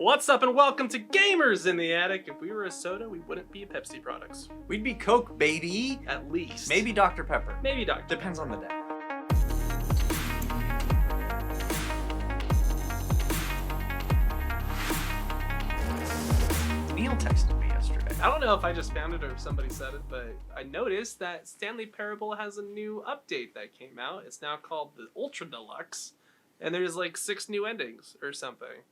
What's up and welcome to Gamers in the Attic. If we were a soda, we wouldn't be Pepsi products. We'd be Coke, baby. At least. Maybe Dr. Pepper. Maybe Dr. Depends Pepper. on the day. Neal texted me yesterday. I don't know if I just found it or if somebody said it, but I noticed that Stanley Parable has a new update that came out. It's now called the Ultra Deluxe, and there's like 6 new endings or something.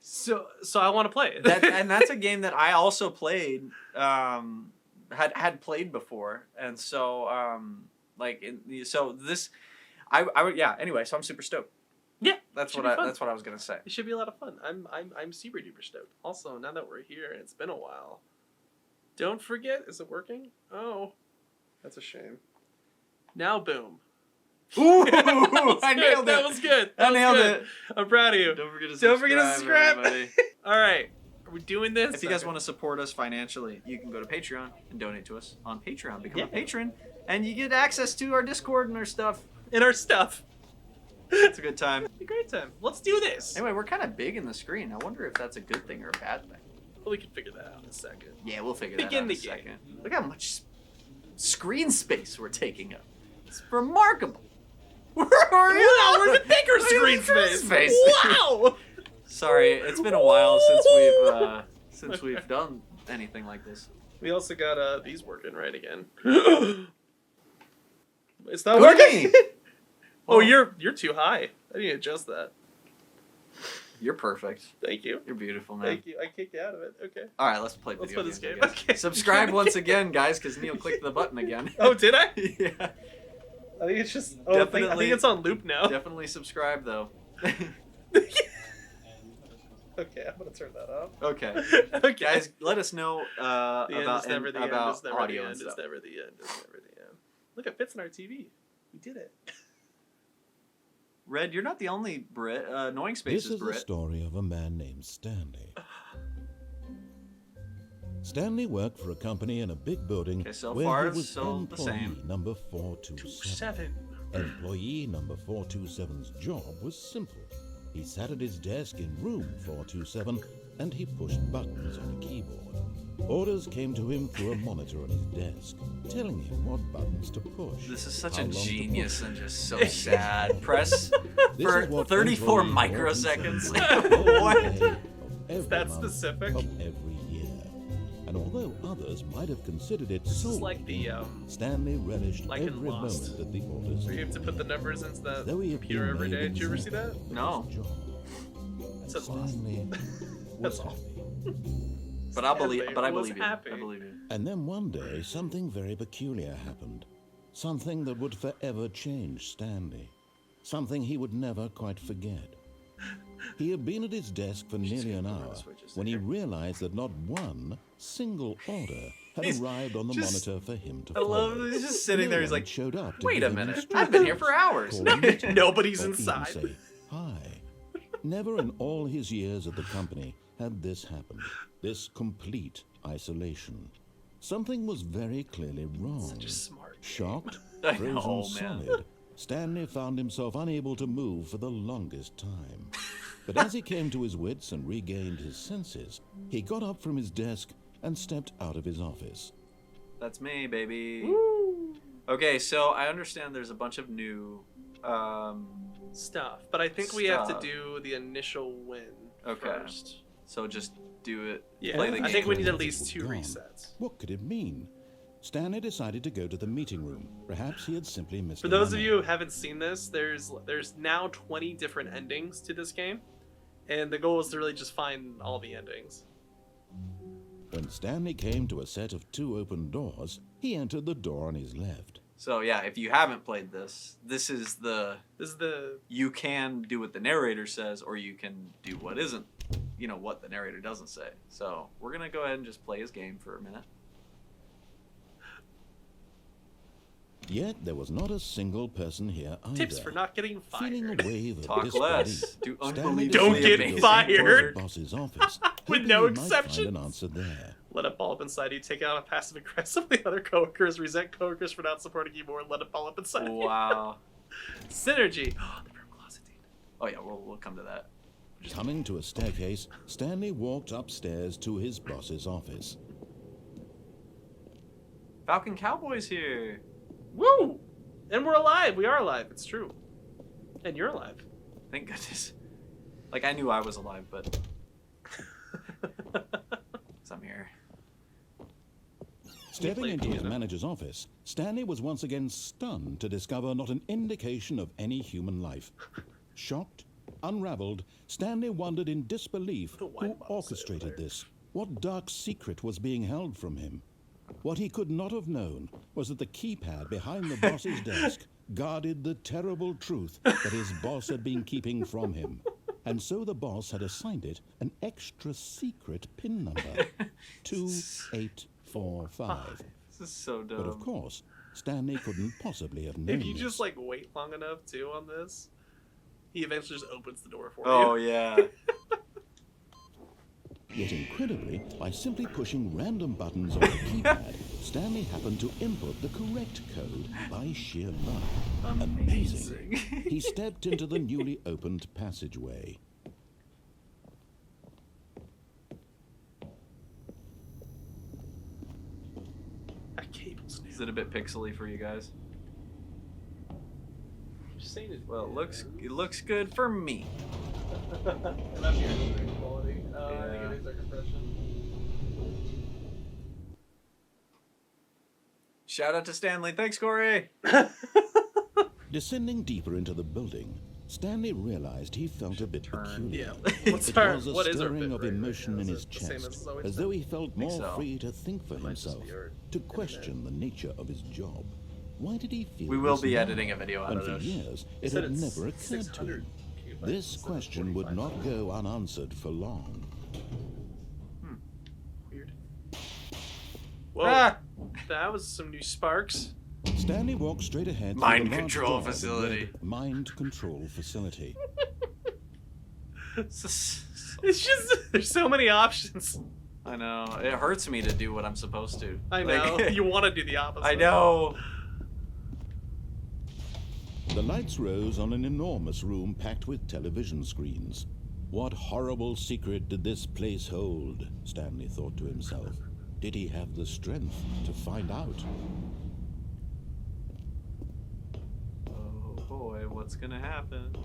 So I want to play it. And that's a game that I also played, had played before, and so Anyway, so I'm super stoked. Yeah, that's what I was gonna say. It should be a lot of fun. I'm super duper stoked. Also, now that we're here and it's been a while, don't forget. Is it working? Oh, that's a shame. Now, boom. Ooh, I nailed it. That was good. I nailed it. I'm proud of you. Don't forget to subscribe. everybody. All right. Are we doing this? If you guys want to support us financially, you can go to Patreon and donate to us on Patreon. Become a patron, and you get access to our Discord and our stuff. It's a good time. It's a great time. Let's do this. Anyway, we're kind of big in the screen. I wonder if that's a good thing or a bad thing. Well, we can figure that out in a second. Yeah, we'll figure that out in a second. Look how much screen space we're taking up. It's remarkable. We're the bigger screen space. Wow. Sorry, it's been a while since we've done anything like this. We also got these working right again. It's not working. Oh, you're too high. I need to adjust that. You're perfect. Thank you. You're beautiful, man. Thank you. I kicked you out of it. Okay. All right, let's play Let's video play this games, game. I guess. Okay. Subscribe once again, guys, because Neal clicked the button again. Oh, did I? Yeah. I think it's just. Oh, I think it's on loop now. Definitely subscribe, though. Okay, I'm gonna turn that off. Okay. Okay. Guys, let us know about audio and stuff. It's never the end. It's never the end. Look, it fits in our TV. We did it. Red, you're not the only Brit. Annoying Space is Brit. This is the story of a man named Stanley. Stanley worked for a company in a big building where he was employee number 427. Employee number 427's job was simple. He sat at his desk in room 427 and he pushed buttons on a keyboard. Orders came to him through a monitor on his desk, telling him what buttons to push. This is such a genius and just so sad. Press for 34 microseconds. What? Is that specific? Of every year. And although others might have considered it so like the Stanley relished like every Lost. moment that the orders. Where you have to put the numbers into the Though he had computer been every made day. Did you ever see that? example No. of his job, It's a Lost. Stanley That's was all. happy. But I believe you. Happy. I believe you. And then one day, something very peculiar happened. Something that would forever change Stanley. Something he would never quite forget. He had been at his desk for nearly an hour when he realized that not one single order had arrived on the monitor for him to follow. I love he's just sitting there. He's like, showed up to wait give a him minute. I've been here for instructions, hours. call him, Nobody's or even inside. say hi. Never in all his years at the company had this happened. This complete isolation. Something was very clearly wrong. Such a smart game. Shocked, I frozen know, man. solid, Stanley found himself unable to move for the longest time. But as he came to his wits and regained his senses, he got up from his desk and stepped out of his office. That's me, baby. Woo. Okay, so I understand there's a bunch of new Stuff. But I think we have to do the initial win first. So just do it. Yeah, Play the game. I think we need at least Was 2 gone. resets. What could it mean? Stanley decided to go to the meeting room. Perhaps he had simply missed For a those of memo. you who haven't seen this, there's now 20 different endings to this game, and the goal is to really just find all the endings. When Stanley came to a set of 2 open doors, he entered the door on his left. So yeah, if you haven't played this is the you can do what the narrator says, or you can do what isn't, what the narrator doesn't say. So we're gonna go ahead and just play his game for a minute. Yet there was not a single person here either. Tips for not getting Feeling fired. a wave of Talk disbelief, less. Do Stanley unbelievably Don't decided get to amazing. go fired. to the boss's office, With hoping no he might exceptions. find an answer there. Let it fall up inside you. Take it out on passive aggressively. Other coworkers resent coworkers for not supporting you more. Let it fall up inside you. Wow. Synergy. Oh, the broom closet. Oh yeah, we'll come to that. Coming to a staircase, Stanley walked upstairs to his boss's office. Falcon Cowboy's here. Woo! And we're alive. We are alive. It's true. And you're alive. Thank goodness. Like, I knew I was alive, but... I'm here. Stepping into his manager's office, Stanley was once again stunned to discover not an indication of any human life. Shocked, unraveled, Stanley wondered in disbelief who orchestrated this. What dark secret was being held from him? What he could not have known was that the keypad behind the boss's desk guarded the terrible truth that his boss had been keeping from him. And so the boss had assigned it an extra secret PIN number, 2845. This is so dumb. But of course, Stanley couldn't possibly have known If you this. just like wait long enough too on this, he eventually just opens the door for you. Oh yeah. Yet incredibly, by simply pushing random buttons on the keypad, Stanley happened to input the correct code by sheer luck. Amazing. He stepped into the newly opened passageway. That cable's new. Is it a bit pixely for you guys? Just saying it. Well, it looks good for me. And that's your quality. I think it is our compression. Shout out to Stanley. Thanks, Corey. Descending deeper into the building, Stanley realized he felt a bit peculiar. Yeah. It was a stirring of emotion in his chest, as though he felt more free to think for himself, to question the nature of his job. Why did he feel We will this be now? editing a video out And of for this. years, it had never occurred to him. This question would not go unanswered for long. Weird. Whoa. Ah! That was some new sparks. Stanley walked straight ahead. through Mind the large control door that facility. read, Mind control facility. It's just, there's so many options. I know. It hurts me to do what I'm supposed to. I know. Like, You want to do the opposite. I know. The lights rose on an enormous room packed with television screens. What horrible secret did this place hold? Stanley thought to himself. Did he have the strength to find out? Oh boy, what's gonna happen?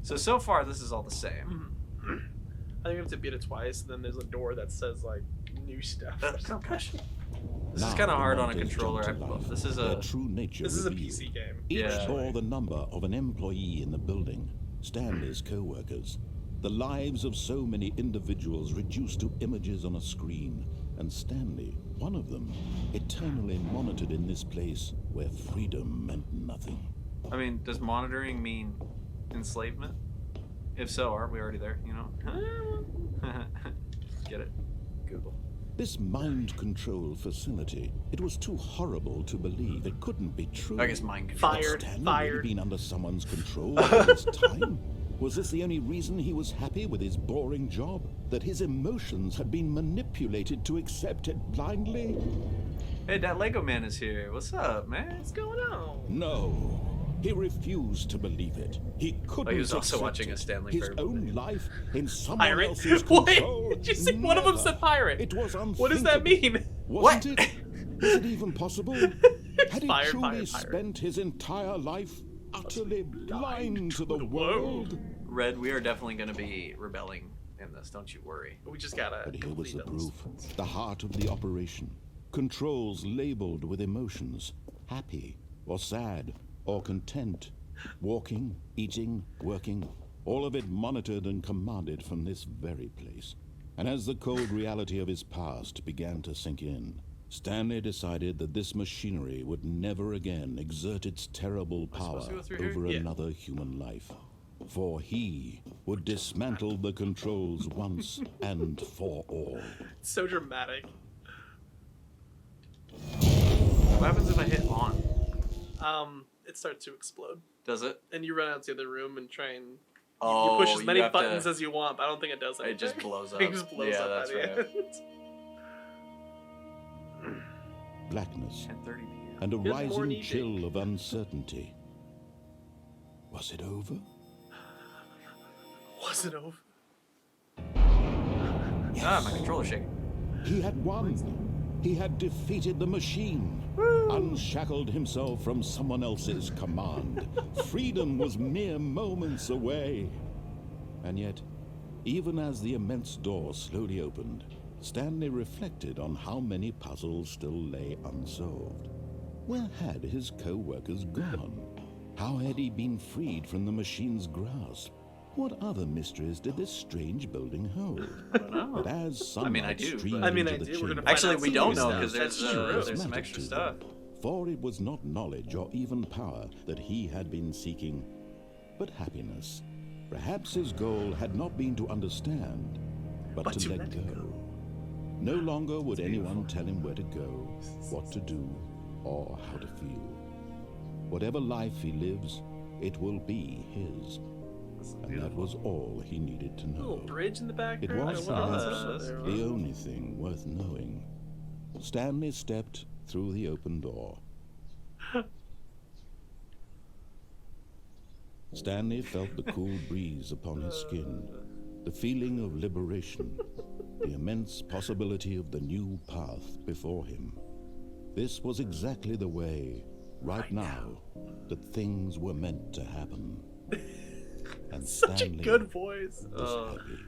So far this is all the same. I think you have to beat it twice, and then there's a door that says like new stuff. Oh gosh. This Now is kind of the hard on a monitors controller. jumped to life, This is their a true nature This is a revealed. PC game. Each Yeah. bore the number of an employee in the building, Stanley's co-workers. The lives of so many individuals reduced to images on a screen, and Stanley, one of them, eternally monitored in this place where freedom meant nothing. I mean, does monitoring mean enslavement? If so, aren't we already there? You know? Get it? Google. This mind control facility, it was too horrible to believe. It couldn't be true. I guess mind control. Fired. Had Stanley Fired. really been under someone's control all this time? Was this the only reason he was happy with his boring job? That his emotions had been manipulated to accept it blindly? Hey, that Lego man is here. What's up, man? What's going on? No. He refused to believe it. He couldn't. He was also accept watching a it. Stanley His Parable own video. life in someone Pirate? else's What? control. Did you say one of them said pirate? It was unthinkable. What does that mean? Wasn't it? Was it even possible? Had he Fired, truly fired, fired. spent his entire life utterly blind to the world? Red, we are definitely going to be rebelling in this. Don't you worry. We just gotta. But here was the complete proof. those. The heart of the operation. Controls labeled with emotions. Happy or sad or content. Walking, eating, working. All of it monitored and commanded from this very place. And as the cold reality of his past began to sink in, Stanley decided that this machinery would never again exert its terrible power supposed to go through here? over Yeah. another human life. For he would dismantle the controls once and for all. It's so dramatic. What happens if I hit on? It starts to explode, Does it? and you run out to the other room and try and Oh, you push as many have buttons to, as you want. But I don't think it does anything. It just blows up. It just blows Yeah, up that's at the right. end. Blackness 10:30 p.m. and a Good rising morning, chill of uncertainty. Was it over? wasn't over. Yes. Ah, my controller's shaking. He had won. He had defeated the machine, unshackled himself from someone else's command. Freedom was mere moments away. And yet, even as the immense door slowly opened, Stanley reflected on how many puzzles still lay unsolved. Where had his co-workers gone? How had he been freed from the machine's grasp? What other mysteries did this strange building hold? I don't know. But as sunlight streamed I into the do. We're gonna chamber, find Actually, out we some don't new know stuff. because That's there's true. some extra to stuff. them, for it was not knowledge or even power that he had been seeking, but happiness. Perhaps his goal had not been to understand, but to let go. No longer would anyone tell him where to go, what to do, or how to feel. Whatever life he lives, it will be his. And that was all he needed to know. A little bridge in the It background. was perhaps the only thing worth knowing. Stanley stepped through the open door. Stanley felt the cool breeze upon his skin, the feeling of liberation, the immense possibility of the new path before him. This was exactly the way, right now, that things were meant to happen. And Such Stanley a good voice. was happy.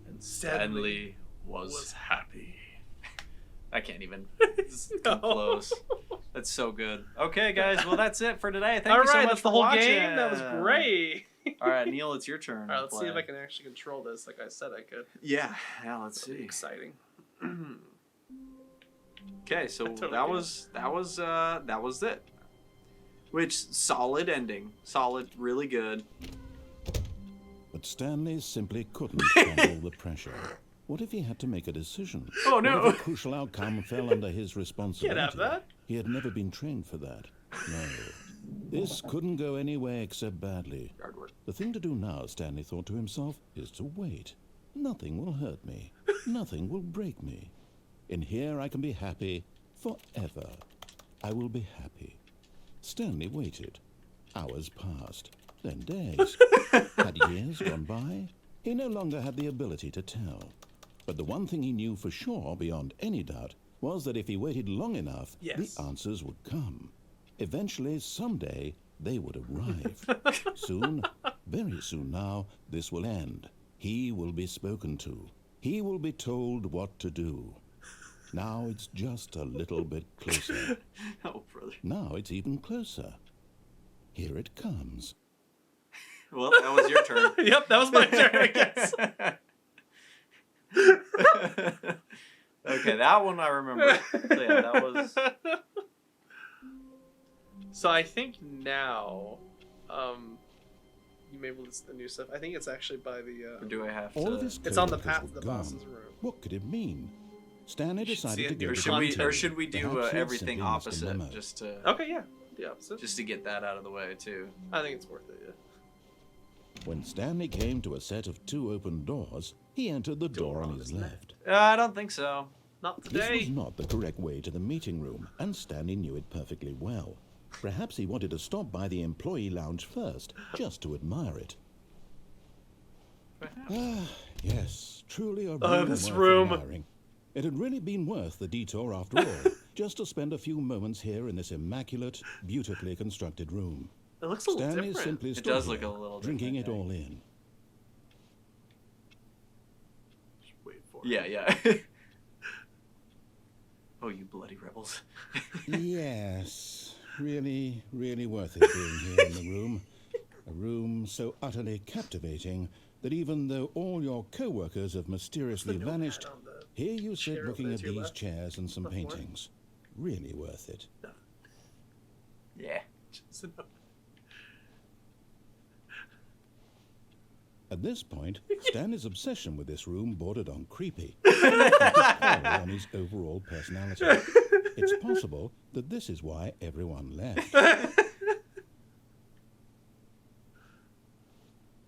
And Stanley was happy. I can't even. It's too close. That's so good. Okay, guys. Well, that's it for today. Thank you so much that's for the whole watching. game. That was great. All right, Neal, it's your turn. All right, let's to see if play. I can actually control this like I said I could. Yeah, let's That'll be see. exciting. Okay, so Totally that was it. Which solid ending, really good. But Stanley simply couldn't handle the pressure. What if he had to make a decision? Oh no! What if a crucial outcome fell under his responsibility? Can't have that. He had never been trained for that. No. This couldn't go anywhere except badly. Yard work. The thing to do now, Stanley thought to himself, is to wait. Nothing will hurt me. Nothing will break me. In here I can be happy forever. I will be happy. Stanley waited. Hours passed, then days. Had years gone by? He no longer had the ability to tell. But the one thing he knew for sure, beyond any doubt, was that if he waited long enough, the answers would come. Eventually, someday, they would arrive. Soon, very soon now, this will end. He will be spoken to. He will be told what to do. Now it's just a little bit closer. Oh, brother. Now it's even closer. Here it comes. Well, that was your turn. Yep, that was my turn, I guess. Okay, that one I remember. So yeah, that was... So I think now, you may list the new stuff. I think it's actually by the. Or do I have to? All of his It's on the coworkers path were to the gone. boss's room. What could it mean? Stanley You should see decided it to in go your to content. Or should we do Perhaps he had everything simply missed a opposite, memo. just to Okay, yeah, the opposite. just to get that out of the way too? I think it's worth it. Yeah. When Stanley came to a set of 2 open doors, he entered the door on his left. I don't think so. Not This today. was not the correct way to the meeting room, and Stanley knew it perfectly well. Perhaps he wanted to stop by the employee lounge first, just to admire it. Ah, yes, truly a room this worth room. admiring. It had really been worth the detour after all, just to spend a few moments here in this immaculate, beautifully constructed room. It looks a little Stanley different. simply It stood does here, look a little drinking it different, all in. Just wait for it. Yeah. Oh, you bloody rebels. Yes, really, really worth it being here in the room. A room so utterly captivating that even though all your co-workers have mysteriously What's the vanished, notepad on the here you sit chair looking over at to your these left? chairs and some Left one? paintings. Really worth it. Yeah. Just a note. At this point, Stanley's obsession with this room bordered on creepy. On his overall personality. It's possible that this is why everyone left. I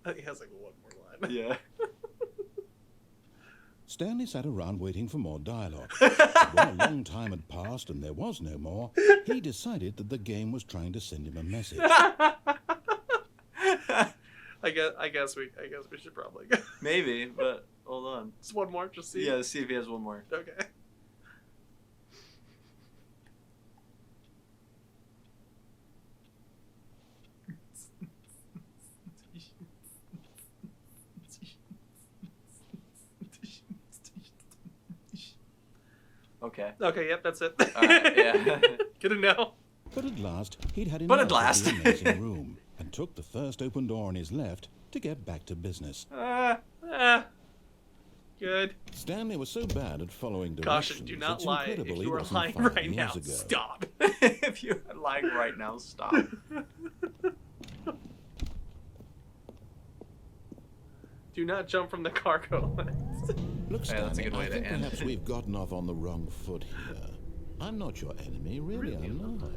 think he has like one more line. Yeah. Stanley sat around waiting for more dialogue. But when a long time had passed and there was no more, he decided that the game was trying to send him a message. I guess we should probably go. Maybe, but hold on. Just one more, just see. Yeah, let's see if he has one more. Okay. Okay. Okay, yep, that's it. Yeah. Good to know. But at last, he'd had But enough at last. of the amazing room and took the first open door on his left to get back to business. Good. Stanley was so bad at following directions. Caution, do not it's lie. incredible If he you are wasn't lying 5 right years now, ago. stop. If you're lying right now, stop. Do not jump from the cargo lift. Look, Stanley, that's a good way I to think end. perhaps we've gotten off on the wrong foot here. I'm not your enemy, really, I'm not.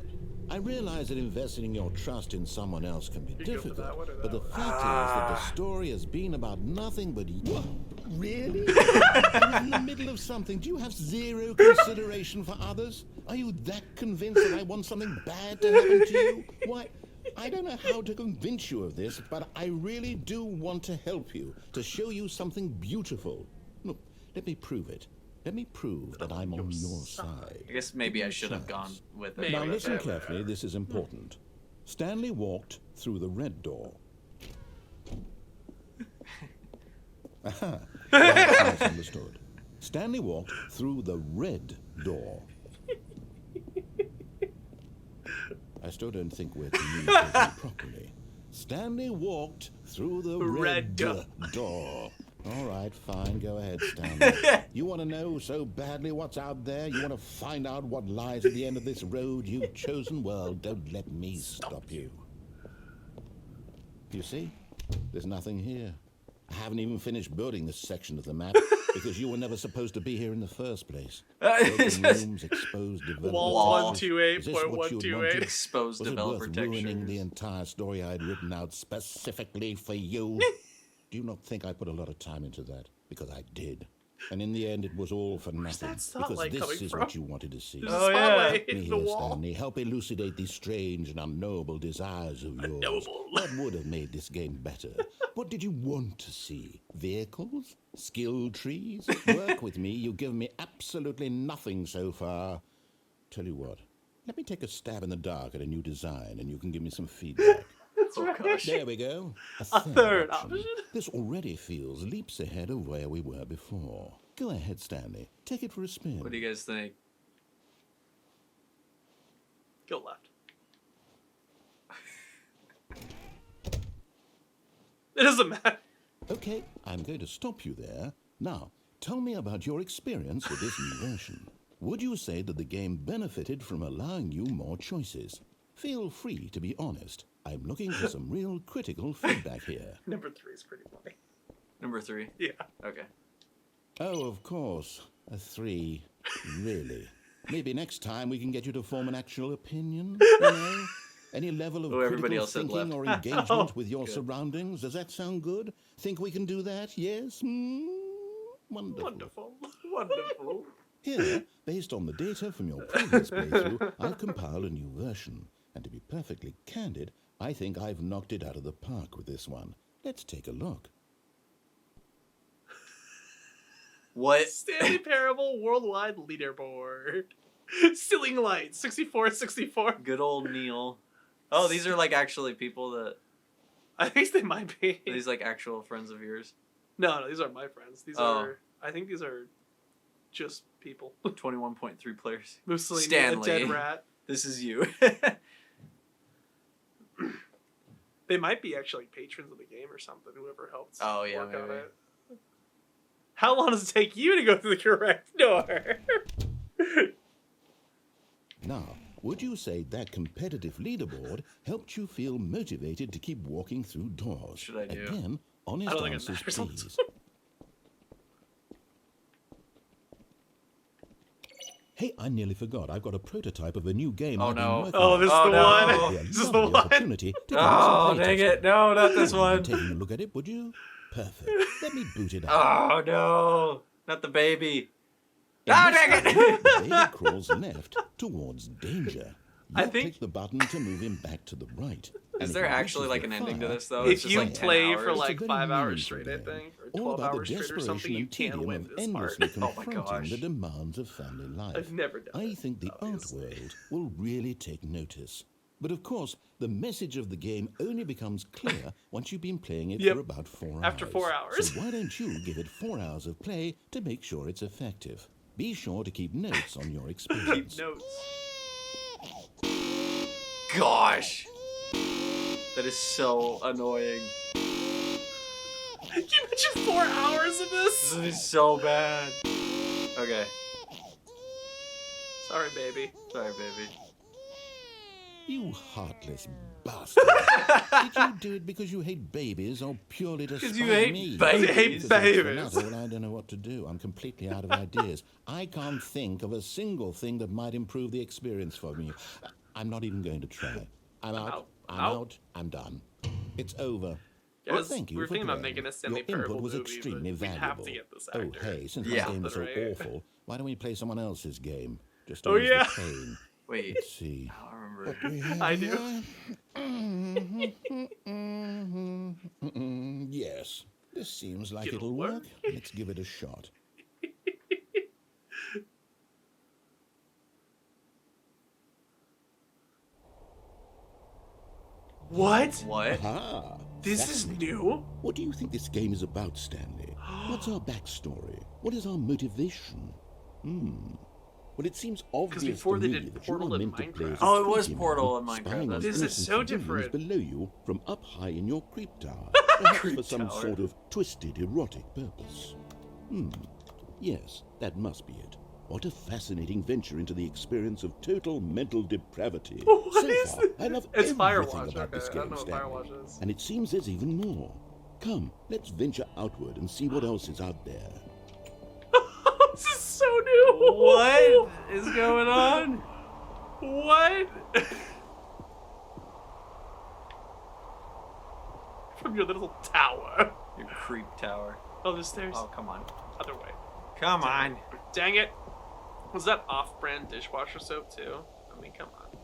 I realize that investing your trust in someone else can be difficult, but the fact is that the story has been about nothing but... What? Really? You're in the middle of something. Do you have zero consideration for others? Are you that convinced that I want something bad to happen to you? Why, I don't know how to convince you of this, but I really do want to help you, to show you something beautiful. Look, let me prove it. Let me prove that I'm on your side. I guess maybe I should have gone with it. Now listen carefully, this is important. Stanley walked through the red door. Aha, well, understood. Stanley walked through the red door. I still don't think we're communicating properly. Stanley walked through the red door. All right, fine, go ahead, Stanley. You want to know so badly what's out there? You want to find out what lies at the end of this road you've chosen? Well, don't let me stop you. You see? There's nothing here. I haven't even finished building this section of the map because you were never supposed to be here in the first place. Open rooms, exposed developer Wall textures. Is this what you'd 128.128. wanted? Exposed Was it developer worth ruining textures. the entire story I'd written out specifically for you? Do you not think I put a lot of time into that? Because I did. And in the end, it was all for nothing. that Because spotlight this coming is from? what you wanted to see. There's Oh, a yeah. spotlight Me in the here, wall. Stanley, help elucidate these strange and unknowable desires of yours. Unknowable. What would have made this game better? What did you want to see? Vehicles? Skill trees? Work with me. You've given me absolutely nothing so far. Tell you what, let me take a stab in the dark at a new design and you can give me some feedback. That's Oh, right. gosh. There we go. A third option. This already feels leaps ahead of where we were before. Go ahead, Stanley. Take it for a spin. What do you guys think? Go left. It doesn't matter. Okay, I'm going to stop you there. Now, tell me about your experience with this new version. Would you say that the game benefited from allowing you more choices? Feel free to be honest. I'm looking for some real critical feedback here. Number 3 is pretty funny. Number 3. Yeah. Okay. Oh, of course. A 3. Really? Maybe next time we can get you to form an actual opinion, you know? Any level of everybody critical else said thinking left. or engagement with your Good. surroundings. Does that sound good? Think we can do that? Yes? Wonderful. Wonderful. Wonderful. Here, based on the data from your previous playthrough, I've compiled a new version. And to be perfectly candid, I think I've knocked it out of the park with this one. Let's take a look. What? Stanley Parable Worldwide Leaderboard. Ceiling Light, 6464. Good old Neal. Oh, these are like actually people that... I think they might be. Are these like actual friends of yours? No, these are my friends. These are... I think these are just people. 21.3 players. Mussolini, Stanley. a dead rat. This is you. They might be actually patrons of the game or something, whoever helped Oh, yeah, work on maybe. it. How long does it take you to go through the correct door? Now, would you say that competitive leaderboard helped you feel motivated to keep walking through doors? What should I do? Again, honest I don't think it answers, matters. please. Hey, I nearly forgot. I've got a prototype of a new game Oh, I've been no. working Oh, on. this is Oh, the no. one. Be a This is the lovely one. opportunity to give Oh, some dang playtesting. it. No, not this Mind one. taking a look at it, would you? Perfect. Let me boot it up. Oh, no. Not the baby. In Oh, this dang game, it. the baby crawls left towards danger. I You think- click the button to move him back to the right. Is there actually like an ending to this though? If you like play for like 5 hours straight, I think, or 12 hours straight or something, you can win this part. Oh my gosh! The demands of family life. I've never done it. I think the art world will really take notice. But of course, the message of the game only becomes clear once you've been playing it for about 4 hours. After 4 hours. So why don't you give it 4 hours of play to make sure it's effective? Be sure to keep notes on your experience. Keep notes. Gosh! That is so annoying. Can you imagine 4 hours of this? This is so bad. Okay. Sorry, baby. Sorry, baby. You heartless bastard. Did you do it because you hate babies or purely to spite me? Because you hate babies. I hate babies. Well, I don't know what to do. I'm completely out of ideas. I can't think of a single thing that might improve the experience for me. I'm not even going to try. I'm out. I'm out. I'm done. It's over. Yes, well, thank you we're for thinking playing. about making a Stanley Your Parable input was movie, extremely but we valuable. have to get this actor. Oh, hey, since this game is so awful, why don't we play someone else's game? Just to ease the pain. Wait. Let's see. I don't remember. What we have I do. Yes, this seems like it'll work. Let's give it a shot. What? What? Ah, This is new? what do you think this game is about, Stanley? What's our backstory? What is our motivation? Well, it seems obvious before to they me did that you Portal are in meant to play Minecraft. as a Oh, it was creepy Portal man, in Minecraft. spying on This is innocent so civilians different. below you from up high in your creep tower, perhaps for some tower. sort of twisted erotic purpose. Yes, that must be it. What a fascinating venture into the experience of total mental depravity. What so is far, this? I love It's everything Firewatch. about Okay, this I game, don't know what Stanley. Firewatch is. And it seems there's even more. Come, let's venture outward and see what else is out there. This is so new. What is going on? What? From your little tower. Your creep tower. Oh, the stairs. Oh, come on. Other way. Come on. Dang it. Was that off-brand dishwasher soap too? I mean, come on.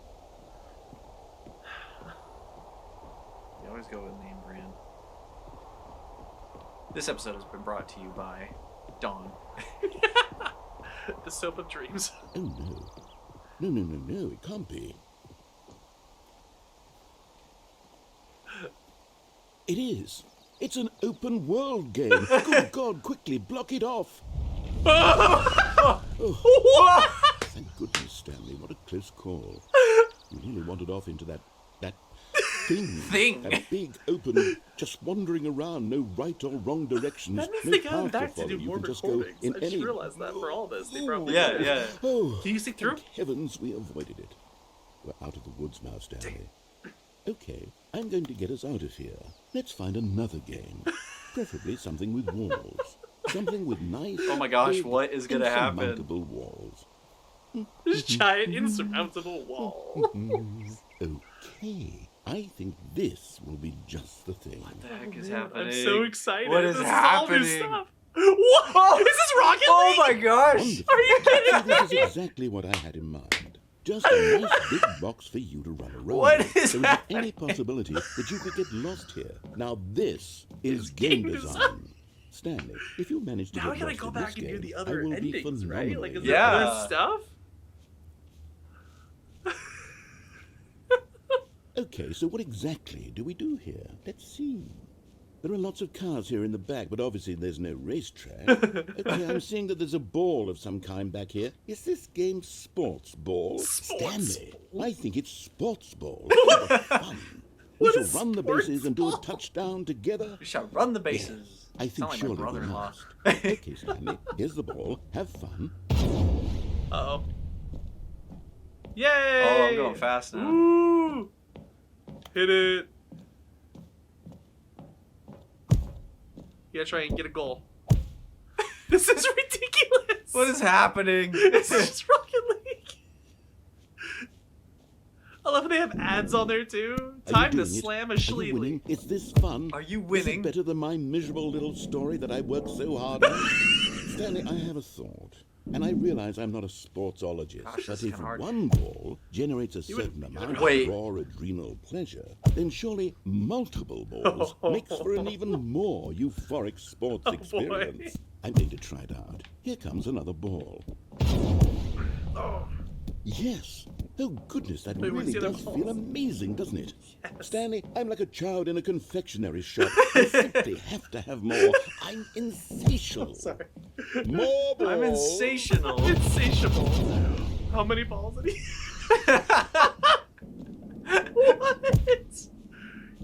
You always go with name brand. This episode has been brought to you by Dawn. The soap of dreams. Oh, no. No, it can't be. It is. It's an open world game. Good God, quickly block it off. What? Thank goodness, Stanley. What a close call. You really wandered off into that thing. That big, open, just wandering around, no right or wrong directions. That means no they got path back to follow. do You more can just go recordings. in I just any... realized that for all this. They probably Yeah, did. yeah. Oh, Can you see through? thank heavens we avoided it. We're out of the woods now, Stanley. Okay, I'm going to get us out of here. Let's find another game. Preferably something with walls. Something with nice... Oh my gosh, big, what is gonna happen? insurmountable walls. This giant insurmountable wall. Okay, I think this will be just the thing. What the heck is happening? I'm so excited. What is this happening? Is all new stuff. What? Is this Rocket League? Oh my gosh! Wonderful. Are you kidding This is exactly what I had in mind. Just a nice big box for you to run around. What is There isn't happening? any possibility that you could get lost here. Now this is game design. Stanley, if you manage to Now get we gotta lost go in back this and do game, the I other will be endings, right? Like, is phenomenally there Yeah. other stuff? Okay, so what exactly do we do here? Let's see. There are lots of cars here in the back, but obviously there's no racetrack. Okay, I'm seeing that there's a ball of some kind back here. Is this game sports ball? Sports Stanley, I think it's sports ball. What fun. We What shall is run the sports bases and do a ball? touchdown together. We shall run the bases. I think Sound like my surely we brother-in-law. must. Okay, Stanley, here's the ball. Have fun. Uh-oh. Yay! Oh, I'm going fast now. Woo! Hit it. You gotta try and get a goal. This is ridiculous. What is happening? This is just Rocket League. I love how they have ads on there too. Are Time you to doing it? slam a Are you Schleely. winning? Is this fun? Are you Is winning? it better than my miserable little story that I worked so hard on? Stanley, I have a thought. And I realize I'm not a sportsologist, Gosh, but this is if kinda hard. one ball generates a certain amount of raw adrenal pleasure, then surely multiple balls makes for an even more euphoric sports experience. I'm going to try it out. Here comes another ball. Yes. Oh, goodness, that really does feel amazing, doesn't it? Yes. Stanley, I'm like a child in a confectionery shop. I simply have to have more. I'm insatiable. Sorry. More balls. I'm insatiable. Insatiable. How many balls did he... What?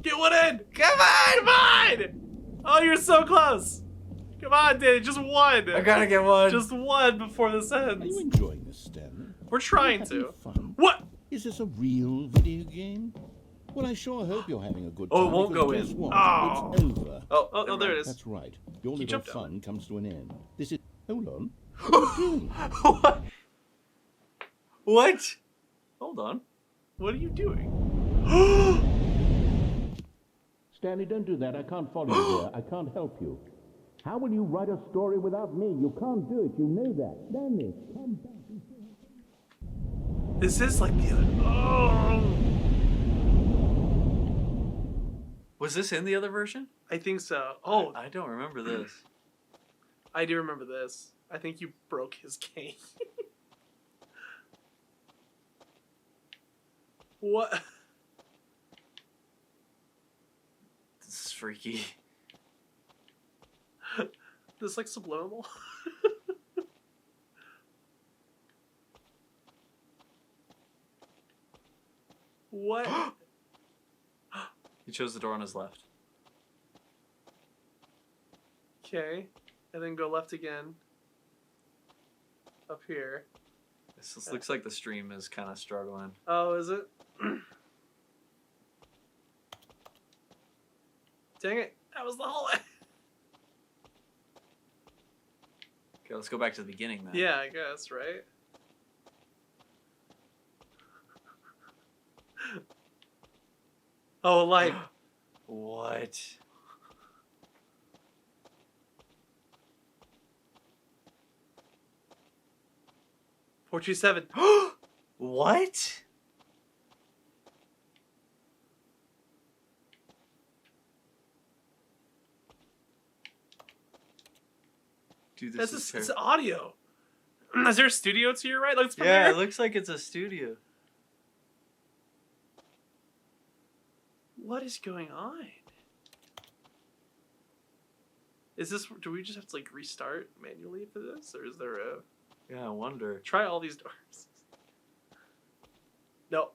Get one in! Come on! Come on! Oh, you're so close! Come on, Danny, just one! I gotta get one. Just one before this ends. Are you enjoying this, Stanley? We're trying to. Fun? What? Is this a real video game? Well, I sure hope you're having a good time. Oh, it won't go guess in. What? Oh. It's over. Oh, there it is. That's right. Your little jumped fun comes to an end. This is... Hold on. What are you doing? What? What? Hold on. What are you doing? Stanley, don't do that. I can't follow you here. I can't help you. How will you write a story without me? You can't do it. You know that. Stanley, come back. This is like the other... Oh! Was this in the other version? I think so. Oh, I don't remember this. I do remember this. I think you broke his game. What? This is freaky. This is like subliminal. What? He chose the door on his left. Okay. And then go left again. Up here. This looks like the stream is kind of struggling. Oh, is it? Dang it. That was the whole way. Okay, let's go back to the beginning then. Yeah, I guess, right? Oh, light. What? .427. What? Dude, this is It's audio. Is there a studio to your right? Let's yeah, it looks like it's a studio. What is going on? Is this... Do we just have to, like, restart manually for this? Or is there a... Yeah, I wonder. Try all these doors. No.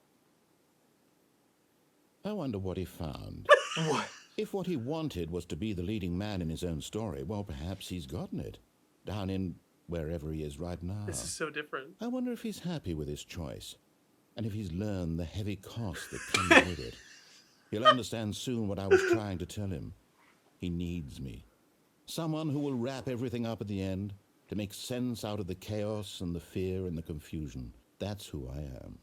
I wonder what he found. What? If what he wanted was to be the leading man in his own story, well, perhaps he's gotten it. Down in wherever he is right now. This is so different. I wonder if he's happy with his choice. And if he's learned the heavy cost that comes with it. He'll understand soon what I was trying to tell him. He needs me. Someone who will wrap everything up at the end, to make sense out of the chaos and the fear and the confusion. That's who I am.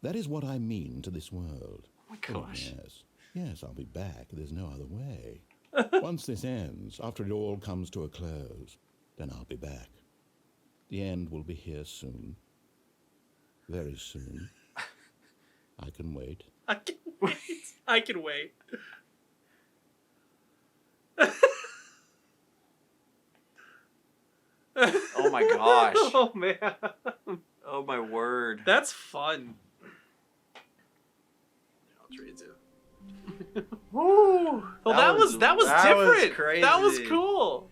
That is what I mean to this world. Oh my gosh. Yes. Yes, I'll be back. There's no other way. Once this ends, after it all comes to a close, then I'll be back. The end will be here soon. Very soon. I can wait. I can wait. I can wait. Oh my gosh. Oh man. Oh my word. That's fun. I'll trade you. Woo! Well, that was different. Was crazy. That was cool.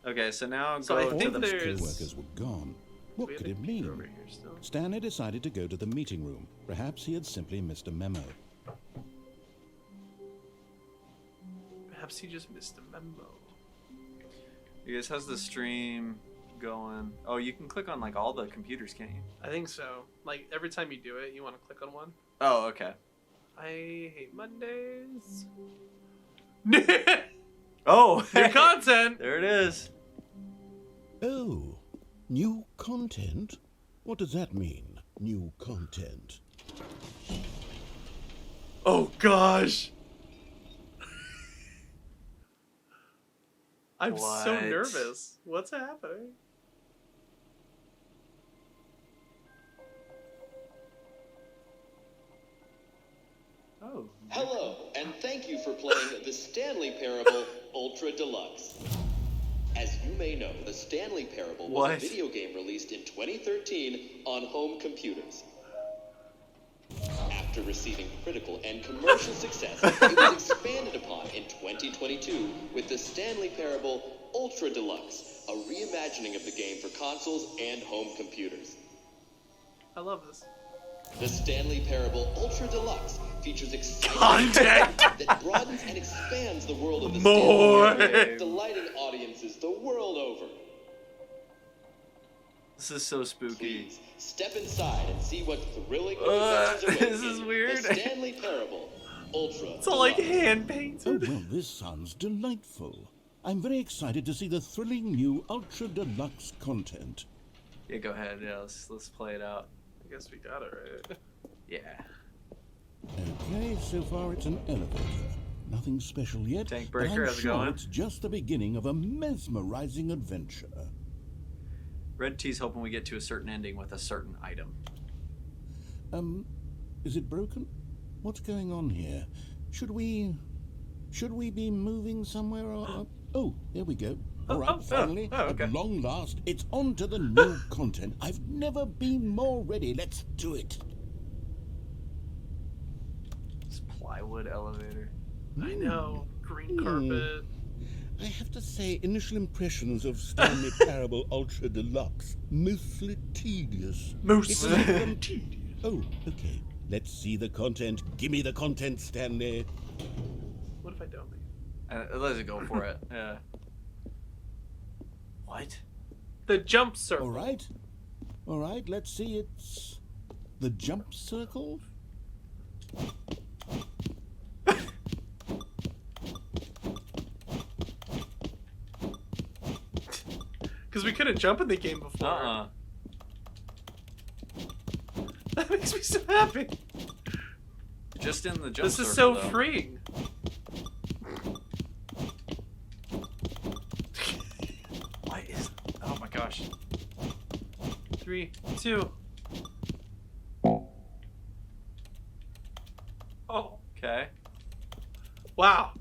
Okay, so now So go I to think the there's... Co-workers were gone. What We could have it a mean? computer over here still. Stanley decided to go to the meeting room. Perhaps he had simply missed a memo. Perhaps he just missed a memo. You guys, how's the stream going? Oh, you can click on like all the computers, can't you? I think so. Like every time you do it, you want to click on one. Oh, okay. I hate Mondays. Oh, New content. there it is. Oh, new content? What does that mean, new content? Oh gosh. I'm so What? nervous. What's happening? Oh. Hello, and thank you for playing the Stanley Parable Ultra Deluxe. As you may know, the Stanley Parable was a video game released in 2013 on home computers. After receiving critical and commercial success, it was expanded upon in 2022 with the Stanley Parable Ultra Deluxe, a reimagining of the game for consoles and home computers. I love this. The Stanley Parable Ultra Deluxe features exciting content that broadens and expands the world of the Stanley Parable, delighting audiences the world over. This is so spooky. Please step inside and see what thrilling adventures await this is weird. The Stanley Parable Ultra. It's all like hand painted. Oh, well, this sounds delightful. I'm very excited to see the thrilling new Ultra Deluxe content. Yeah, go ahead. Yeah, let's play it out. I guess we got it right. Yeah. Okay, so far it's an elevator. Nothing special yet. Tank breaker, but I'm how's it sure going? it's just the beginning of a mesmerizing adventure. Red T's hoping we get to a certain ending with a certain item. Is it broken? What's going on here? Should we be moving somewhere? Or, oh, there we go. All right, finally, okay. At long last, it's on to the new content. I've never been more ready. Let's do it. This plywood elevator. I know. Green carpet. I have to say, initial impressions of Stanley Parable Ultra Deluxe, mostly tedious. Mostly tedious. Oh, okay. Let's see the content. Give me the content, Stanley. What if I don't? Let's go for it. Yeah. What? The jump circle. All right, let's see. It's the jump circle. Because we couldn't jump in the game before. That makes me so happy. Just in the jump This is circle, so though. freeing. What is... Oh my gosh. 3, 2. Oh. Okay. Wow.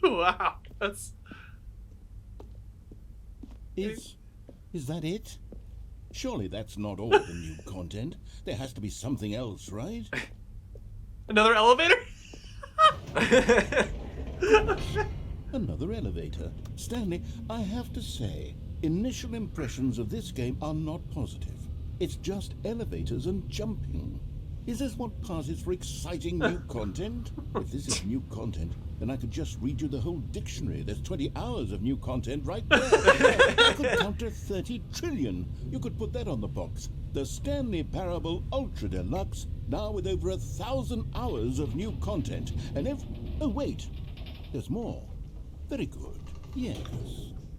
Wow. That's... Is that it? Surely that's not all the new content. There has to be something else, right? Another elevator? Another elevator. Stanley, I have to say, initial impressions of this game are not positive. It's just elevators and jumping. Is this what passes for exciting new content? If this is new content, then I could just read you the whole dictionary. There's 20 hours of new content right there. I could count to 30 trillion. You could put that on the box. The Stanley Parable Ultra Deluxe, now with over 1,000 hours of new content. And if... Oh, wait. There's more. Very good. Yes.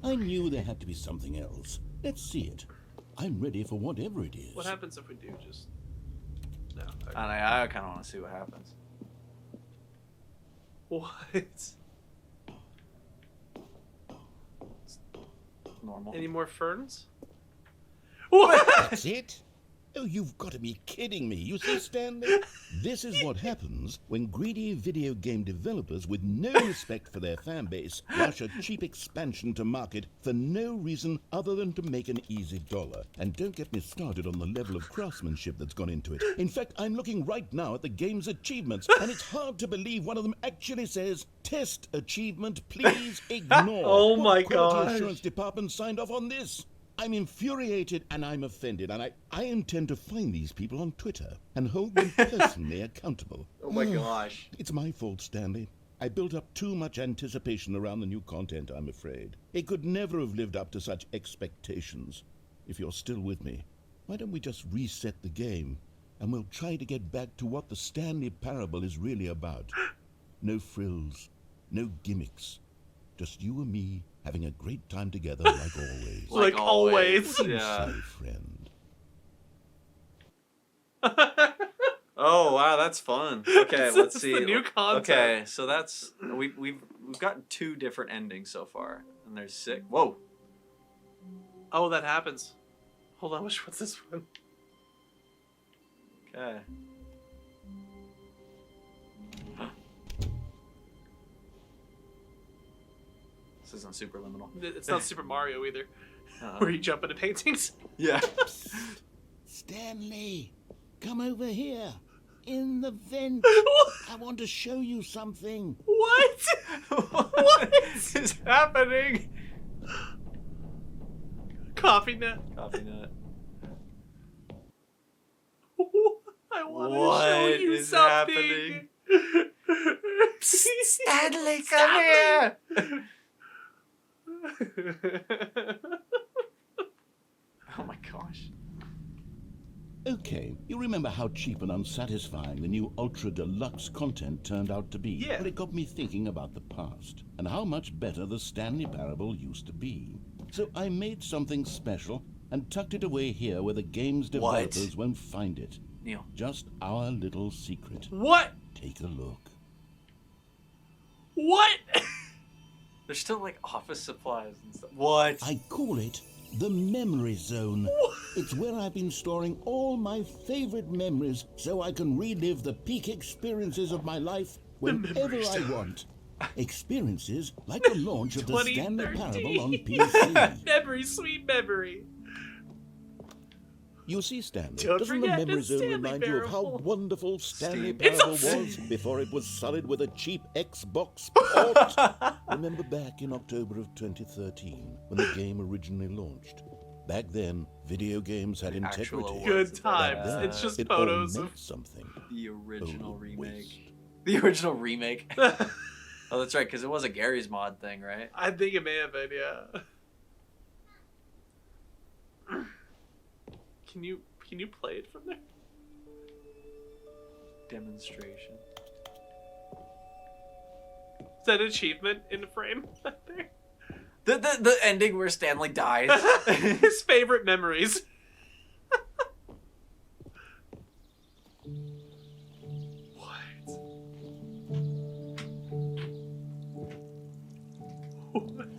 I knew there had to be something else. Let's see it. I'm ready for whatever it is. What happens if we do just... No. I kind of want to see what happens. What? Normal. Any more ferns? That's it? Oh, you've got to be kidding me. You see, Stanley? This is what happens when greedy video game developers with no respect for their fan base rush a cheap expansion to market for no reason other than to make an easy dollar. And don't get me started on the level of craftsmanship that's gone into it. In fact, I'm looking right now at the game's achievements, and it's hard to believe one of them actually says, "Test achievement, please ignore." Oh my What quality gosh. assurance department signed off on this? I'm infuriated and I'm offended, and I intend to find these people on Twitter and hold them personally accountable. Oh my gosh. It's my fault, Stanley. I built up too much anticipation around the new content, I'm afraid. It could never have lived up to such expectations. If you're still with me, why don't we just reset the game, and we'll try to get back to what the Stanley Parable is really about. No frills, no gimmicks. Just you and me having a great time together like always. Like always. What do you Yeah. say, friend? Oh wow, that's fun. Okay, let's see. The new content. Okay, so that's we've gotten 2 different endings so far, and there's 6. Whoa. Oh, that happens. Hold on, what's this one? Okay. This isn't Superliminal. It's not Super Mario either, where you jump into paintings. Yeah. Stanley, come over here. In the vent. I want to show you something. What? What is happening? Coffee nut. Coffee nut. I want to show you something. Happening? Stanley, come here. Oh my gosh. Okay, you remember how cheap and unsatisfying the new Ultra Deluxe content turned out to be? Yeah. Well, it got me thinking about the past and how much better the Stanley Parable used to be. So I made something special and tucked it away here where the game's developers won't find it. Neal. Just our little secret. What? Take a look. What? There's still like office supplies and stuff. What? I call it the Memory Zone. It's where I've been storing all my favorite memories so I can relive the peak experiences of my life whenever I want. Experiences like the launch of the Stanley Parable on PC. Memory, sweet memory. You see, Stanley, Don't doesn't the forget Memory the Zone Stanley remind you of how Parable. wonderful Stanley It's Parable a- was before it was sullied with a cheap Xbox port? Remember back in October of 2013 when the game originally launched? Back then, video games had integrity. Good times. Back then, It's just it photos all of meant something. The original Only remake. waste. The original remake. Oh, that's right, because it was a Gary's Mod thing, right? I think it may have been, yeah. Can you play it from there? Demonstration. Is that an achievement in the frame back there? The ending where Stanley dies. His favorite memories.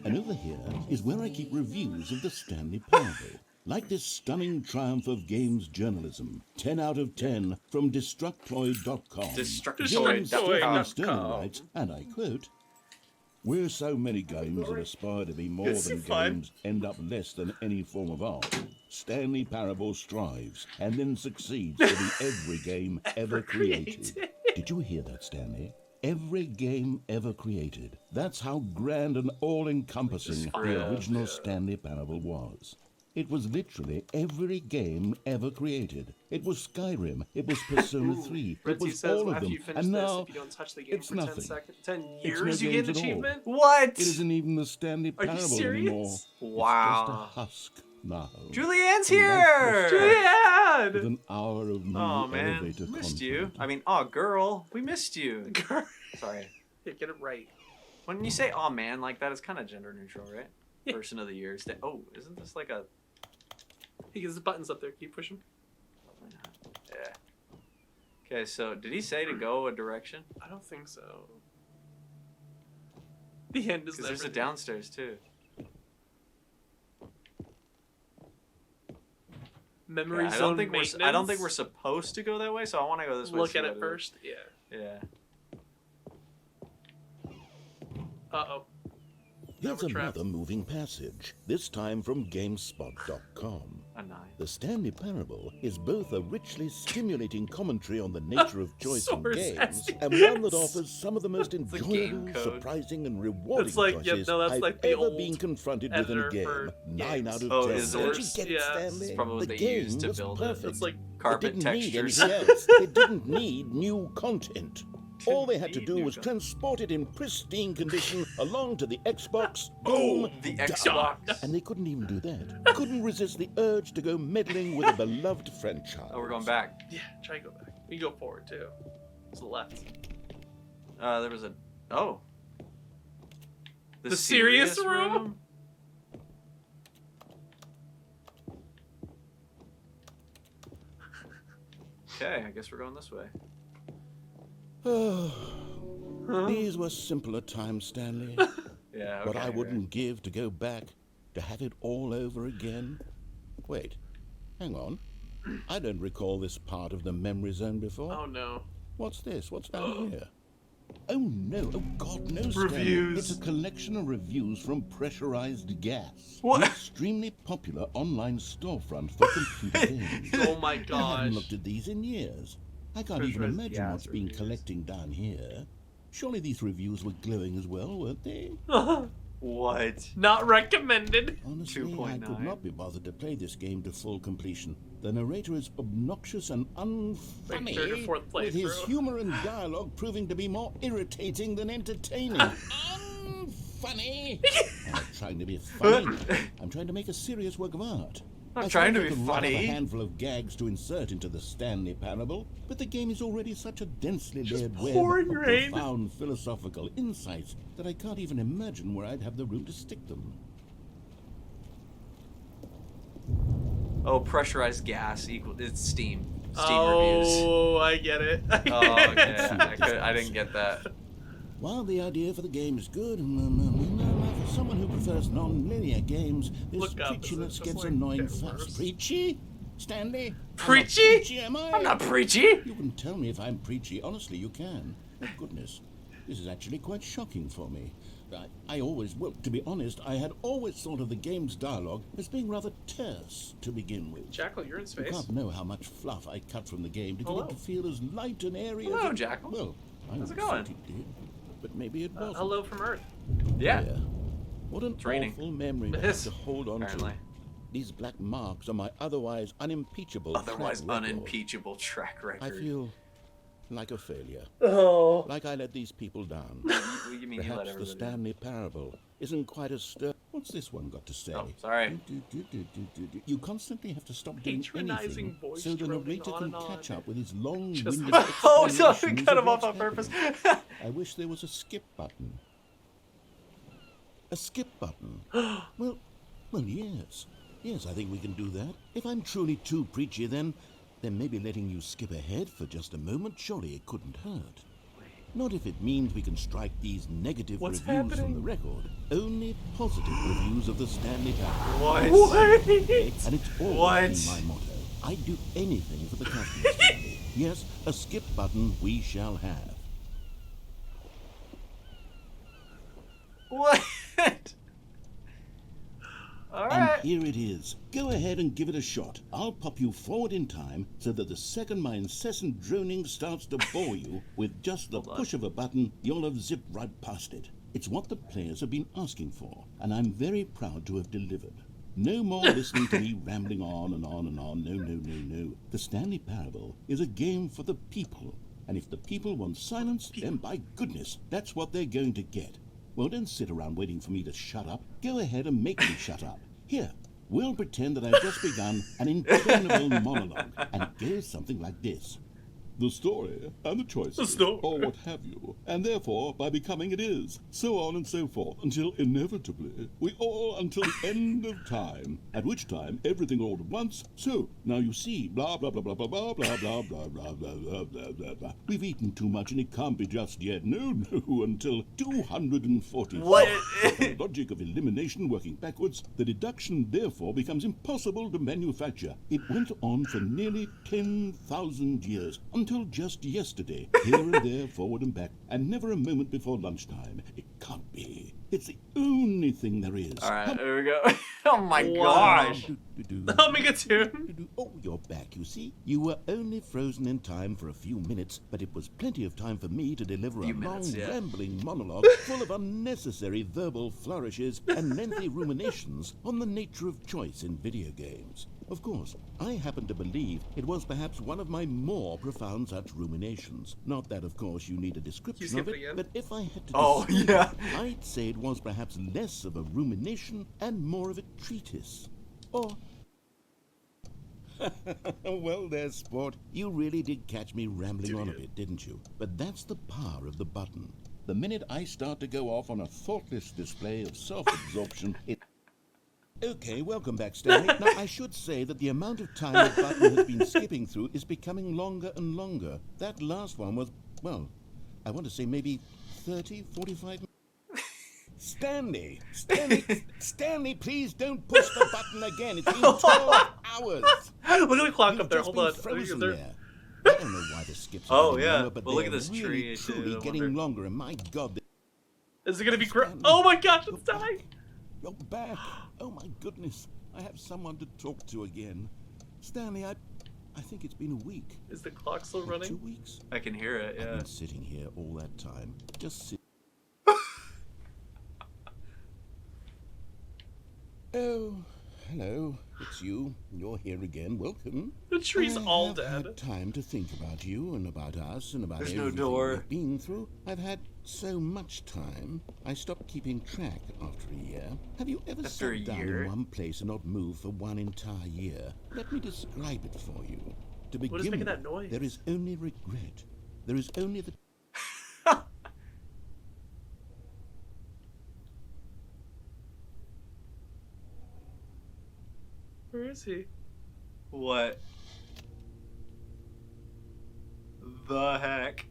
And over here is where I keep reviews of the Stanley Parable. Like this stunning triumph of games journalism. 10 out of 10 from Destructoid.com. James Destructoid.com. Sterling writes, and I quote, "Where so many games that aspire to be more than games end up less than any form of art, Stanley Parable strives and then succeeds to be every game ever created." Did you hear that, Stanley? Every game ever created. That's how grand and all-encompassing the original Stanley Parable was. It was literally every game ever created. It was Skyrim. It was Persona 3. It was says, all of after them. you finish And this, now if you don't touch the game it's for nothing. 10 seconds, 10 It's no years, you get an games at all. achievement? What? it isn't even the Stanley Are you Parable serious? anymore. Wow. It's just a husk now. Julianne's And here! lifeless Julianne! With an hour of new Oh man, elevator missed content. you. I mean, oh girl, we missed you. Sorry. Yeah, get it right. When you say "oh man" like that, it's kind of gender neutral, right? Yeah. Person of the year. Oh, isn't this like a? He gets the buttons up there. Keep pushing. Yeah. Okay, so did he say to go a direction? I don't think so. The end is Because there's a never- downstairs too. Memory Yeah, I zone don't think maintenance. I don't think we're supposed to go that way, so I want to go this way. Look see at what it is. first. Yeah. Yeah. Uh-oh. Here's we're trapped. another moving passage, this time from GameSpot.com. A 9. The Stanley Parable is both a richly stimulating commentary on the nature of choice in Source games, estimates. and one that offers some of the most a game enjoyable, code. surprising, and rewarding That's like- choices yeah, no, that's I've like the ever old been confronted with in a editor game. for 9 games. out of Oh, 10. is Don't it? you get Yeah. it, Stanley? It's probably what the they game use to was build it. perfect. It's like Carpet it didn't textures. Need anything else. It didn't need new content. All they had to need do new was content. transport it in pristine condition along to the Xbox. Boom! The done. Xbox. And they couldn't even do that. Couldn't resist the urge to go meddling with a beloved franchise. Oh, we're going back. yeah. Try to go back. You can go forward too. To the left. There was a. Oh. The serious room? Okay, I guess we're going this way. These were simpler times, Stanley. Yeah. Okay, What I right. wouldn't give to go back, to have it all over again. Wait, hang on. I don't recall this part of the memory zone before. Oh no. What's this? What's down here? Oh no, oh God, no, Stanley. Reviews. It's a collection of reviews from Pressurized Gas. What? An extremely popular online storefront for computer games. Oh my I haven't gosh. looked at these in years. I can't even Pressurized imagine Gas what's been reviews. collecting down here. Surely these reviews were glowing as well, weren't they? What? Not recommended. Honestly, I 2.9. could not be bothered to play this game to full completion. The narrator is obnoxious and Like third or unfunny, fourth with his playthrough. humor and dialogue proving to be more irritating than entertaining. Unfunny! I'm not trying to be funny. I'm trying to make a serious work of art. I'm I trying to thought I be could write up funny. a handful of gags to insert into the Stanley Parable, but the game is already such a densely Just layered web pouring of rain. profound philosophical insights that I can't even imagine where I'd have the room to stick them. Oh, pressurized gas equal. It's Steam. Steam reviews. Oh, I get it. Oh, okay. I didn't get that. While the idea for the game is good, for someone who prefers non-linear games, this Look up, is it preachiness just gets like annoying get fast. worse? Preachy? Stanley? I'm not Preachy? preachy, am I? I'm not preachy. You can tell me if I'm preachy. Honestly, you can. Oh, goodness. This is actually quite shocking for me. I always, well, to be honest, I had always thought of the game's dialogue as being rather terse to begin with. Jackal, you're in You space. can't know how much fluff I cut from the game to get Hello. it to feel as light and airy Hello, as it... Jackal. Well, I How's it always going? thought it did, but maybe it wasn't. Hello from Earth. Yeah. What an It's raining. awful memory to It have is, to hold on apparently. to. These black marks are my otherwise unimpeachable Otherwise track record. unimpeachable track I record. feel like a failure. Oh. Like I let these people down. What do you mean you let Perhaps the everybody? Stanley Parable isn't quite as What's this one got to say? Oh, sorry. You constantly have to stop doing Patronizing anything voice so the droning narrator on can and catch on. up with his long-winded Just- Oh, sorry, explanations cut of him off what's on purpose. happening. I wish there was a skip button. A skip button? Well, yes. Yes, I think we can do that. If I'm truly too preachy, then maybe letting you skip ahead for just a moment, surely it couldn't hurt. Not if it means we can strike these negative What's reviews from happening? the record. Only positive reviews of the Stanley Parable. What? And it's always What? been my motto. I'd do anything for the customers. Stanley. Yes, a skip button we shall have. What? All And right. here it is. Go ahead and give it a shot. I'll pop you forward in time so that the second my incessant droning starts to bore you, with just the push of a button, you'll have zipped right past it. It's what the players have been asking for, and I'm very proud to have delivered. No more listening to me rambling on and on and on. No. The Stanley Parable is a game for the people. And if the people want silence, then by goodness, that's what they're going to get. Well, don't sit around waiting for me to shut up. Go ahead and make me shut up. Here, we'll pretend that I've just begun an interminable monologue, and it goes something like this. The story and the choices, or what have you, and therefore, by becoming it is, so on and so forth, until inevitably, we all until the end of time, at which time everything all at once, so, now you see, blah, blah, blah, blah, blah, blah, blah, blah, blah, blah, blah, blah, blah, blah, blah. We've eaten too much and it can't be just yet, no, until 240. What? The logic of elimination working backwards, the deduction therefore becomes impossible to manufacture. It went on for nearly 10,000 years, until just yesterday, here and there, forward and back, and never a moment before lunchtime. It can't be. It's the only thing there is. All right, there we go. Oh my Wow. gosh. Humming a tune. Oh, you're back, you see. You were only frozen in time for a few minutes, but it was plenty of time for me to deliver a Few minutes, long, yeah. rambling monologue full of unnecessary verbal flourishes and lengthy ruminations on the nature of choice in video games. Of course, I happen to believe it was perhaps one of my more profound such ruminations. Not that, of course, you need a description of skip it it, again? but if I had to Oh, describe yeah. it, I'd say it was perhaps less of a rumination and more of a treatise. Or... Well, there's sport. You really did catch me rambling on a bit, didn't you? But that's the power of the button. The minute I start to go off on a thoughtless display of self-absorption, it... Okay, welcome back, Stanley. Now, I should say that the amount of time the button has been skipping through is becoming longer and longer. That last one was, well, I want to say maybe 30, 45 Stanley, please don't push the button again. It's been 12 hours. Look at the clock You've up there. just Hold been on. frozen They're- there. I don't know why the skips are Oh getting yeah. longer, but Well, look they're at this really, tree. truly Dude, I getting wonder. longer, and my God, Is it gonna be great? Stanley, Oh my gosh, you're it's dying! back. You're back. Oh my goodness, I have someone to talk to again. Stanley, I think it's been a week. Is the clock still Or running? 2 weeks. I can hear it. I've Yeah. been sitting here all that time, just sitting. Oh, hello. It's you. You're here again. Welcome. The tree's all I've dead. had time to think about you and about us and about There's no everything door. we've been through. I've had so much time. I stopped keeping track after a year. Have you ever After a sat down year? in one place and not moved for one entire year? Let me describe it for you. To begin What is making with, that noise? there is only regret. There is only the Where is he? What? The heck?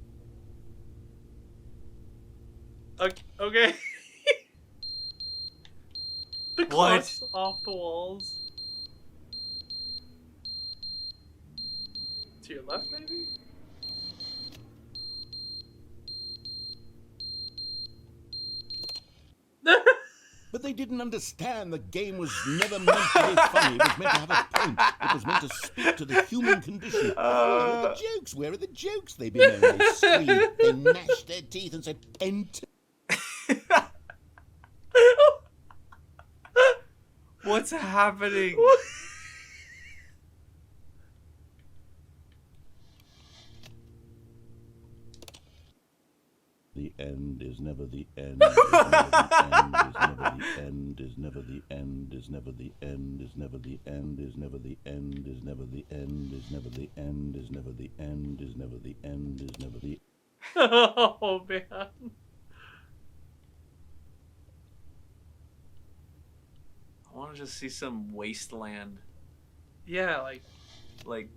Okay. The clock's off the walls. To your left, maybe? But they didn't understand the game was never meant to be funny. It was meant to have a point. It was meant to speak to the human condition. Where are the jokes? Where are the jokes? They bemoaned, they screamed, they gnashed their teeth and said, enter. What's happening? The end is never the end. Is never the end. Is never the end. Is never the end. Is never the end. Is never the end. Is never the end. Is never the end. Is never the end. Is never the end. Oh man. I want to just see some wasteland, Yeah, like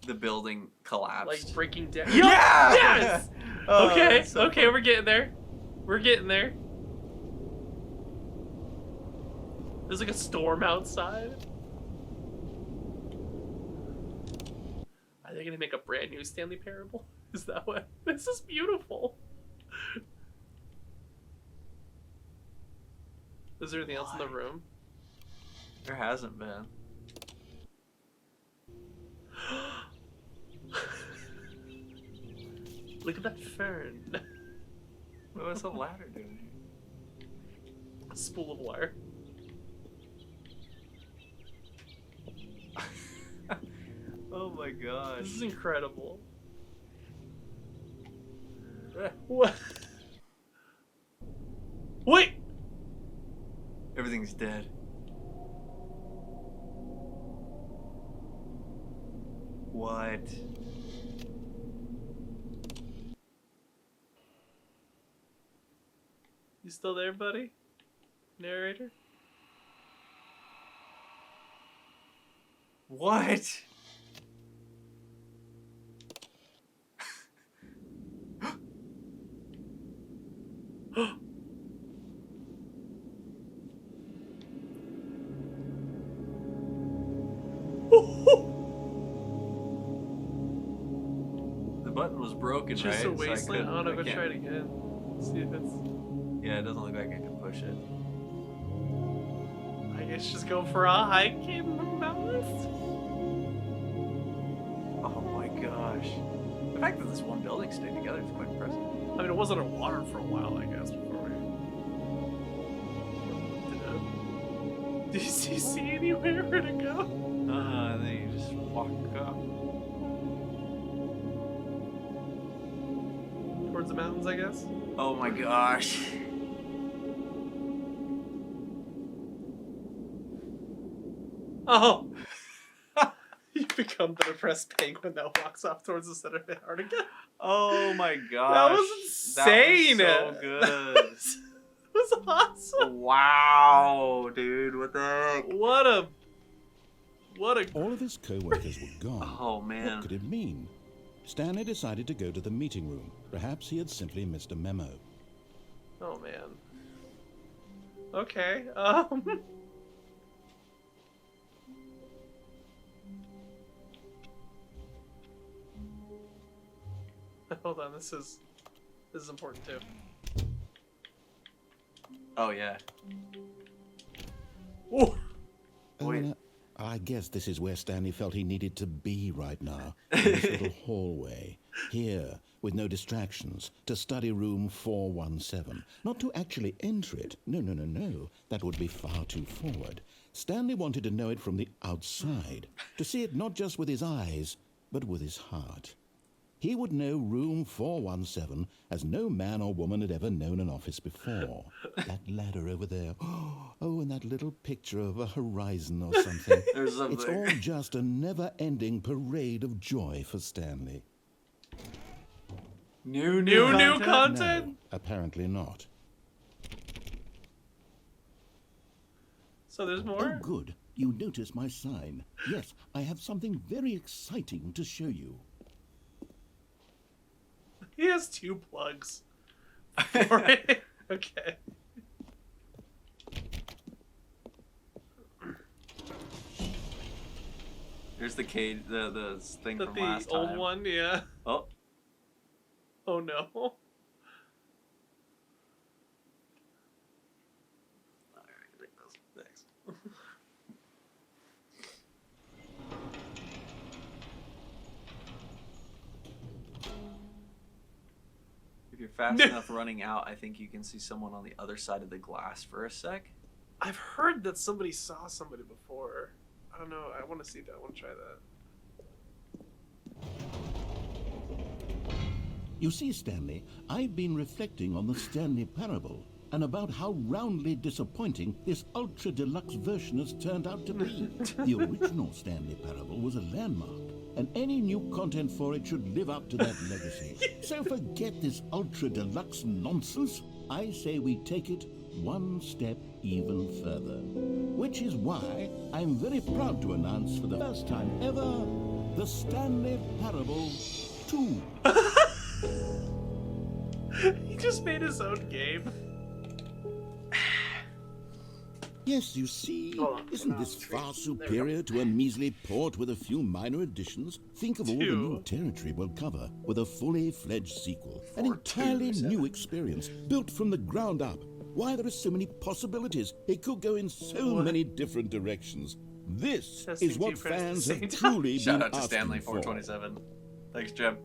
the building collapsed. like breaking down. Yeah! Yes! Oh, Okay, that's so okay, fun. we're getting there. We're getting there. There's like a storm outside. Are they gonna make a brand new Stanley Parable? Is that what? This is beautiful. Is there anything else in the room? There hasn't been. Look at that fern. What's a ladder doing here? A spool of wire. Oh my gosh. This is incredible. What? Wait! Everything's dead. What? You still there, buddy? Narrator? What? The button was broken, Just right? a wasteland. I don't know. Go can't- try it again. See if it's. Yeah, it doesn't look like I can push it. I guess just go for a hike in the mountains. Oh my gosh. The fact that this one building stayed together is quite impressive. I mean, it wasn't underwater for a while, I guess, before we. Did you see anywhere where to go? And then you just walk up. Towards the mountains, I guess. Oh my gosh. Oh! You become the depressed penguin that walks off towards the center of Antarctica. Oh my gosh. That was insane! That was so good. It was awesome! Wow, dude, what the heck? What a... All of his co-workers were gone. Oh man. What could it mean? Stanley decided to go to the meeting room. Perhaps he had simply missed a memo. Oh, man. Okay, Hold on, this is important too. Oh yeah. Whoa. Wait. I guess this is where Stanley felt he needed to be right now. In this little hallway. Here, with no distractions, to study room 417. Not to actually enter it. No. That would be far too forward. Stanley wanted to know it from the outside. To see it not just with his eyes, but with his heart. He would know room 417 as no man or woman had ever known an office before. That ladder over there. Oh, and that little picture of a horizon or something. There's something. It's all just a never-ending parade of joy for Stanley. New content? No, apparently not. So there's more? Oh, good. You notice my sign. Yes, I have something very exciting to show you. He has 2 plugs for it. Okay. There's the cage, the thing from the last old time. one, yeah. Oh. Oh no. Thanks. If you're fast enough running out, I think you can see someone on the other side of the glass for a sec. I've heard that somebody saw somebody before. I don't know. I want to see that. I want to try that. You see, Stanley, I've been reflecting on the Stanley Parable and about how roundly disappointing this ultra deluxe version has turned out to be. The original Stanley Parable was a landmark, and any new content for it should live up to that legacy. So forget this ultra deluxe nonsense. I say we take it one step even further. Which is why I'm very proud to announce for the first time ever, the Stanley Parable 2. He just made his own game. Yes, you see, isn't this far superior to a measly port with a few minor additions? Think of all the new territory we'll cover with a fully fledged sequel. An entirely new experience, built from the ground up. Why, there are so many possibilities. It could go in so many different directions. This is what fans have truly Shout been out to asking Stanley for. 427. Thanks, Jim.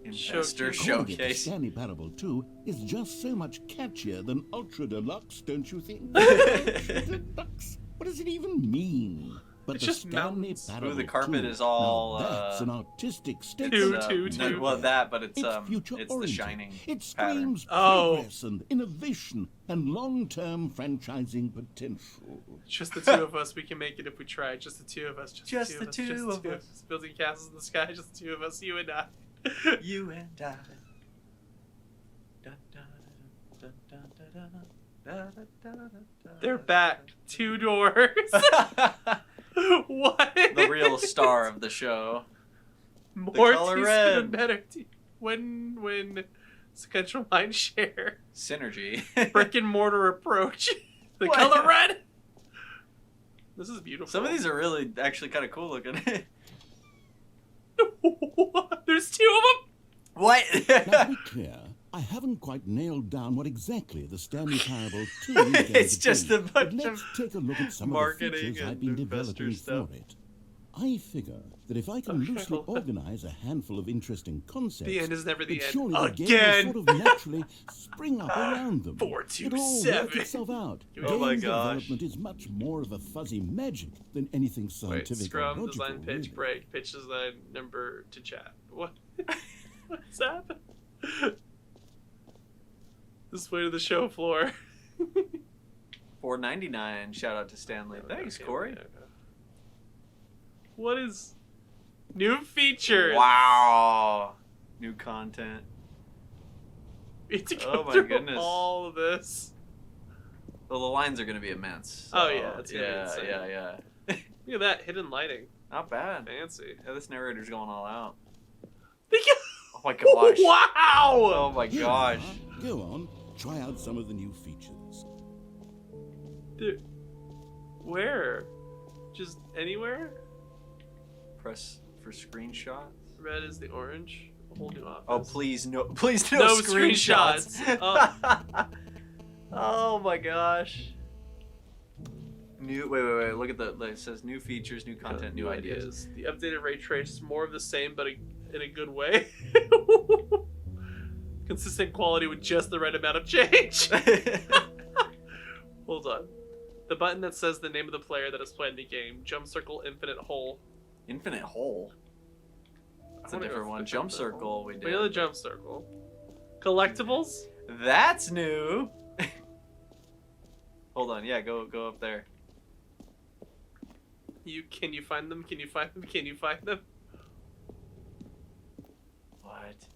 Investor Showcase. Stanley Parable 2 is just so much catchier than Ultra Deluxe, don't you think? Ultra Deluxe? What does it even mean? But it's the just Stanley Parable the carpet 2, is all. now that's an artistic statement. Well, that, but it's future-oriented. the Shining. It screams pattern. progress and innovation and long-term franchising potential. Just the 2 of us. We can make it if we try. Just the 2 of us. Just the two of us. Building castles in the sky. Just the 2 of us. You and I. You and I. They're back. 2 doors. What? The real star of the show. More color teaspoon, red. better. When sequential mind share. Synergy. Brick and mortar approach. The What? color red. This is beautiful. Some of these are really actually kind of cool looking. There's 2 of them. What? Now, to be clear, I haven't quite nailed down what exactly the Stanley Parable 2 is going It's to just be, a but bunch let's of take a look at some of the marketing features I've and been investor developing stuff. for it. I figure that if I can loosely organize a handful of interesting concepts, The end is never the then end. surely the game Again. will sort of naturally spring up around them. 427. It'll all work itself out. Oh my Game gosh. development is much more of a fuzzy magic than anything Wait, scientific or scrum, logical. design, pitch, really. break, pitch design, number to chat. What? What's happening? This way to the show floor. $4.99. Shout out to Stanley. Thanks, Okay, Corey. okay. What is new features? Wow. New content. We have to go Oh my through goodness. all of this. Well, the lines are going to be immense. Oh, so, yeah, it's gonna be insane. yeah. Look at that hidden lighting. Not bad. Fancy. Yeah, this narrator's going all out. Oh my gosh. Wow! Oh my Here, gosh. Go on, try out some of the new features. Dude, where? Just anywhere? Press for screenshots. Red is the orange. A whole new office. Oh, please no No screenshots. screenshots. Oh my gosh. Wait. Look at it says new features, new content, new ideas. The updated ray trace, more of the same, but in a good way. Consistent quality with just the right amount of change. Hold on. The button that says the name of the player that is playing the game. Jump circle, infinite hole. Infinite hole? That's a different one. Jump circle, we did. We know the jump circle. Collectibles? That's new. Hold on, yeah, go up there. Can you find them? Can you find them? Can you find them? What?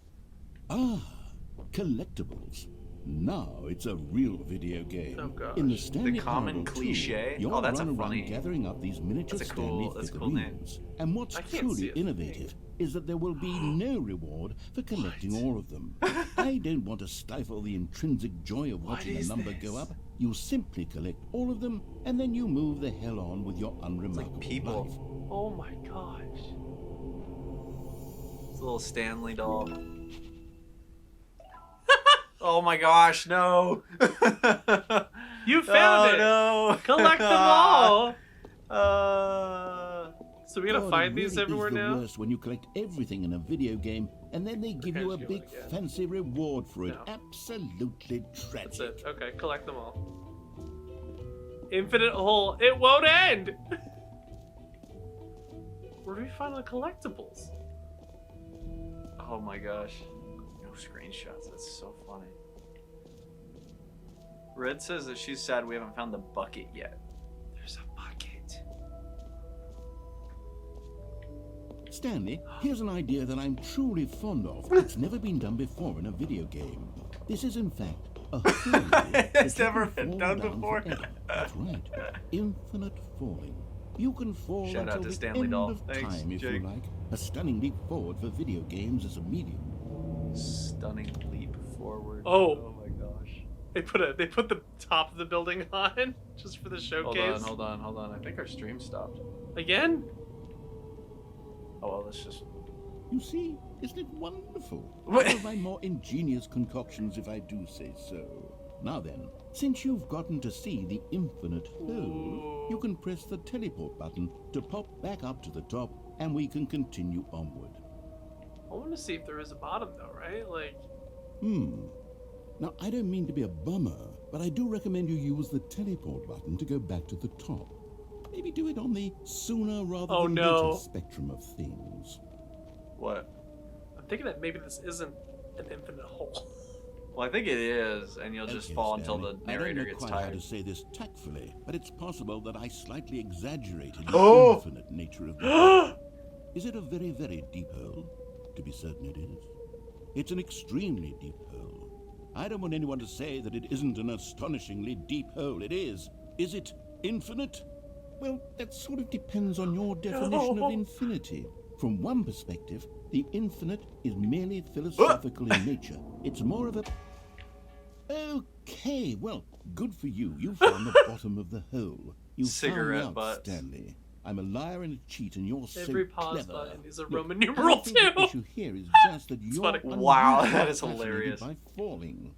Ah, collectibles. Now it's a real video game. Oh gosh. In the Stanley common Parable cliche? 2, you'll Oh, that's run a funny. around gathering up these miniature That's a Stanley cool name. figurines. And what's I can't see truly it. innovative is that there will be no reward for collecting all of them. I don't want to stifle the intrinsic joy of watching a number go up. You simply collect all of them, and then you move the hell on with your unremarkable people. life. Oh my gosh. It's a little Stanley doll. Oh my gosh, no! You found it! No! Collect them all! So we gotta God, find it these really everywhere is the now? worst when you collect everything in a video game, and then they give you a Can't do big it again. fancy reward for it. No. Absolutely tragic. That's it. Okay, collect them all. Infinite hole. It won't end! Where do we find the collectibles? Oh my gosh. No screenshots, that's so funny. Red says that she's sad we haven't found the bucket yet. There's a bucket. Stanley, here's an idea that I'm truly fond of. It's never been done before in a video game. This is, in fact, a hole It's that you never can been fall done down before. forever. That's right. Infinite falling. You can fall Shout out until to the Stanley end doll. of Thanks, time, if Jake. you like. A stunning leap forward for video games as a medium. Stunning leap forward. Oh. Oh my gosh. They put the top of the building on just for the showcase. Hold on. I think our stream stopped. Again? Oh well, let's just... You see, isn't it wonderful? What? One of my more ingenious concoctions, if I do say so. Now then, since you've gotten to see the infinite hole, you can press the teleport button to pop back up to the top, and we can continue onward. I want to see if there is a bottom though, right? Like, Now, I don't mean to be a bummer, but I do recommend you use the teleport button to go back to the top. Maybe do it on the sooner rather Oh, than no. later spectrum of things. What? I'm thinking that maybe this isn't an infinite hole. Well, I think it is, and you'll just Okay, fall until Stanley, the narrator I don't know gets quite how tired. to say this tactfully, but it's possible that I slightly exaggerated the Oh! infinite nature of the hole. Is it a very, very deep hole? To be certain it is. It's an extremely deep hole. I don't want anyone to say that it isn't an astonishingly deep hole. It is. Is it infinite? Well, that sort of depends on your definition of infinity. From one perspective, the infinite is merely philosophical in nature. It's more of a... Okay, well, good for you. You found the bottom of the hole. You Cigarette found out, butts. Stanley. I'm a liar and a cheat, and you're Every so pause clever. button is a Look, Roman I numeral think the too. issue here is just that you're funny. Wow, unusually that is fascinated hilarious. by falling.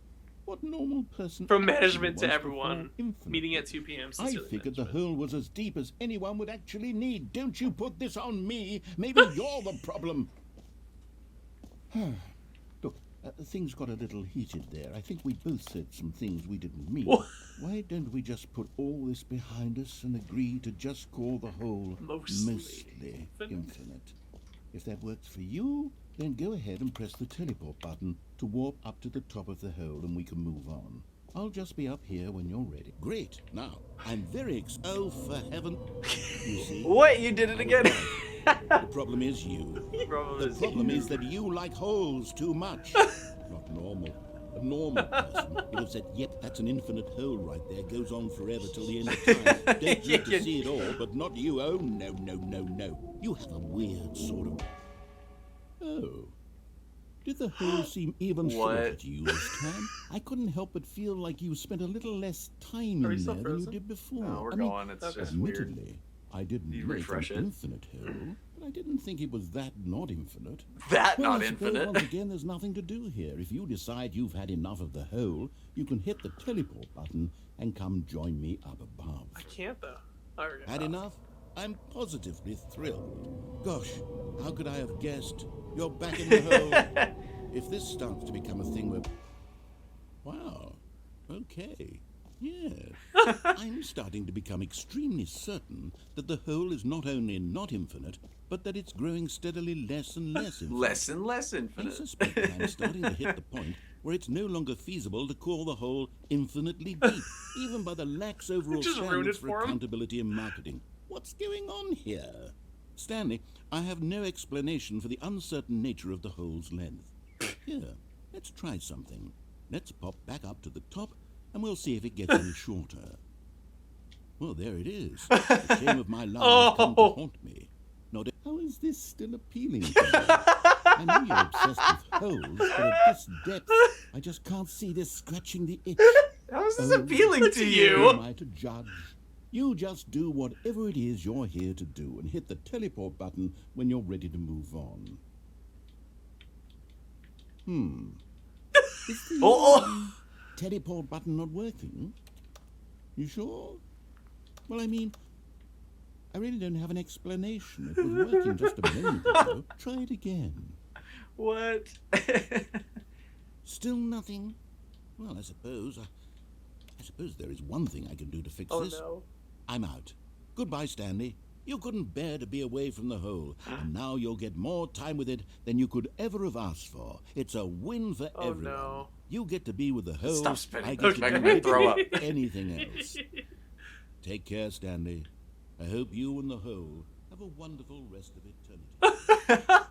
What normal person From actually management to wants everyone, fall infinitely? meeting at 2 p.m. I Sincerely, figured the management. hole was as deep as anyone would actually need. Don't you put this on me. Maybe you're the problem. Look, things got a little heated there. I think we both said some things we didn't mean. What? Why don't we just put all this behind us and agree to just call the hole Mostly infinite? If that works for you, then go ahead and press the teleport button to warp up to the top of the hole and we can move on. I'll just be up here when you're ready. Great. Now, I'm very oh, for heaven. You see? What? You did it again? The problem is you. The problem is that you like holes too much. Not normal. A normal person would have said, yep, that's an infinite hole right there. Goes on forever till the end of time. Don't need to see it all, but not you. Oh, no, no, no, no. You have a weird sort of... Oh. Did the hole seem even shorter to you this time? I couldn't help but feel like you spent a little less time Are we in still there than you frozen? did before. No, we're I mean, going. It's just weird. admittedly, I didn't You make an refresh it? infinite hole, But I didn't think it was that not infinite. That Well, not I suppose infinite. Once again, there's nothing to do here. If you decide you've had enough of the hole, you can hit the teleport button and come join me up above. I can't though. I already Had know. enough? I'm positively thrilled. Gosh, how could I have guessed? You're back in the hole. If this starts to become a thing where... Wow. Okay. Yes. I'm starting to become extremely certain that the hole is not only not infinite, but that it's growing steadily less and less infinite. Less and less I infinite. suspect that I'm starting to hit the point where it's no longer feasible to call the hole infinitely deep, even by the lax overall Just ruined it standards for for him. accountability in marketing. What's going on here? Stanley, I have no explanation for the uncertain nature of the hole's length. Here, let's try something. Let's pop back up to the top, and we'll see if it gets any shorter. Well, there it is. The shame of my life has come to haunt me. How is this still appealing to you? I know you're obsessed with holes, but at this depth, I just can't see this scratching the itch. How is this appealing to you? Who am I to judge? You just do whatever it is you're here to do and hit the teleport button when you're ready to move on. Is the teleport button not working? You sure? Well, I mean, I really don't have an explanation. It was working just a moment ago. Try it again. What? Still nothing? Well, I suppose there is one thing I can do to fix Oh this. no. I'm out. Goodbye, Stanley. You couldn't bear to be away from the hole, and now you'll get more time with it than you could ever have asked for. It's a win for Oh everyone. no. You get to be with the hole. Stop spinning. I Those get make to me do throw up. anything else. Take care, Stanley. I hope you and the hole have a wonderful rest of eternity.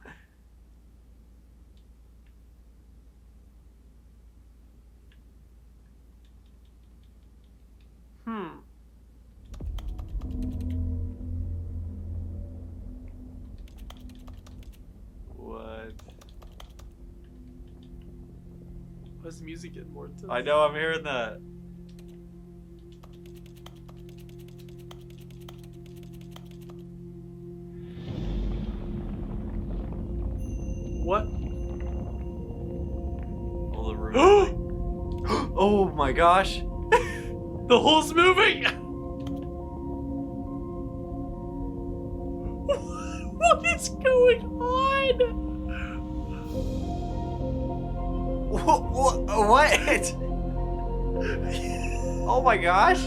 What? Why is the music getting more intense? I know, I'm hearing that. What? Oh, the room. Oh my gosh. The hole's moving! What is going on? What? Oh my gosh.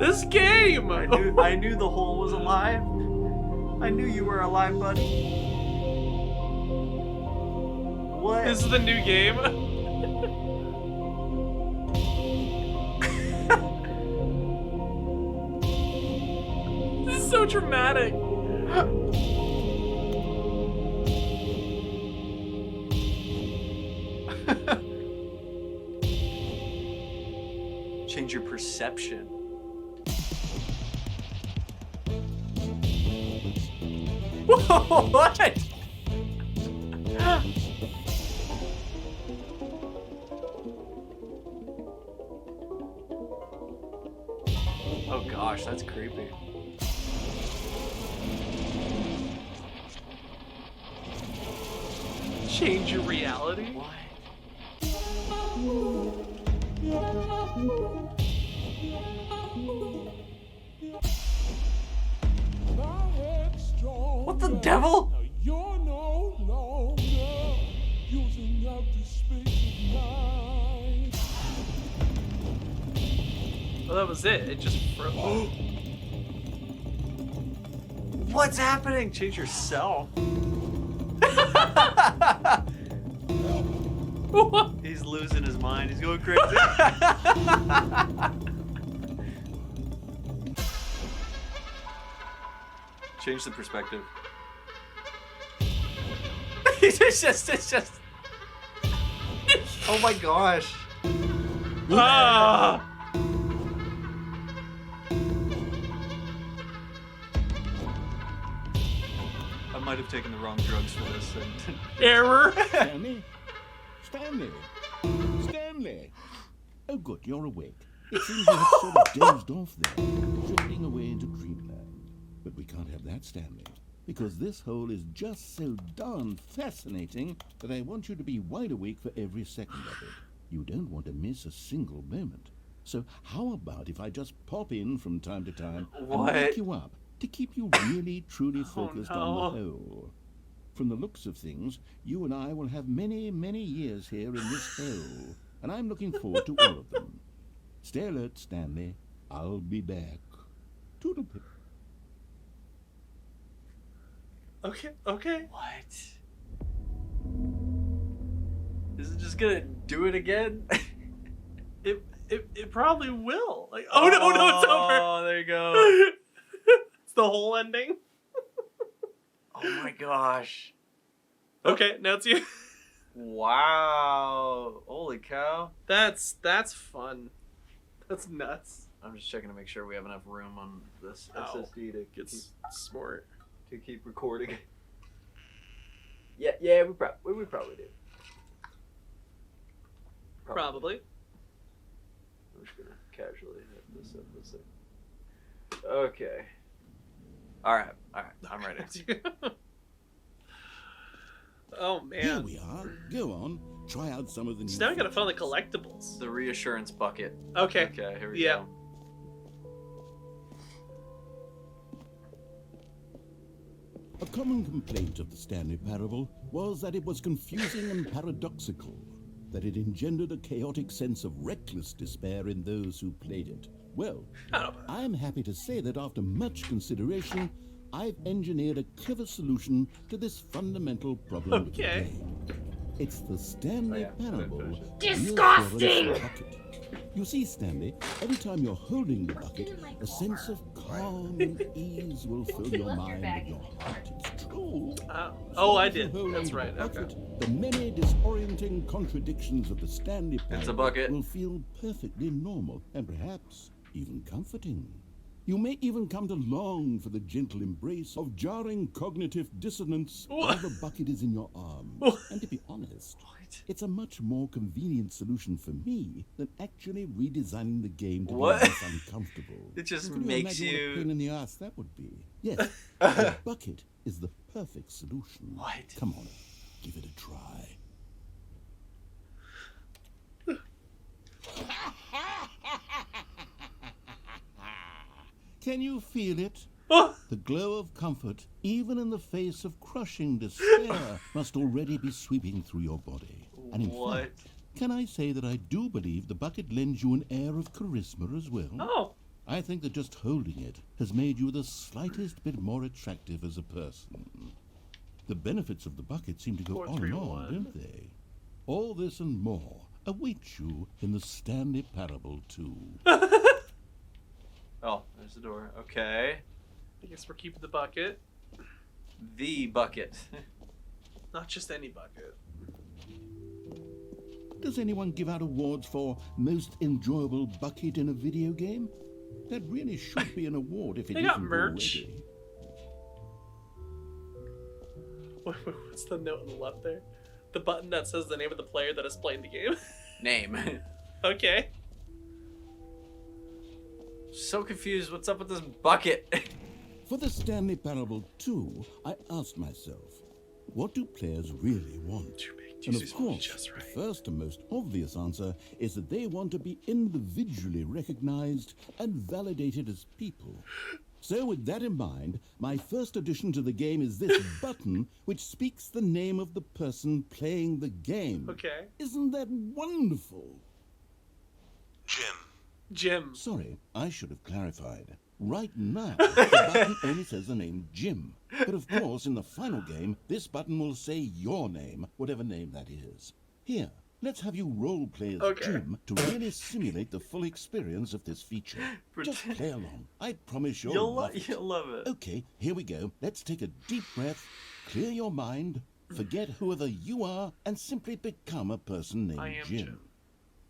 This game! I knew the hole was alive. I knew you were alive, buddy. What? This is the new game. This is so dramatic. Change your perception. What? Oh gosh, that's creepy. Change your reality? What? What the devil? You're no longer using up the space of mind. Well, that was it. It just froze. What's happening? Change yourself. He's losing his mind. He's going crazy. Change the perspective. it's just. Oh my gosh. Ah! I might have taken the wrong drugs for this. And Error! Stanley? Stanley? Stanley? Oh, good, you're awake. It seems you have sort of dozed off there, drifting away into dreamland. But we can't have that, Stanley, because this hole is just so darn fascinating that I want you to be wide awake for every second of it. You don't want to miss a single moment. So how about if I just pop in from time to time and wake you up to keep you really, truly focused on the hole? From the looks of things, you and I will have many, many years here in this hole, and I'm looking forward to all of them. Stay alert, Stanley. I'll be back. Toodle-pip. Okay. What? Is it just gonna do it again? It probably will. Like, oh no, it's over. Oh, there you go. It's the whole ending. Oh my gosh. Okay, now it's you. Wow. Holy cow. That's fun. That's nuts. I'm just checking to make sure we have enough room on this SSD to get smart. To keep recording. Yeah, we probably do. Probably. I'm just gonna casually hit this up this thing. Okay. Alright, I'm ready. Oh man. Here we are. Go on. Try out some of the new So now we gotta features. find the collectibles. The reassurance bucket. Okay. Okay, here we Yeah. go. A common complaint of the Stanley Parable was that it was confusing and paradoxical, that it engendered a chaotic sense of reckless despair in those who played it. Well, I'm happy to say that after much consideration, I've engineered a clever solution to this fundamental problem with the game. It's the Stanley Parable. Disgusting! Bucket. You see, Stanley, every time you're holding the bucket, a sense of calm and ease will fill your mind and your heart. It's true. I did. That's right. Bucket, Okay. the many disorienting contradictions of the Stanley Parable It's a bucket. will feel perfectly normal and perhaps even comforting. You may even come to long for the gentle embrace of jarring cognitive dissonance while the bucket is in your arms. And to be honest, it's a much more convenient solution for me than actually redesigning the game to be less uncomfortable. It just Can makes imagine what a you... pain in the ass that would be. Yes, the bucket is the perfect solution. What? Come on, give it a try. Can you feel it? The glow of comfort, even in the face of crushing despair, must already be sweeping through your body. And in fact, can I say that I do believe the bucket lends you an air of charisma as well? Oh. I think that just holding it has made you the slightest bit more attractive as a person. The benefits of the bucket seem to go on and on, don't they? All this and more awaits you in the Stanley Parable 2. Oh, there's the door. Okay. I guess we're keeping the bucket. The bucket. Not just any bucket. Does anyone give out awards for most enjoyable bucket in a video game? That really should be an award if it They got isn't merch. already. What's the note on the left there? The button that says the name of the player that is playing the game. Name. Okay. So confused. What's up with this bucket? For the Stanley Parable 2, I asked myself, what do players really want? And of course, the first and most obvious answer is that they want to be individually recognized and validated as people. So with that in mind, my first addition to the game is this button which speaks the name of the person playing the game. Okay. Isn't that wonderful? Jim. Sorry, I should have clarified. Right now, the button only says the name Jim. But of course, in the final game, this button will say your name, whatever name that is. Here, let's have you role-play as Jim to really simulate the full experience of this feature. Just play along. I promise you'll love it. You'll love it. Okay, here we go. Let's take a deep breath, clear your mind, forget whoever you are, and simply become a person named I am Jim.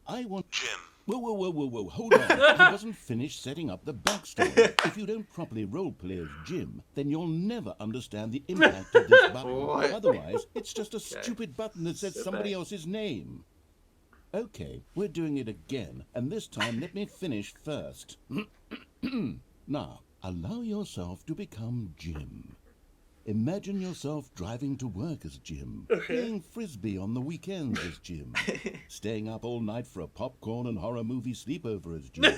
I want... Jim. Whoa, hold on. He wasn't finished setting up the backstory. If you don't properly roleplay as Jim, then you'll never understand the impact of this button. Otherwise, it's just a stupid button that says somebody else's name. Okay, we're doing it again, and this time let me finish first. Now, allow yourself to become Jim. Imagine yourself driving to work as Jim, playing frisbee on the weekends as Jim, staying up all night for a popcorn and horror movie sleepover as Jim,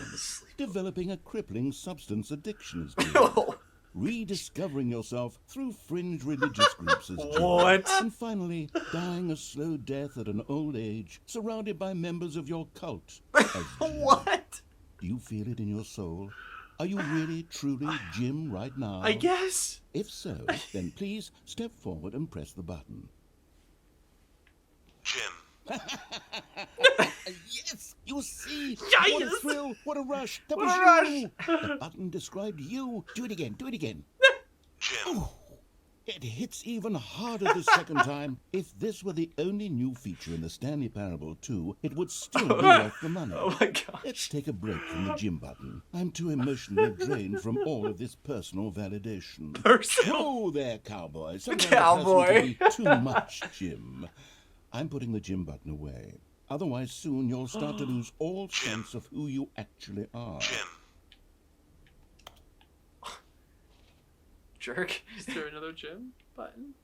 developing a crippling substance addiction as Jim, rediscovering yourself through fringe religious groups as Jim, What? and finally dying a slow death at an old age, surrounded by members of your cult as Jim. What? Do you feel it in your soul? Are you really, truly Jim right now? I guess. If so, then please step forward and press the button. Jim. Yes! You see! Yes! What a thrill! What a rush! That What was a rush! you! The button described you. Do it again. Do it again. Jim. Ooh, it hits even harder the second time. If this were the only new feature in the Stanley Parable 2, it would still be worth the money. Oh my gosh. Let's take a break from the Jim button. I'm too emotionally drained from all of this personal validation. Personal. Oh there, cowboy. Sometimes Cowboy. a person can be too much, Jim. I'm putting the Jim button away. Otherwise, soon you'll start to lose all sense of who you actually are. Jim. Jerk. Is there another Jim button?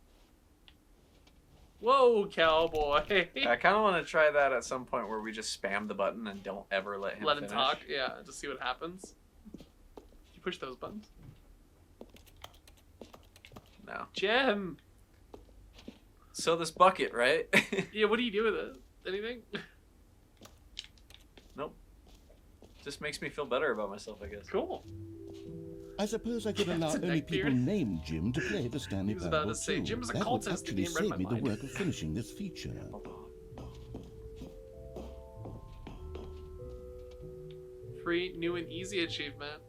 Whoa, cowboy. I kind of want to try that at some point where we just spam the button and don't ever let him Let him finish. talk, yeah, just see what happens. You push those buttons. No. Jim! So this bucket, right? Yeah, what do you do with it? Anything? Nope. Just makes me feel better about myself, I guess. Cool. I suppose I could allow That's a only neckbeard. people named Jim to play the Stanley He was about Parable to say, 2. Jim's a That would cultist, and actually he read my save me the mind. work of finishing this feature. Hold on. Free, new, and easy achievement.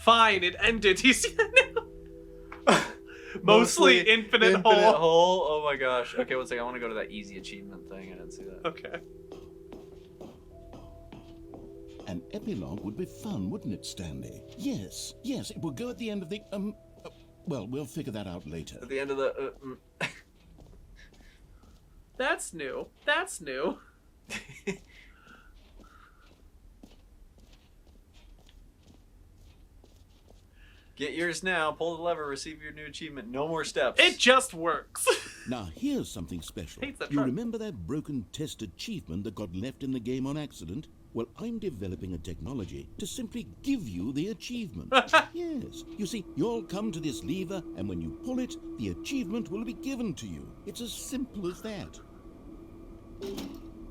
Fine, it ended. You see that now? Mostly infinite hole. Oh my gosh. Okay, one second. I want to go to that easy achievement thing. I didn't see that. Okay. An epilogue would be fun, wouldn't it, Stanley? Yes, yes, it will go at the end of the, well, we'll figure that out later. At the end of the... That's new. That's new. Get yours now. Pull the lever. Receive your new achievement. No more steps. It just works. Now, here's something special. Hates that You truck. remember that broken test achievement that got left in the game on accident? Well, I'm developing a technology to simply give you the achievement. Yes. You see, you'll come to this lever, and when you pull it, the achievement will be given to you. It's as simple as that.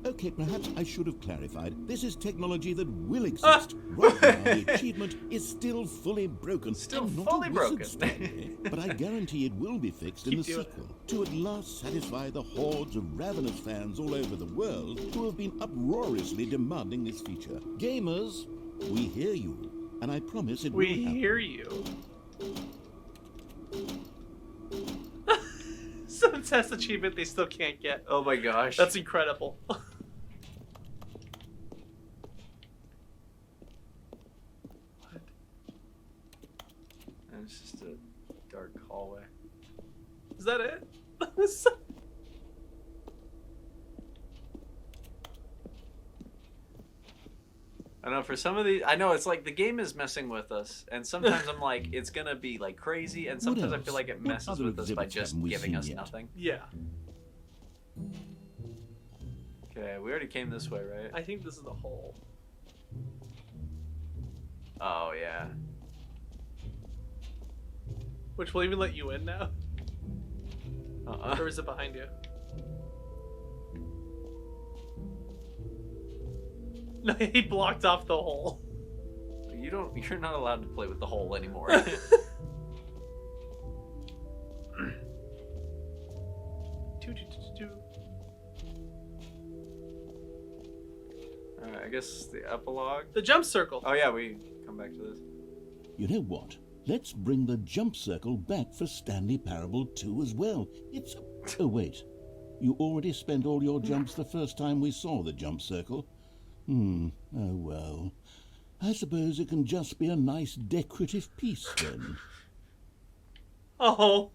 Okay, perhaps I should have clarified. This is technology that will exist. Right now, the achievement is still fully broken. Still I'm not fully a wizard, broken. Stanley, but I guarantee it will be fixed in the Keep doing it. sequel to at last satisfy the hordes of ravenous fans all over the world who have been uproariously demanding this feature. Gamers, we hear you, and I promise it will We happen. hear you. Some test achievement they still can't get. Oh my gosh. That's incredible. And it's just a dark hallway. Is that it? I know for some of these, I know it's like the game is messing with us, and sometimes I'm like, it's gonna be like crazy, and sometimes I feel like it What messes other with us by exhibits just haven't we giving seen us yet? nothing. Yeah. Okay, we already came this way, right? I think this is the hole. Oh yeah. Which will even let you in now? Or is it behind you? No, he blocked off the hole. You're not allowed to play with the hole anymore. Alright, I guess the epilogue. The jump circle. Oh yeah, we come back to this. You know what? Let's bring the jump circle back for Stanley Parable 2 as well. It's... Oh, wait. You already spent all your jumps the first time we saw the jump circle? Oh well. I suppose it can just be a nice decorative piece then. Oh.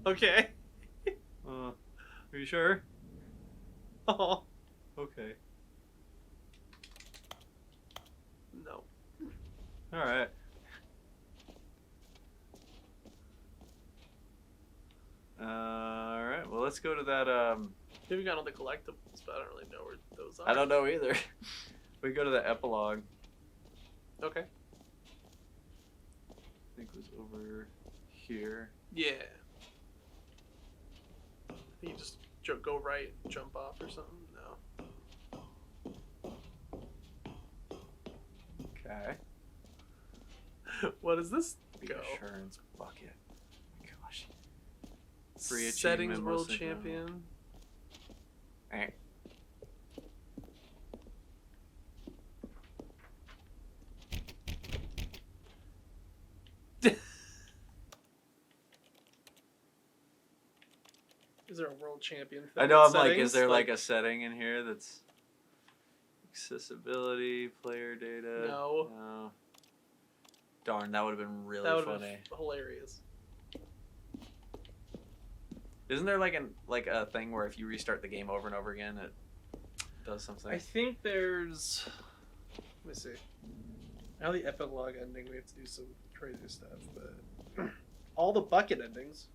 Okay. Are you sure? Oh. Okay. No. Alright. Alright, well, let's go to that, Maybe got all the collectibles, but I don't really know where those are. I don't know either. We go to the epilogue. Okay. I think it was over here. Yeah. You just go right, jump off or something? No. Okay. What is this? Go. Go. Insurance bucket. Oh my gosh. Free Settings achievement, world most champion. Eh. Is there a world champion thing? I know, I'm settings? like, is there like a setting in here that's accessibility, player data? No. No. Darn, that would have been really That would funny. have been hilarious. Isn't there like a thing where if you restart the game over and over again, it does something? I think there's. Let me see. Now the epilogue ending, we have to do some crazy stuff, but all the bucket endings.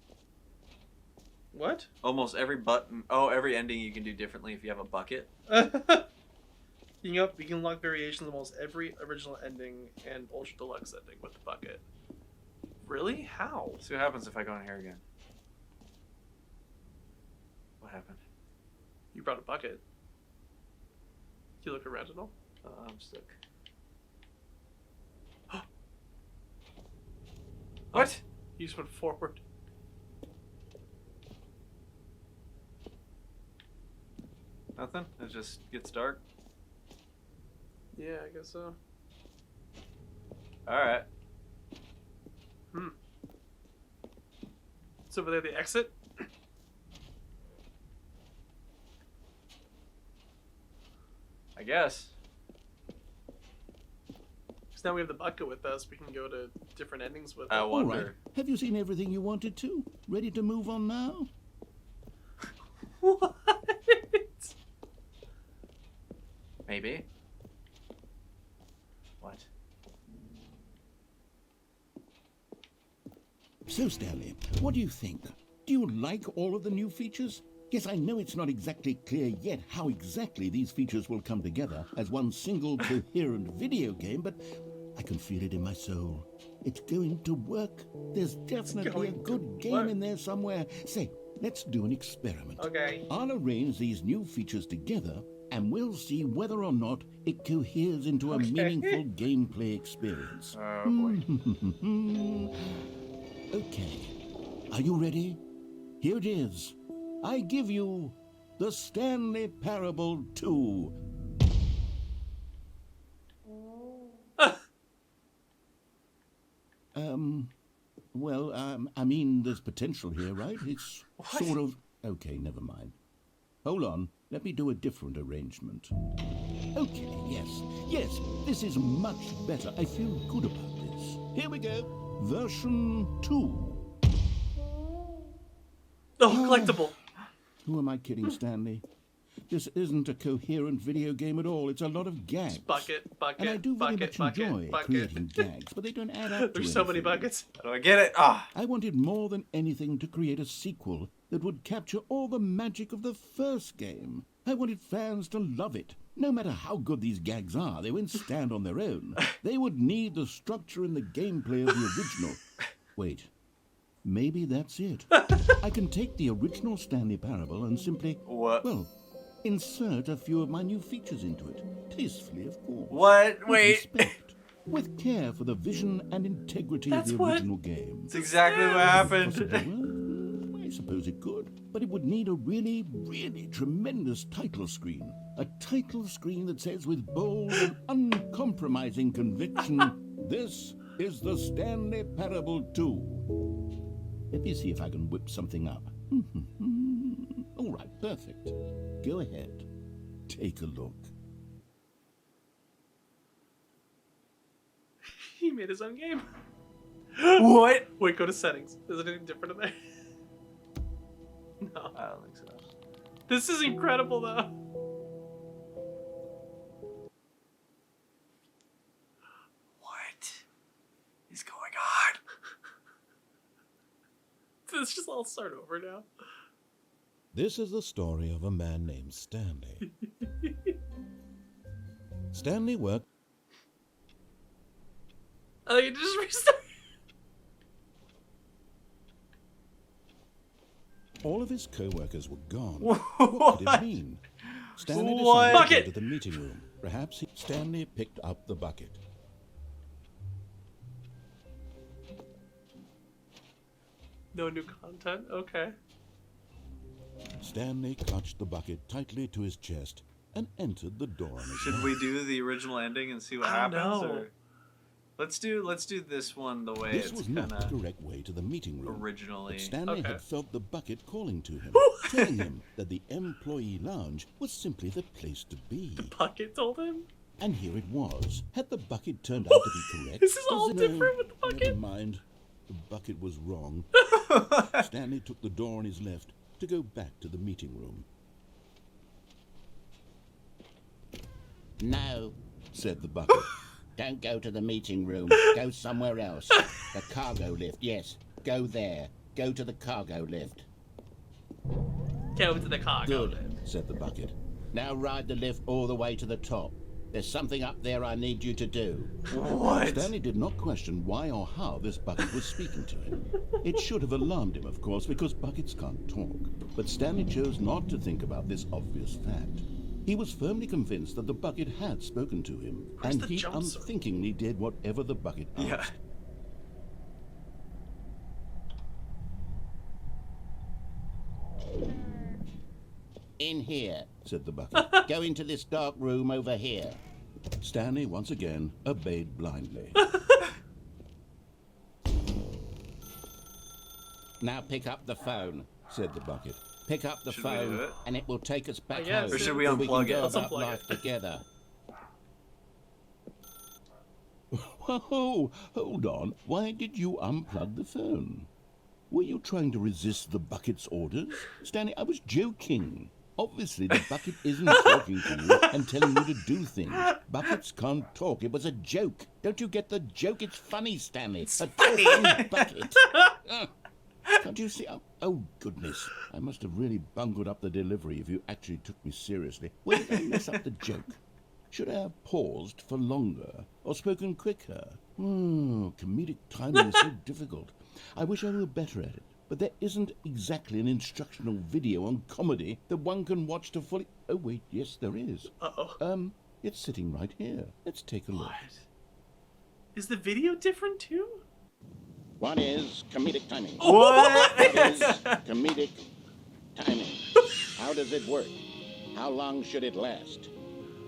What? Almost every button. Oh, every ending you can do differently if you have a bucket. You can unlock variations of almost every original ending and Ultra Deluxe ending with the bucket. Really? How? See what happens if I go in here again. What happened? You brought a bucket. You look around at all? I'm stuck. What? You just went forward. Nothing? It just gets dark? Yeah, I guess so. Alright. It's over there, the exit? I guess. Because now we have the bucket with us, we can go to different endings with I it. wonder. All right. Have you seen everything you wanted to? Ready to move on now? What? Maybe. What? So, Stanley, what do you think? Do you like all of the new features? Yes, I know it's not exactly clear yet how exactly these features will come together as one single coherent video game, but I can feel it in my soul. It's going to work. There's definitely a good game in there somewhere. Say, let's do an experiment. Okay. I'll arrange these new features together, and we'll see whether or not it coheres into a meaningful gameplay experience. Oh, boy. Okay. Are you ready? Here it is. I give you the Stanley Parable 2. I mean, there's potential here, right? It's sort of... Okay, never mind. Hold on. Let me do a different arrangement. Okay, yes, this is much better. I feel good about this. Here we go. Version 2. Oh, collectible. Who am I kidding, Stanley? This isn't a coherent video game at all. It's a lot of gags. Bucket, And I do very much enjoy creating gags, but they don't add up to There's so many anything. buckets. How do I get it? Ah! I wanted more than anything to create a sequel that would capture all the magic of the first game. I wanted fans to love it. No matter how good these gags are, they won't stand on their own. They would need the structure and the gameplay of the original. Wait. Maybe that's it. I can take the original Stanley Parable and simply... What? Well, insert a few of my new features into it. Tastefully, of course. What? With Wait. respect, with care for the vision and integrity That's of the what- original game. That's exactly what happened. Possibly, well, I suppose it could, but it would need a really, really tremendous title screen. A title screen that says with bold and uncompromising conviction, "This is the Stanley Parable 2." Let me see if I can whip something up. All right, perfect. Go ahead. Take a look. He made his own game. What? Wait, go to settings. Is it anything different in there? No. I don't think so. This is incredible, though. What is going on? Let's just all start over now. This is the story of a man named Stanley. Stanley worked... Oh, you just restart. All of his co-workers were gone. What? What could it mean? Stanley What? decided to Bucket! go to the meeting room. Perhaps Stanley picked up the bucket. No new content? Okay. Stanley clutched the bucket tightly to his chest and entered the door on his Should own. we do the original ending and see what I don't happens? know. Or... Let's do this one the way This it's was kind not the of correct way to the meeting room. originally. But Stanley Okay. had felt the bucket calling to him, telling him that the employee lounge was simply the place to be. Bucket told him? And here it was. Had the bucket turned out to be correct? This is all No, different with the bucket. Never mind. The bucket was wrong. Stanley took the door on his left to go back to the meeting room. No, Said the bucket. don't go to the meeting room. Go somewhere else. The cargo lift, yes. Go there. Go to the cargo lift. Go to the cargo. Good. Said the bucket. Now ride the lift all the way to the top. There's something up there I need you to do. What? Stanley did not question why or how this bucket was speaking to him. It should have alarmed him, of course, because buckets can't talk. But Stanley chose not to think about this obvious fact. He was firmly convinced that the bucket had spoken to him, Where's and the he jump sword? unthinkingly did whatever the bucket asked. Yeah. In here. Said the bucket. Go into this dark room over here. Stanley once again obeyed blindly. Now pick up the phone. Said the bucket. Pick up the Should we do phone, it? and it will take us back guess. home. Or should we where unplug can go it? Let's about unplug life it. together. Whoa, hold on. Why did you unplug the phone? Were you trying to resist the bucket's orders? Stanley, I was joking. Obviously, the bucket isn't talking to you and telling you to do things. Buckets can't talk. It was a joke. Don't you get the joke? It's funny, Stanley. It's a talking bucket. Can't you see? Oh, goodness. I must have really bungled up the delivery if you actually took me seriously. Where did I mess up the joke? Should I have paused for longer or spoken quicker? Comedic timing is so difficult. I wish I were better at it. But there isn't exactly an instructional video on comedy that one can watch to fully... Oh, wait, yes, there is. Uh-oh. It's sitting right here. Let's take a look. What? Is the video different, too? What is comedic timing? What? What is comedic timing? How does it work? How long should it last?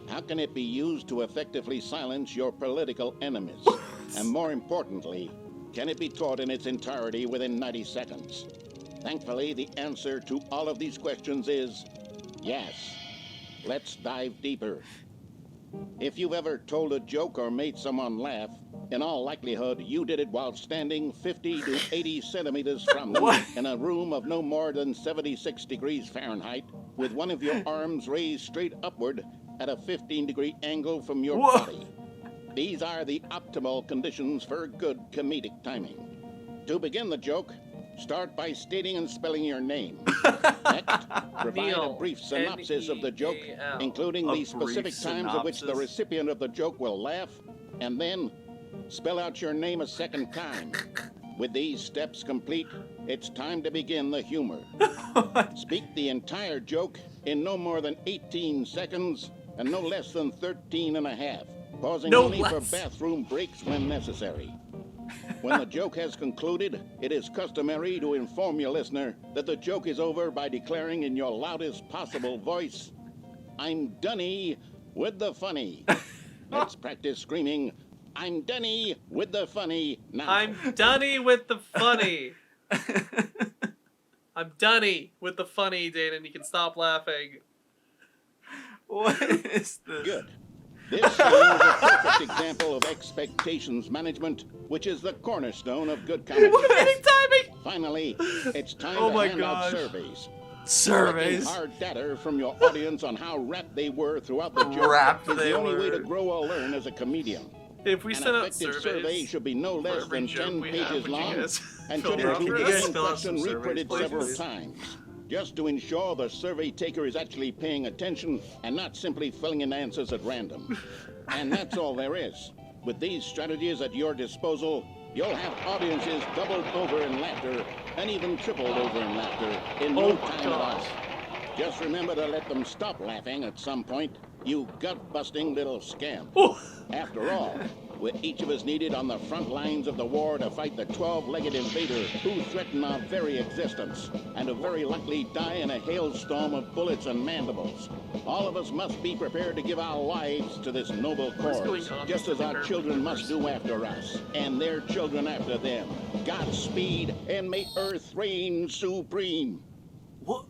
How can it be used to effectively silence your political enemies? And more importantly, can it be taught in its entirety within 90 seconds? Thankfully, the answer to all of these questions is yes. Let's dive deeper. If you've ever told a joke or made someone laugh, in all likelihood, you did it while standing 50 to 80 centimeters from them in a room of no more than 76 degrees Fahrenheit, with one of your arms raised straight upward at a 15-degree angle from your body. These are the optimal conditions for good comedic timing. To begin the joke, start by stating and spelling your name. Next, provide Neal, a brief synopsis of the joke, N-E-A-L. including A the specific brief times at which the synopsis? recipient of the joke will laugh, and then spell out your name a second time. With these steps complete, it's time to begin the humor. Speak the entire joke in no more than 18 seconds and no less than 13 and a half, pausing No only for less. bathroom breaks when necessary. When the joke has concluded, it is customary to inform your listener that the joke is over by declaring in your loudest possible voice, "I'm Dunny with the funny." Let's practice screaming, "I'm Dunny with the funny" now. I'm Dunny with the funny. I'm Dunny with the funny, Daynen. You can stop laughing. What is this? Good. This is a perfect example of expectations management, which is the cornerstone of good comedy. Comedic timing! Finally, it's time Oh to my hand out gosh. surveys. Surveys. Hard data from your audience on how rapt they were throughout the joke Rapt is they the only way were. to grow or learn as a comedian. If we An send out effective surveys survey should be no less every than joke 10 we have, pages would you long guys and fill should it out include for the us? same Fill out some question surveys, reprinted please. several times, just to ensure the survey taker is actually paying attention and not simply filling in answers at random. And that's all there is. With these strategies at your disposal, you'll have audiences doubled over in laughter and even tripled over in laughter in no time at all. Just remember to let them stop laughing at some point, you gut-busting little scamp. After all, we're each of us needed on the front lines of the war to fight the 12-legged invader who threaten our very existence, and who very likely die in a hailstorm of bullets and mandibles. All of us must be prepared to give our lives to this noble cause, just as our children must do after us, and their children after them. Godspeed, and may Earth reign supreme. What?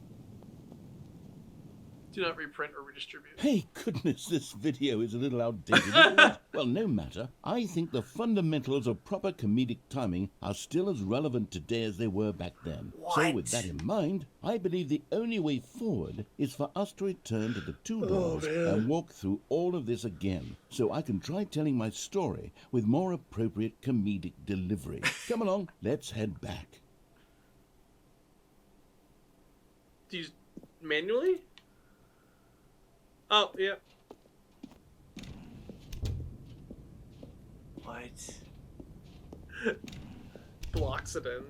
Do not reprint or redistribute. Hey, goodness, this video is a little outdated, isn't it? Well, no matter. I think the fundamentals of proper comedic timing are still as relevant today as they were back then. So with that in mind, I believe the only way forward is for us to return to the two doors and walk through all of this again, so I can try telling my story with more appropriate comedic delivery. Come along, let's head back. Do you manually? Oh, yeah. What? Blocks it in.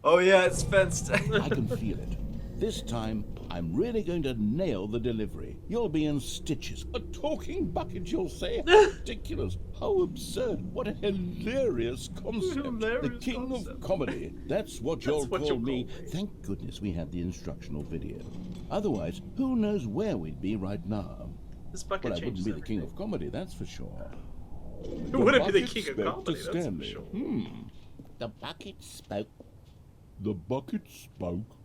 Oh yeah, it's fenced. I can feel it. This time, I'm really going to nail the delivery. You'll be in stitches. A talking bucket, you'll say? How ridiculous. How absurd. What a hilarious concept. The king of comedy. That's what you'll call me. Thank goodness we had the instructional video. Otherwise, who knows where we'd be right now. This bucket But I wouldn't be the king everything. of comedy, that's for sure. Who wouldn't be the king of spoke to comedy, that's for Stanley. sure. The bucket spoke. The bucket spoke.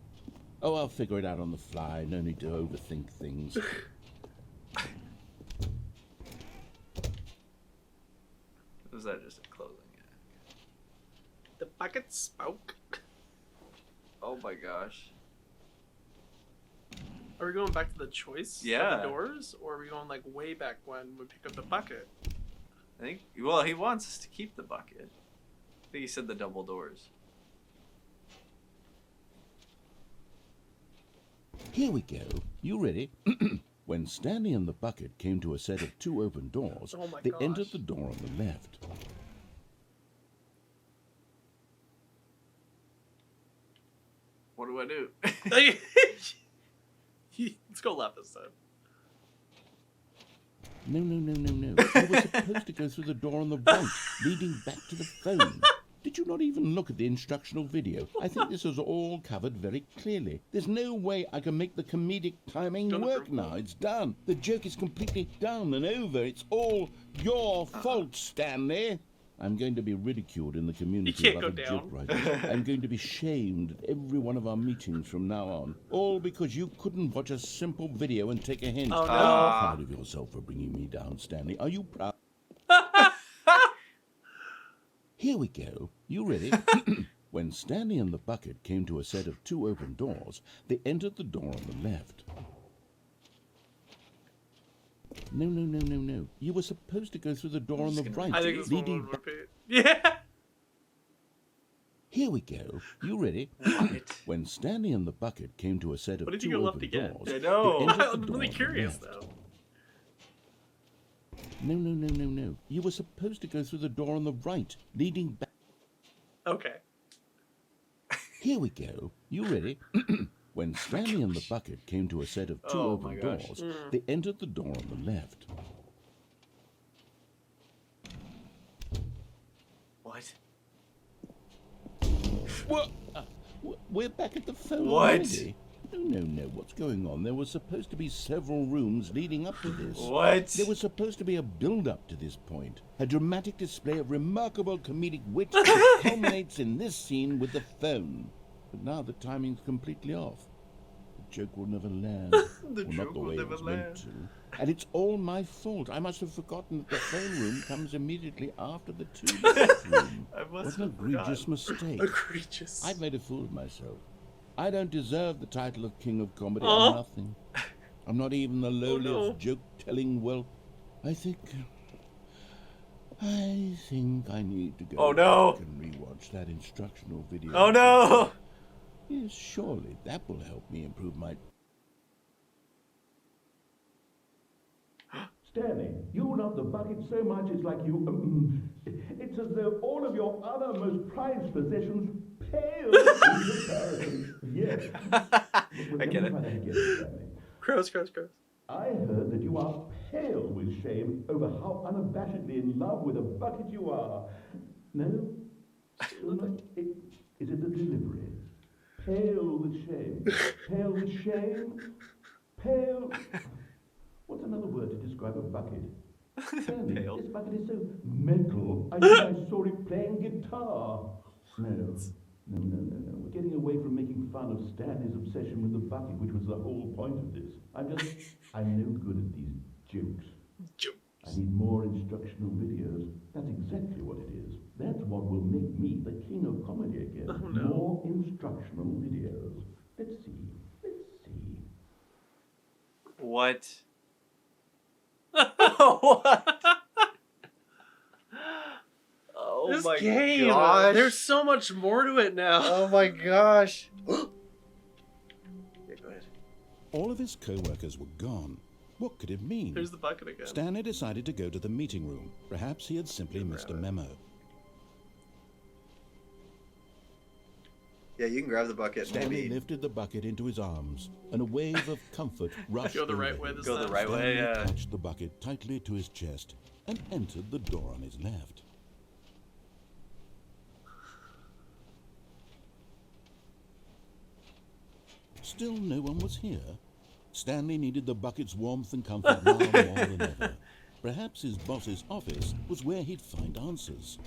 Oh, I'll figure it out on the fly. No need to overthink things. Was that just a closing? The bucket spoke. Oh my gosh. Are we going back to the choice Yeah. of the doors? Or are we going like way back when we pick up the bucket? I think, well, he wants us to keep the bucket. I think he said the double doors. Here we go. You ready? When Stanley and the bucket came to a set of two open doors, Oh my they gosh. entered the door on the left. What do I do? Let's go left this time. No. You were supposed to go through the door on the right, leading back to the phone. Did you not even look at the instructional video? I think this was all covered very clearly. There's no way I can make the comedic timing work now. It's done. The joke is completely done and over. It's all your fault, Stanley. I'm going to be ridiculed in the community can't about go a joke down. writer. I'm going to be shamed at every one of our meetings from now on. All because you couldn't watch a simple video and take a hint. Oh, no. Are you proud of yourself for bringing me down, Stanley? Are you proud? Here we go. You ready? When Stanley and the bucket came to a set of two open doors, they entered the door on the left. No. You were supposed to go through the door on the right, I think this one leading would back. repeat. Yeah. Here we go. You ready? What? When Stanley and the bucket came to a set of What did you two go left open again? doors, I know. they entered the I'm door really on the curious left. though. No. You were supposed to go through the door on the right, leading back. Okay. Here we go. You ready? When Stanley and the bucket came to a set of two Oh my open gosh. doors, they entered the door on the left. What? What? We're back at the phone What? already? No. What's going on? There was supposed to be several rooms leading up to this. What? There was supposed to be a build-up to this point. A dramatic display of remarkable comedic wit that culminates in this scene with the phone. But now the timing's completely off. The joke will never land. The Well, joke not the will way never it was meant land. to. And it's all my fault. I must have forgotten that the phone room comes immediately after the two-bedroom. I must What an have egregious forgotten. mistake. Egregious. I've made a fool of myself. I don't deserve the title of King of Comedy. I'm nothing. I'm not even the lowliest joke-telling whelp. I think I need to go back and rewatch that instructional video. Oh no! Yes, surely that will help me improve my... Stanley, you love the bucket so much it's like you... it's as though all of your other most prized possessions pale in comparison. Yes. I get it. Gross. I heard that you are pale with shame over how unabashedly in love with a bucket you are. No? Still not? Is it the delivery? Pale with shame. Pale with shame. Pale... What's another word to describe a bucket? Stanley, this bucket is so metal. I think I saw it playing guitar. No. We're getting away from making fun of Stanley's obsession with the bucket, which was the whole point of this. I'm no good at these jokes. I need more instructional videos. That's exactly what it is. That's what will make me the king of comedy again. Oh, no. More instructional videos. Let's see. What? What? Oh this my game, gosh. there's so much more to it now. Oh my gosh. Yeah, go ahead. All of his co-workers were gone. What could it mean? There's the bucket again. Stanley decided to go to the meeting room. Perhaps he had simply missed a memo. Yeah, you can grab the bucket. Stanley lifted the bucket into his arms, and a wave of comfort rushed Go the right over way him. this Go the time. right way, Stanley yeah. attached the bucket tightly to his chest and entered the door on his left. Still no one was here. Stanley needed the bucket's warmth and comfort now more than ever. Perhaps his boss's office was where he'd find answers.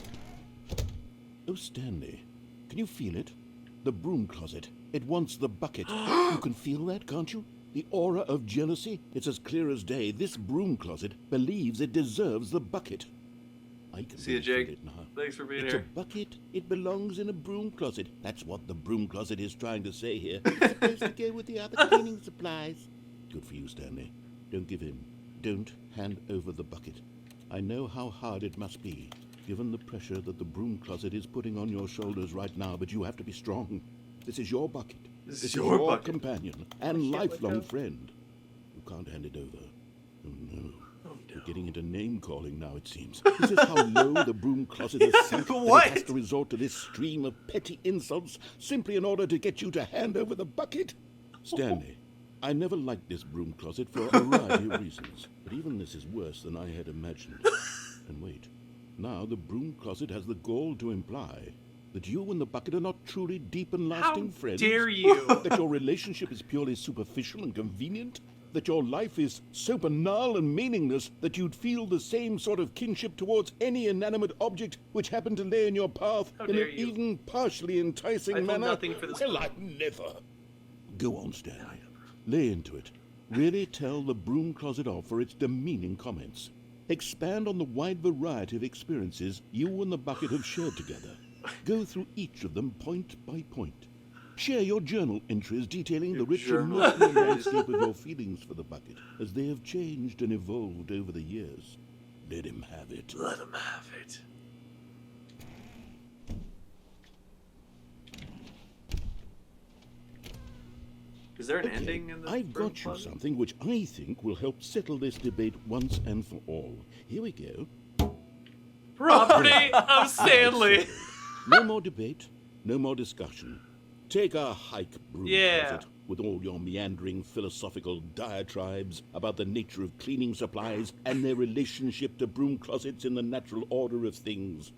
Oh, Stanley, can you feel it? The broom closet. It wants the bucket. You can feel that, can't you? The aura of jealousy? It's as clear as day. This broom closet believes it deserves the bucket. I can See you, feel Jake. it now. Thanks for being It's here. a bucket. It belongs in a broom closet. That's what the broom closet is trying to say here. It's supposed to go with the other cleaning supplies. Good for you, Stanley. Don't give in. Don't hand over the bucket. I know how hard it must be, given the pressure that the broom closet is putting on your shoulders right now, but you have to be strong. This is your bucket. This is your bucket. Companion and lifelong friend. You can't hand it over. Oh, no. We're getting into name-calling now, it seems. This is how low the broom closet has sunk that What? it has to resort to this stream of petty insults simply in order to get you to hand over the bucket? Stanley, I never liked this broom closet for a variety of reasons, but even this is worse than I had imagined. And wait, now the broom closet has the gall to imply that you and the bucket are not truly deep and lasting friends. How dare you? That your relationship is purely superficial and convenient? That your life is so banal and meaningless that you'd feel the same sort of kinship towards any inanimate object which happened to lay in your path How in dare an you. even partially enticing I feel manner? nothing for this Well, broom. I'd never. Go on, Stanley. Lay into it. Really tell the broom closet off for its demeaning comments. Expand on the wide variety of experiences you and the bucket have shared together. Go through each of them point by point. Share your journal entries detailing the rich and emotional landscape of your feelings for the bucket as they have changed and evolved over the years. Let him have it. Let him have it. Is there an Okay, ending in the I've broom got you closet? something which I think will help settle this debate once and for all. Here we go. Property of Stanley. No more debate, no more discussion. Take a hike, broom Yeah. closet, with all your meandering philosophical diatribes about the nature of cleaning supplies and their relationship to broom closets in the natural order of things.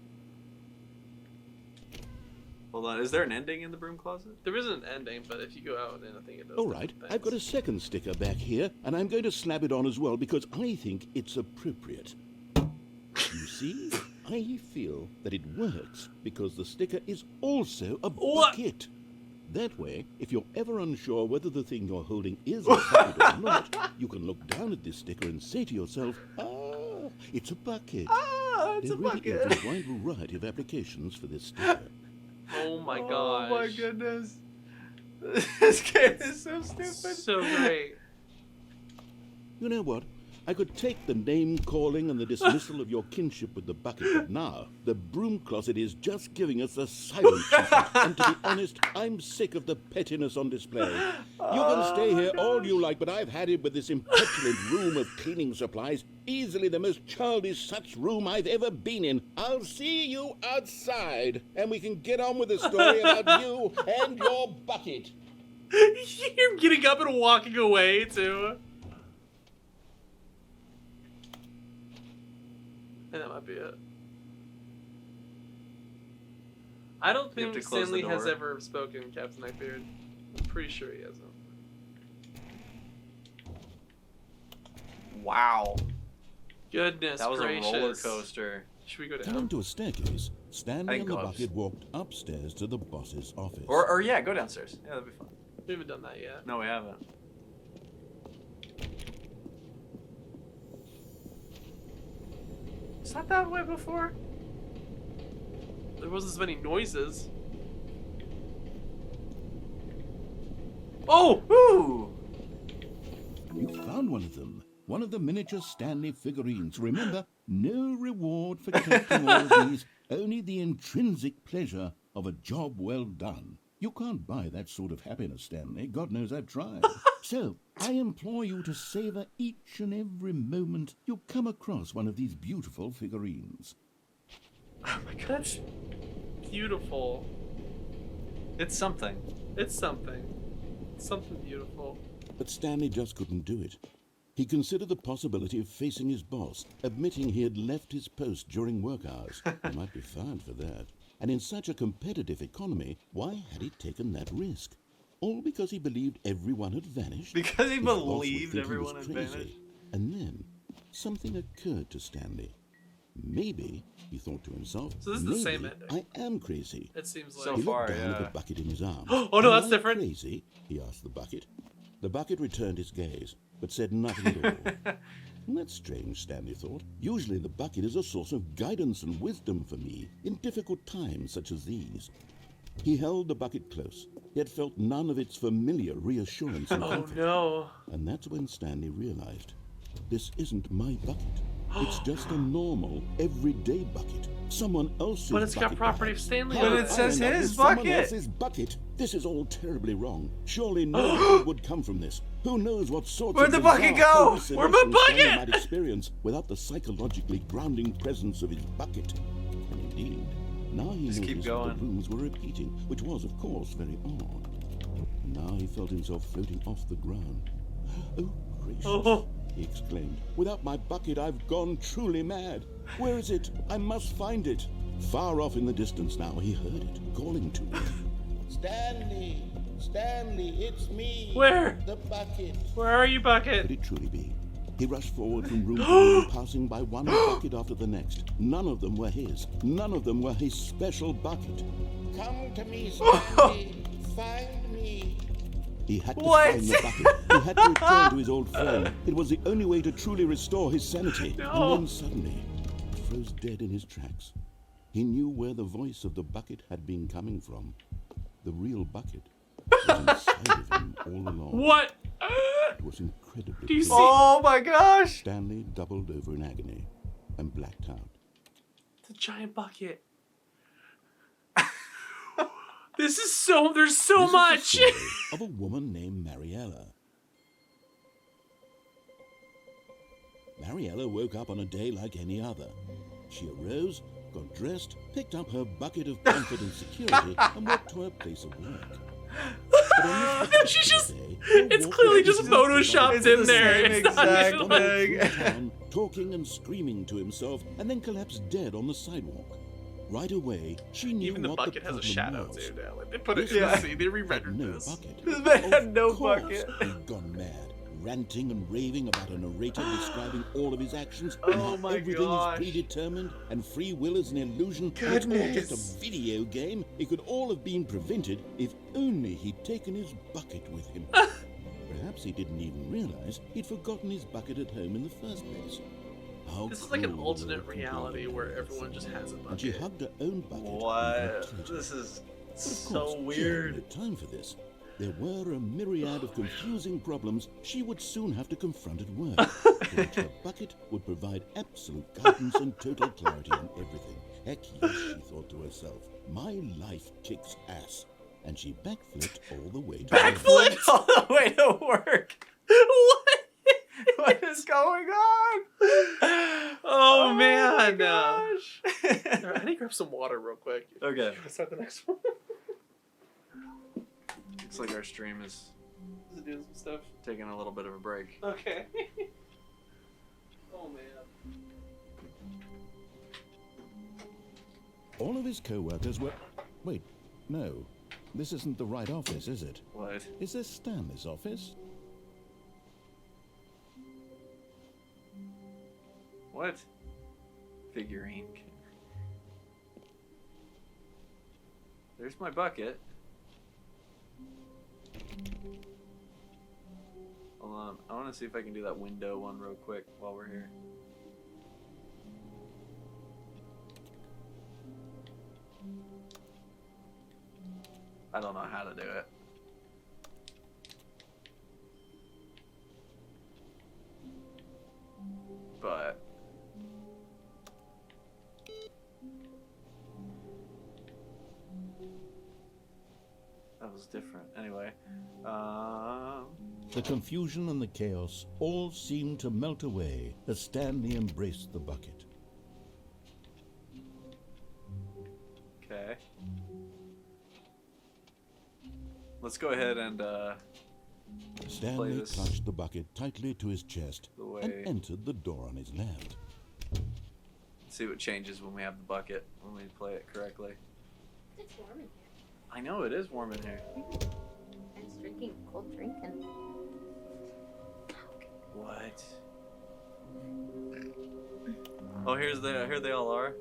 Hold on, is there an ending in the broom closet? There isn't an ending, but if you go out, then I think it does. All right, I've got a second sticker back here, and I'm going to slap it on as well because I think it's appropriate. You see, I feel that it works because the sticker is also a bucket. That way, if you're ever unsure whether the thing you're holding is a bucket or not, you can look down at this sticker and say to yourself, ah, it's a bucket. Ah, it's There a really bucket. is a wide variety of applications for this sticker. Oh my Oh gosh. my goodness. This game is so stupid. So great. You know what? I could take the name-calling and the dismissal of your kinship with the bucket, but now the broom closet is just giving us the silent treatment. And to be honest, I'm sick of the pettiness on display. You can stay here all you like, but I've had it with this impetulant room of cleaning supplies. Easily the most childish such room I've ever been in. I'll see you outside, and we can get on with the story about you and your bucket. You're getting up and walking away, too. And that might be it. I don't think Stanley has ever spoken Captain Neckbeard. I'm pretty sure he hasn't. Wow. Goodness that was gracious. A roller coaster. Should we go down? Coming to a staircase, Stanley and the bucket walked upstairs to the boss's office. Or yeah, go downstairs. Yeah, that'd be fun. We haven't done that yet. No, we haven't. It's not that way before. There wasn't as many noises. Oh! Woo! You found one of them. One of the miniature Stanley figurines. Remember, no reward for collecting all of these, only the intrinsic pleasure of a job well done. You can't buy that sort of happiness, Stanley. God knows I've tried. So, I implore you to savor each and every moment you come across one of these beautiful figurines. Oh my god, that's beautiful. It's something. It's something. It's something beautiful. But Stanley just couldn't do it. He considered the possibility of facing his boss, admitting he had left his post during work hours. He might be fined for that. And in such a competitive economy, why had he taken that risk? All because he believed everyone had vanished? Because he His boss would believed think he everyone was had crazy. vanished? And then, something occurred to Stanley. Maybe, he thought to himself, so this is the same ending. I am crazy. It seems like. So He far, looked down yeah. at the bucket in his arm. Oh no, that's Am I different. Crazy? He asked the bucket. The bucket returned his gaze, but said nothing at all. That's strange, Stanley thought. Usually the bucket is a source of guidance and wisdom for me in difficult times such as these. He held the bucket close, yet felt none of its familiar reassurance and comfort. Oh no. And that's when Stanley realized, this isn't my bucket. It's just a normal, everyday bucket. Someone else's bucket. But it's got property of perhaps. Stanley How on But it. it says I end up his with someone bucket. else's bucket. This is all terribly wrong. Surely no good would come from this. Who knows what sorts Where'd of the bucket bizarre go? hallucinations Where'd my Stanley bucket? might experience without the psychologically grounding presence of his bucket. And indeed, now he Just keep noticed that going. the rooms were repeating, which was, of course, very odd. Now he felt himself floating off the ground. Oh, gracious, Oh. he exclaimed. Without my bucket, I've gone truly mad. Where is it? I must find it. Far off in the distance now, he heard it, calling to him. Stanley! Stanley, it's me! Where? The bucket! Where are you, Bucket? Could it truly be? He rushed forward from room to room, passing by one bucket after the next. None of them were his. None of them were his special bucket. Come to me, Stanley! Find me! He had to What? find the bucket. He had to return to his old friend. It was the only way to truly restore his sanity. No. And then suddenly, he froze dead in his tracks. He knew where the voice of the bucket had been coming from. The real bucket was inside of him all along. What? It was incredibly Do you clear. see? Oh my gosh! Stanley doubled over in agony and blacked out. The giant bucket. This is so. There's so This is much. the story of a woman named Mariella. Mariella woke up on a day like any other. She arose, got dressed, picked up her bucket of comfort and security, and walked to her place of work. But on this She's just. day, her It's walk clearly was just interrupted by photoshopped It's in the there. same It's not exact even stumbled like- thing. through town, talking and screaming to himself, and then collapsed dead on the sidewalk. Right away, she knew Even the what bucket the has a problem shadow was. too now. Like they put it This in the man scene. They had re-rendered no this. bucket. This man had Of no course bucket. He'd gone mad, ranting and raving about a narrator describing all of his actions Oh and how my everything gosh. is predetermined and free will is an illusion. and It's all just Goodness. a video game. It could all have been prevented if only he'd taken his bucket with him. Perhaps he didn't even realize he'd forgotten his bucket at home in the first place. How This is like an cruel alternate the reality computer where was. everyone just has a And she bucket. hugged her own bucket. and What? felt guilty. This is But of so course, she had weird. no time for this. there were a myriad of confusing problems she would soon have to confront at work, to which her bucket would provide absolute guidance and total clarity on everything. Heck yes, she thought to herself, my life kicks ass. And she backflipped all the way to work. Backflipped all the way to work? What? What is going on? Oh man! My gosh. Alright, I need to grab some water real quick. Okay. Let's start the next one. Looks like our stream is Doing some stuff. taking a little bit of a break. Okay. Oh man. All of his co-workers were... Wait, no. This isn't the right office, is it? What? Is this Stanley's office? What? Figurine. There's my bucket. Hold on. I want to see if I can do that window one real quick while we're here. I don't know how to do it. But that was different. Anyway, The confusion and the chaos all seemed to melt away as Stanley embraced the bucket. okay. Let's go ahead and Stanley this clutched the bucket tightly to his chest the way. and entered the door on his left. See what changes when we have the bucket, when we play it correctly. It's warm in here. I know it is warm in here. I was drinking a cold drink and What? Oh, here they all are.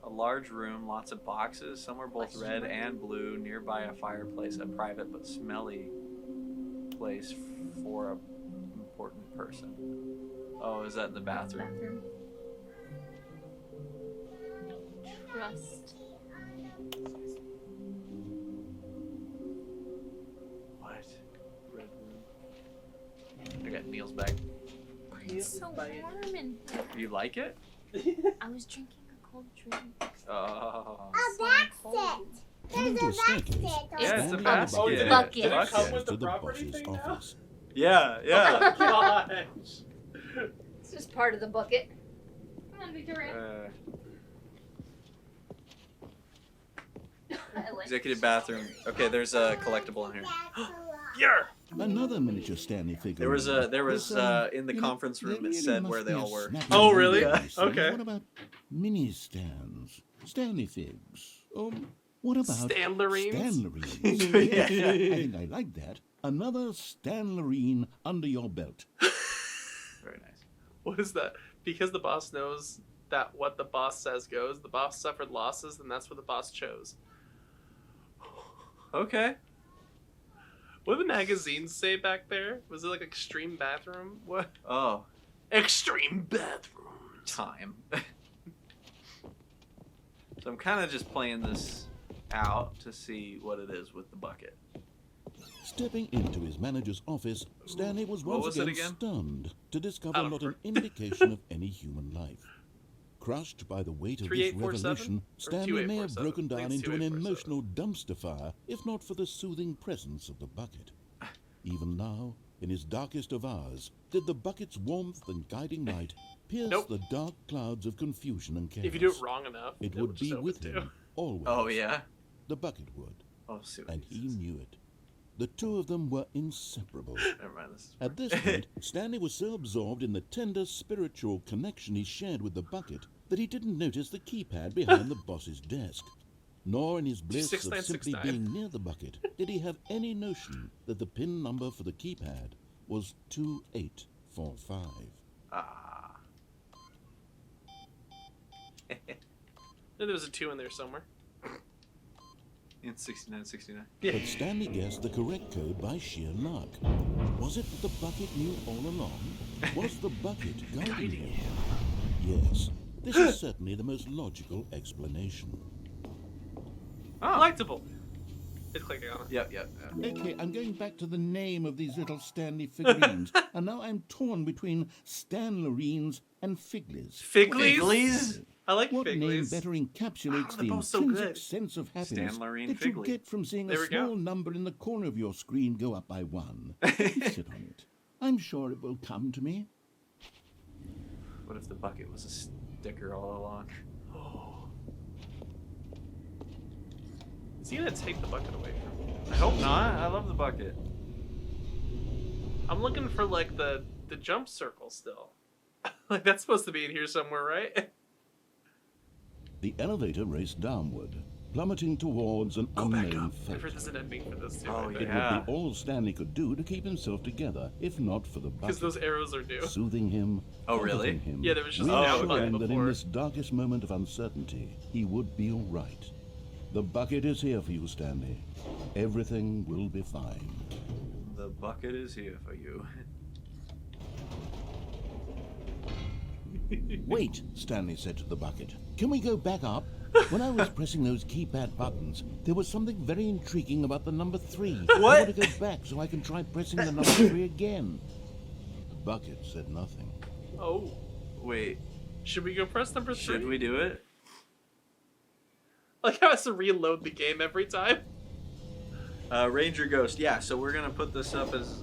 A large room, lots of boxes. Some are both red and blue. Nearby a fireplace, a private but smelly place for an important person. Oh, is that in the bathroom? Trust. What? Red room. I got Neal's bag. It's so warm in here. You like it? I was drinking a cold drink. Oh. Coming to a staircase, Yeah, it's a Stanley basket. and the Bucket. bucket Did it come with to the the property boss's thing now? office. Yeah, yeah. Gosh. It's just part of the bucket. Come on, Victoria. I like Executive bathroom. Okay, there's a collectible in here. Yeah. Another miniature Stanley figure. There was in the conference room it said where they all were. Oh, really? Yeah. Okay. What about mini stands? Stanley figs? What about Stanlerines? Stanlerines? Yeah. I think I like that. Another Stanlerine under your belt. Very nice. What is that? Because the boss knows that what the boss says goes. The boss suffered losses, and that's what the boss chose. Okay. What did the magazines say back there? Was it like extreme bathroom? What? Oh, Extreme bathroom. time. So I'm kind of just playing this out to see what it is with the bucket. Stepping into his manager's office, Stanley was What once was it again again? stunned to I discover don't not an remember. indication of any human life. Crushed by the weight of this 3847 revelation, or Stanley may have 2847? broken I down think it's into an 2847. emotional dumpster fire, if not for the soothing presence of the bucket. Even now, in his darkest of hours, did the bucket's warmth and guiding light pierce Nope. the dark clouds of confusion and chaos. If you do it wrong enough, it would just be open with too. him, always. Oh yeah. The bucket would, Oh, see what and this he is. knew it. The two of them were inseparable. Never mind. This is At this point, Stanley was so absorbed in the tender spiritual connection he shared with the bucket that he didn't notice the keypad behind the boss's desk. Nor in his bliss of simply 6969. being near the bucket did he have any notion that the pin number for the keypad was 2845. Ah. There was a 2 in there somewhere. In 6969. But Stanley guessed the correct code by sheer luck. Was it that the bucket knew all along? Was the bucket guiding him? Yes, this is certainly the most logical explanation. Collectible. It's clicking on it. Yep. Okay, I'm going back to the name of these little Stanley figurines. And now I'm torn between Stanlerines and Figlies. Figlies? I like what Figlies. What name better encapsulates the intrinsic sense of happiness that you get from seeing a small number in the corner of your screen go up by 1? Sit on it. I'm sure it will come to me. What if the bucket was a sticker all along? Oh. Is he gonna take the bucket away from me? I hope not. I love the bucket. I'm looking for like the jump circle still. Like that's supposed to be in here somewhere, right? The elevator raced downward, plummeting towards an unknown fate. I've heard there's an ending for this too. Oh, It would be all Stanley could do to keep himself together, if not for the bucket. Because those arrows are new. Soothing him, oh really? Him, yeah, there was just an out button before. That in this darkest moment of uncertainty, he would be all right. The bucket is here for you, Stanley. Everything will be fine. The bucket is here for you. Wait, Stanley said to the bucket. Can we go back up? When I was pressing those keypad buttons, there was something very intriguing about the number 3. What? I want to go back so I can try pressing the number 3 again. The bucket said nothing. Oh. Wait. Should we go press number 3? Should we do it? Like how it has to reload the game every time? Ranger Ghost. Yeah, so we're going to put this up as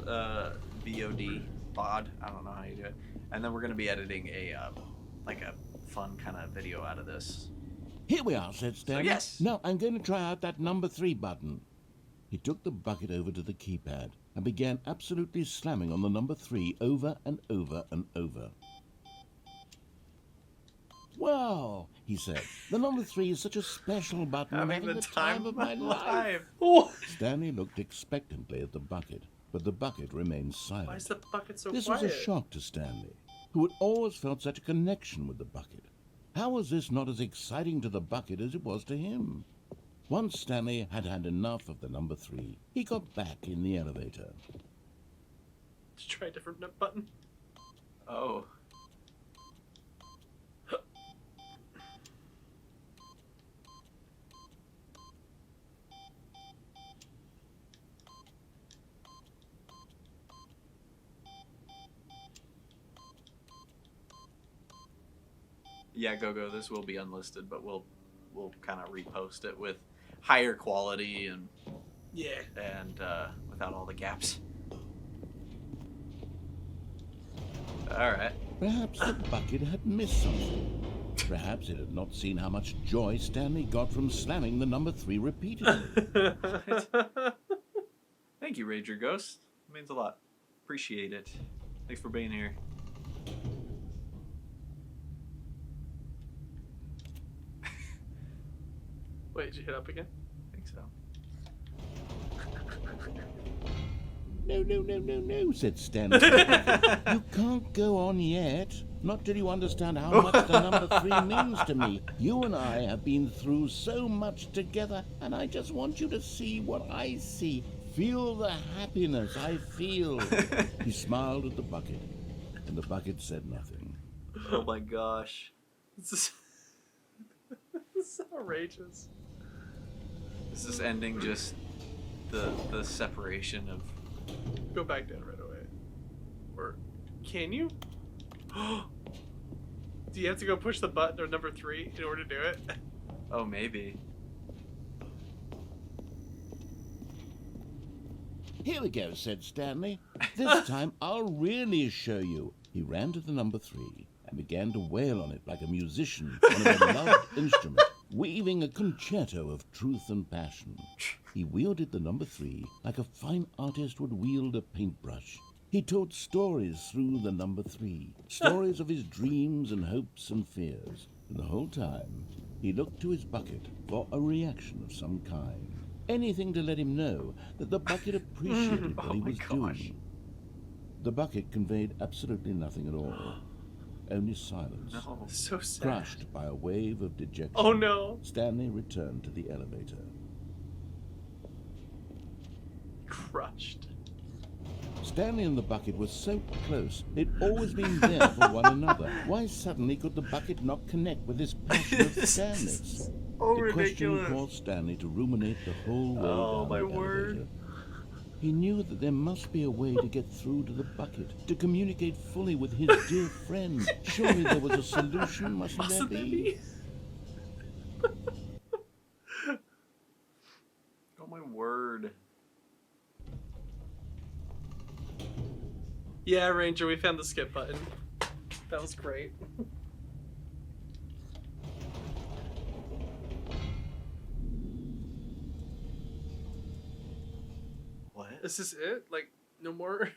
VOD. VOD. I don't know how you do it. And then we're going to be editing a fun kind of video out of this. Here we are, said Stanley. So, yes. Now I'm going to try out that number 3 button. He took the bucket over to the keypad and began absolutely slamming on the number 3 over and over and over. Wow, he said. The number 3 is such a special button. I'm having the time of my life. Stanley looked expectantly at the bucket, but the bucket remained silent. Why is the bucket so This quiet? was a shock to Stanley, who had always felt such a connection with the bucket. How was this not as exciting to the bucket as it was to him? Once Stanley had had enough of the number 3, he got back in the elevator. Let's try a different button. Oh. Yeah, Go-Go, this will be unlisted, but we'll kind of repost it with higher quality and without all the gaps. All right. Perhaps the bucket had missed something. Perhaps it had not seen how much joy Stanley got from slamming the number 3 repeatedly. Thank you, Ranger Ghost. It means a lot. Appreciate it. Thanks for being here. Wait, did you hit up again? I think so. No, said Stanley. You can't go on yet. Not till you understand how much the number 3 means to me. You and I have been through so much together, and I just want you to see what I see. Feel the happiness I feel. He smiled at the bucket, and the bucket said nothing. Oh my gosh. This is outrageous. Is this ending just the separation of... Go back down right away. Or can you? Do you have to go push the button or number 3 in order to do it? Oh, maybe. Here we go, said Stanley. This time I'll really show you. He ran to the number 3 and began to wail on it like a musician on a beloved instrument, weaving a concerto of truth and passion. He wielded the number 3 like a fine artist would wield a paintbrush. He told stories through the number 3, stories of his dreams and hopes and fears. And the whole time, he looked to his bucket for a reaction of some kind. Anything to let him know that the bucket appreciated what he was doing. The bucket conveyed absolutely nothing at all. Only silence. No. So sad. Crushed by a wave of dejection. Oh no. Stanley returned to the elevator. Crushed. Stanley and the bucket were so close. They'd always been there for one another. Why suddenly could the bucket not connect with this passion of Stanley's? Oh, the question ridiculous. caused Stanley to ruminate the whole way down my the word. elevator. He knew that there must be a way to get through to the bucket, to communicate fully with his dear friend. Surely there was a solution, mustn't there be? Oh my word. Yeah, Ranger, we found the skip button. That was great. What? Is this it? Like, no more?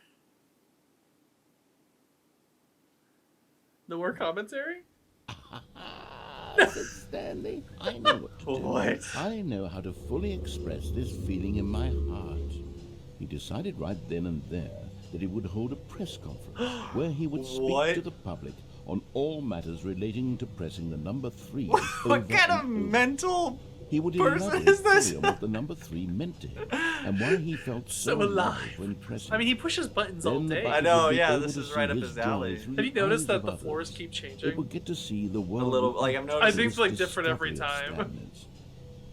No more commentary? Said Stanley, I know what to do. What? I know how to fully express this feeling in my heart. He decided right then and there that he would hold a press conference where he would speak to the public on all matters relating to pressing the number 3. What kind of mental He would person elaborate is this? fully on what the number 3 meant to him and why he felt so alive when pressing. I mean, he pushes buttons all Then the day. bucket I know, would be yeah, able this to is see right up his his alley. joy through Have you the noticed eyes that of the others. floors keep It changing? would get to see the world little, with like, I'm the noticing I think it's, like, this different every discovery of time. Stanley's.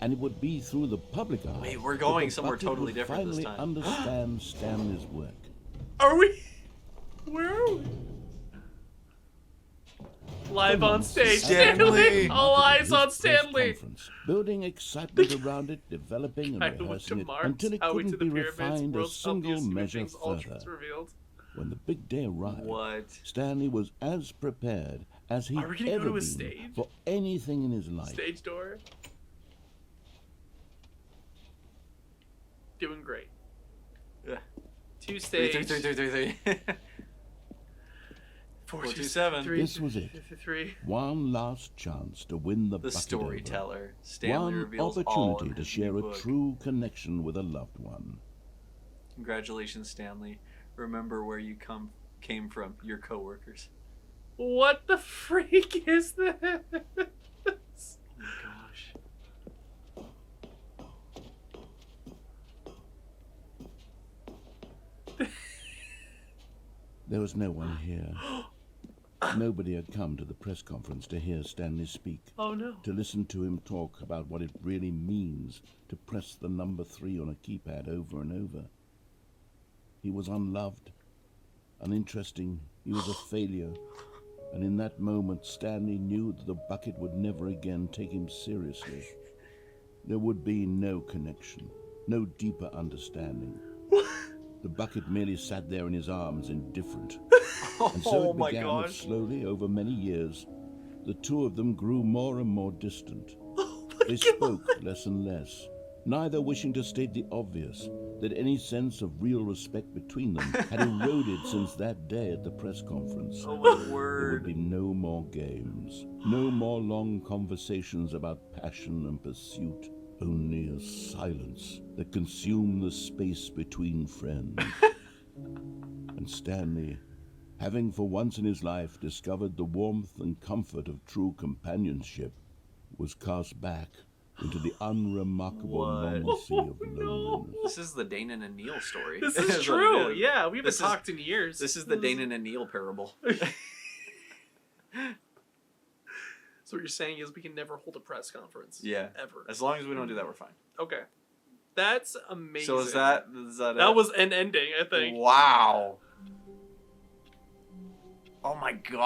And it would be through the public eye. Wait, we're that going the somewhere bucket totally would different this finally time. understand Stanley's work. Are we? Where are we? Live on stage, Stanley! All eyes on Stanley! Building excitement around it, developing Guy and who went to rehearsing it Mars, until it how we couldn't to the be pyramids, refined a world's single healthiest human measure beings, all further. truths revealed. When the big day arrived, What? Stanley was as prepared as he'd Are we gonna ever go to his been stage? for anything in his life. Stage door. Doing great. Yeah. 2 stage. 3. 427. This was it. 53. One last chance to win the The bucket storyteller. over. Stanley One reveals all opportunity in to his share new a book. true connection with a loved one. Congratulations, Stanley. Remember where you came from, your coworkers. What the freak is this? Oh my gosh. There was no one here. Nobody had come to the press conference to hear Stanley speak. Oh no. To listen to him talk about what it really means to press the number 3 on a keypad over and over. He was unloved, uninteresting, he was a failure. And in that moment, Stanley knew that the bucket would never again take him seriously. There would be no connection, no deeper understanding. The bucket merely sat there in his arms, indifferent. And so it began that slowly, over many years, the two of them grew more and more distant. They spoke less and less, neither wishing to state the obvious, that any sense of real respect between them had eroded since that day at the press conference. Oh my There word. would be no more games, no more long conversations about passion and pursuit, only a silence that consumed the space between friends. And Stanley, having for once in his life discovered the warmth and comfort of true companionship, was cast back into the unremarkable normalcy of loneliness. This is the Daynen and Neal story. This That's is what true. it is. Yeah, we haven't This is- talked in years. This is the Daynen and Neal parable. So what you're saying is we can never hold a press conference. Yeah. Ever. As long as we don't do that, we're fine. Okay. That's amazing. So is that That it? was an ending, I think. Wow. Oh my gosh.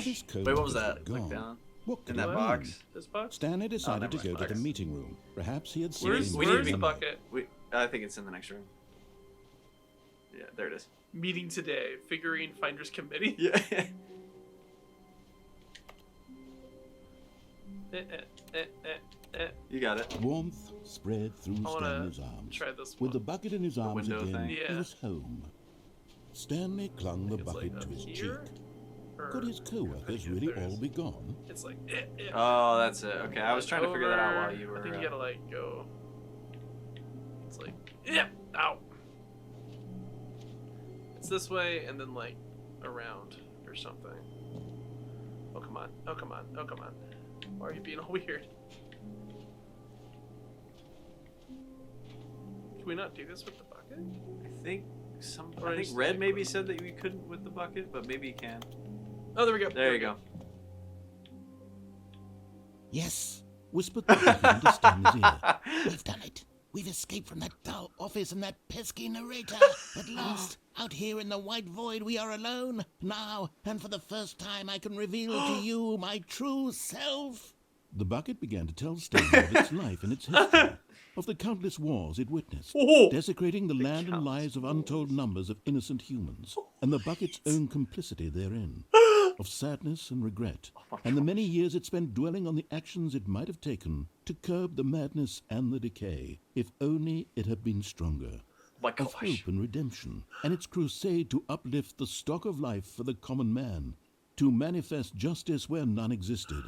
All this code Wait, what was was that? gone. Click down. What could In that it box? mean? This box? Stanley decided never to go mind, to the box. meeting room. Perhaps he had seen Where's, him we need where's to the be- bucket? I think it's in the next room. Yeah, there it is. Meeting today. Figurine Finders Committee. Yeah. You got it. Warmth spread through I wanna Stanley's arms. Try this With one. the bucket in his arms window again, thing? he Yeah. was home. Stanley clung the It's bucket like to up his here, cheek. or- Could his I co-workers think really there's- all be gone? It's like Oh, that's it. Okay, I was trying to figure that out while over. you were. I think you gotta like go. It's like ow. It's this way and then like around or something. Oh come on! Oh come on! Oh come on! Why are you being all weird? Can we not do this with the bucket? I think Or I think just Red like- maybe said that we couldn't with the bucket, but maybe you can. Oh, there we go. There you go. Yes, whispered the bucket into Stanley's ear. We've done it. We've escaped from that dull office and that pesky narrator. At last, out here in the white void, we are alone. Now, and for the first time, I can reveal to you my true self. The bucket began to tell Stanley of its life and its history, of the countless wars it witnessed, desecrating the land and lives of untold numbers of innocent humans, and the bucket's own complicity therein, of sadness and regret, and the many years it spent dwelling on the actions it might have taken to curb the madness and the decay, if only it had been stronger. Of hope and redemption, and its crusade to uplift the stock of life for the common man, to manifest justice where none existed,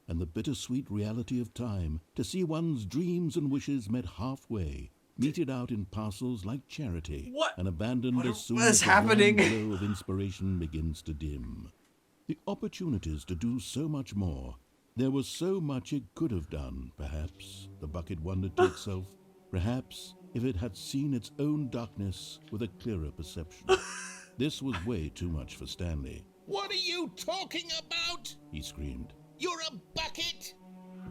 and the bittersweet reality of time, to see one's dreams and wishes met halfway, meted out in parcels like charity, and abandoned as soon as the warm glow of inspiration begins to dim. The opportunities to do so much more. There was so much it could have done, perhaps, the bucket wondered to itself. Perhaps, if it had seen its own darkness with a clearer perception. This was way too much for Stanley. What are you talking about? He screamed. You're a bucket!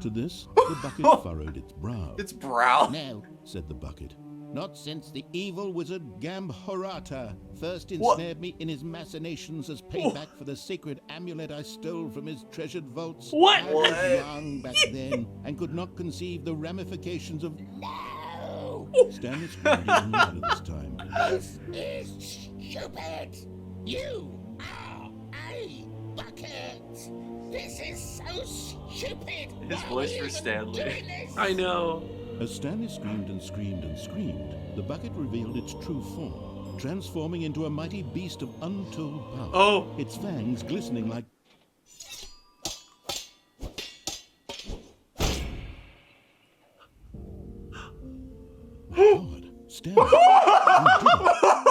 To this, the bucket furrowed its brow. Its brow? No, said the bucket. Not since the evil wizard Gambhorata first ensnared me in his machinations as payback for the sacred amulet I stole from his treasured vaults. What? I was young back then and could not conceive the ramifications of... No! Stanley screamed even louder this time. This is stupid! You are a bucket! This is so stupid! His voice for Stanley. I know. As Stanley screamed and screamed and screamed, the bucket revealed its true form, transforming into a mighty beast of untold power. Oh! Its fangs glistening like... God, Stanley, you did it.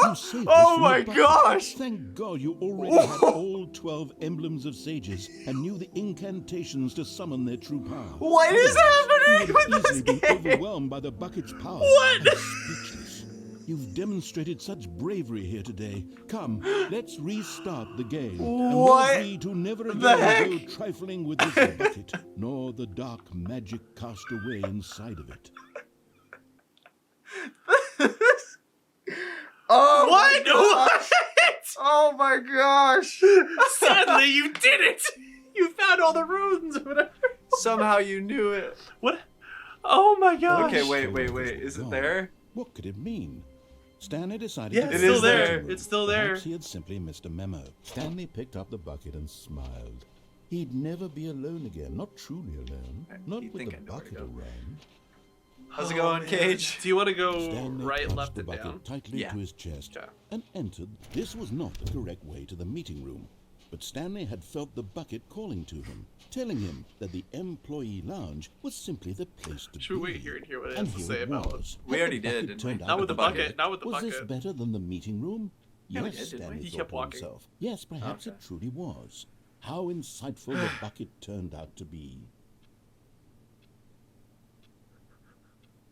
You saved us Oh from my the bucket. gosh! Thank God you already had all 12 emblems of sages and knew the incantations to summon their true power. What is happening You with would this easily been game? overwhelmed by the bucket's power. What? I'm speechless. You've demonstrated such bravery here today. Come, let's restart the game. And we'll What agree to never the again go heck? trifling with this bucket, nor the dark magic cast away inside of it. Oh What? my gosh. What? Oh my gosh! Stanley, you did it! You found all the runes or whatever. Somehow you knew it. What? Oh my gosh. Okay, wait. Is it there? What could it mean? Stanley decided Yeah, to it's It still is there. there. It's still there. Perhaps he had simply missed a memo. Stanley picked up the bucket and smiled. He'd never be alone again, not truly alone, not You'd with think the I know where to bucket go. around. How's it going, Cage? Do you want to go Stanley right, clutched left, the and bucket down? tightly Yeah. to his chest Okay. and entered. This was not the correct way to the meeting room, but Stanley had felt the bucket calling to him, telling him that the employee lounge was simply the place to Should we be. wait here and hear what it And has to here say it about it? was. We Had already the did, bucket didn't turned we? out Not to with the be bucket, better? not with the Was this bucket. better than the meeting room? Yeah, we Yes, did, didn't Stanley we? He thought kept to walking. himself. Yes, perhaps Okay. it truly was. How insightful the bucket turned out to be.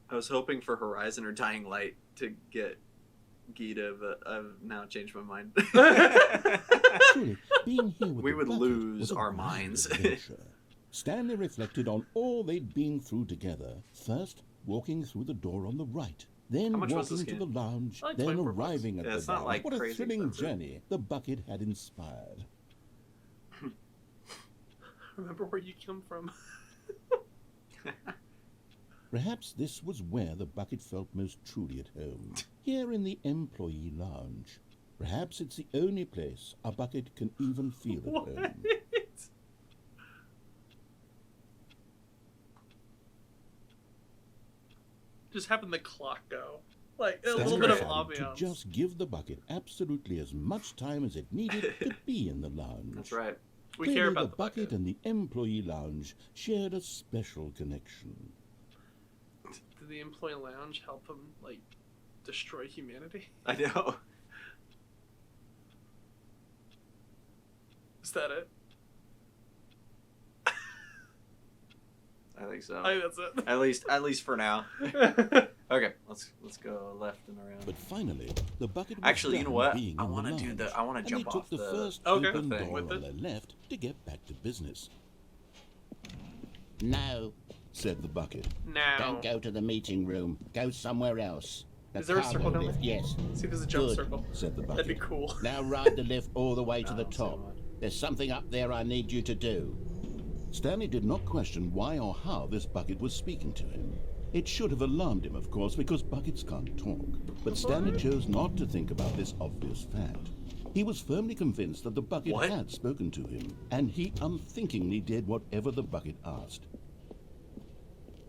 I was hoping for Horizon or Dying Light to get Gita, but I've now changed my mind. Truly, being here with We the would bucket lose was a our grand minds. adventure. Stanley reflected on all they'd been through together. First, walking through the door on the right. Then How much was walking this into the game? lounge. Like Then 24 bucks. arriving at Yeah, the it's not lounge. like What a crazy thrilling expensive. journey the bucket had inspired. Remember where you come from. Perhaps this was where the bucket felt most truly at home. Here in the employee lounge. Perhaps it's the only place a bucket can even feel at What? home. Just having the clock go. Like, a Stanley little bit of decided to ambiance. just give the bucket absolutely as much time as it needed to be in the lounge. That's right. We Clearly, care about the bucket and the employee lounge shared a special connection. Did the employee lounge help him, like, destroy humanity? I know. Is that it? I think so. I think that's it. At least for now. Okay, let's go left and around. But finally, the bucket was Actually, you know done what? being I in the want to do lounge, the. I want to and jump they took off the first Okay. open thing door with on it. their left to get back to business. No, said the bucket. No. Don't go to the meeting room. Go somewhere else. The Is there a circle cargo down lift, there? yes. See if there's a jump Good, circle. Said the bucket. That'd be cool. Now ride the lift all the way to the don't see top. one. There's something up there I need you to do. Stanley did not question why or how this bucket was speaking to him. It should have alarmed him, of course, because buckets can't talk. But Stanley chose not to think about this obvious fact. He was firmly convinced that the bucket had spoken to him, and he unthinkingly did whatever the bucket asked.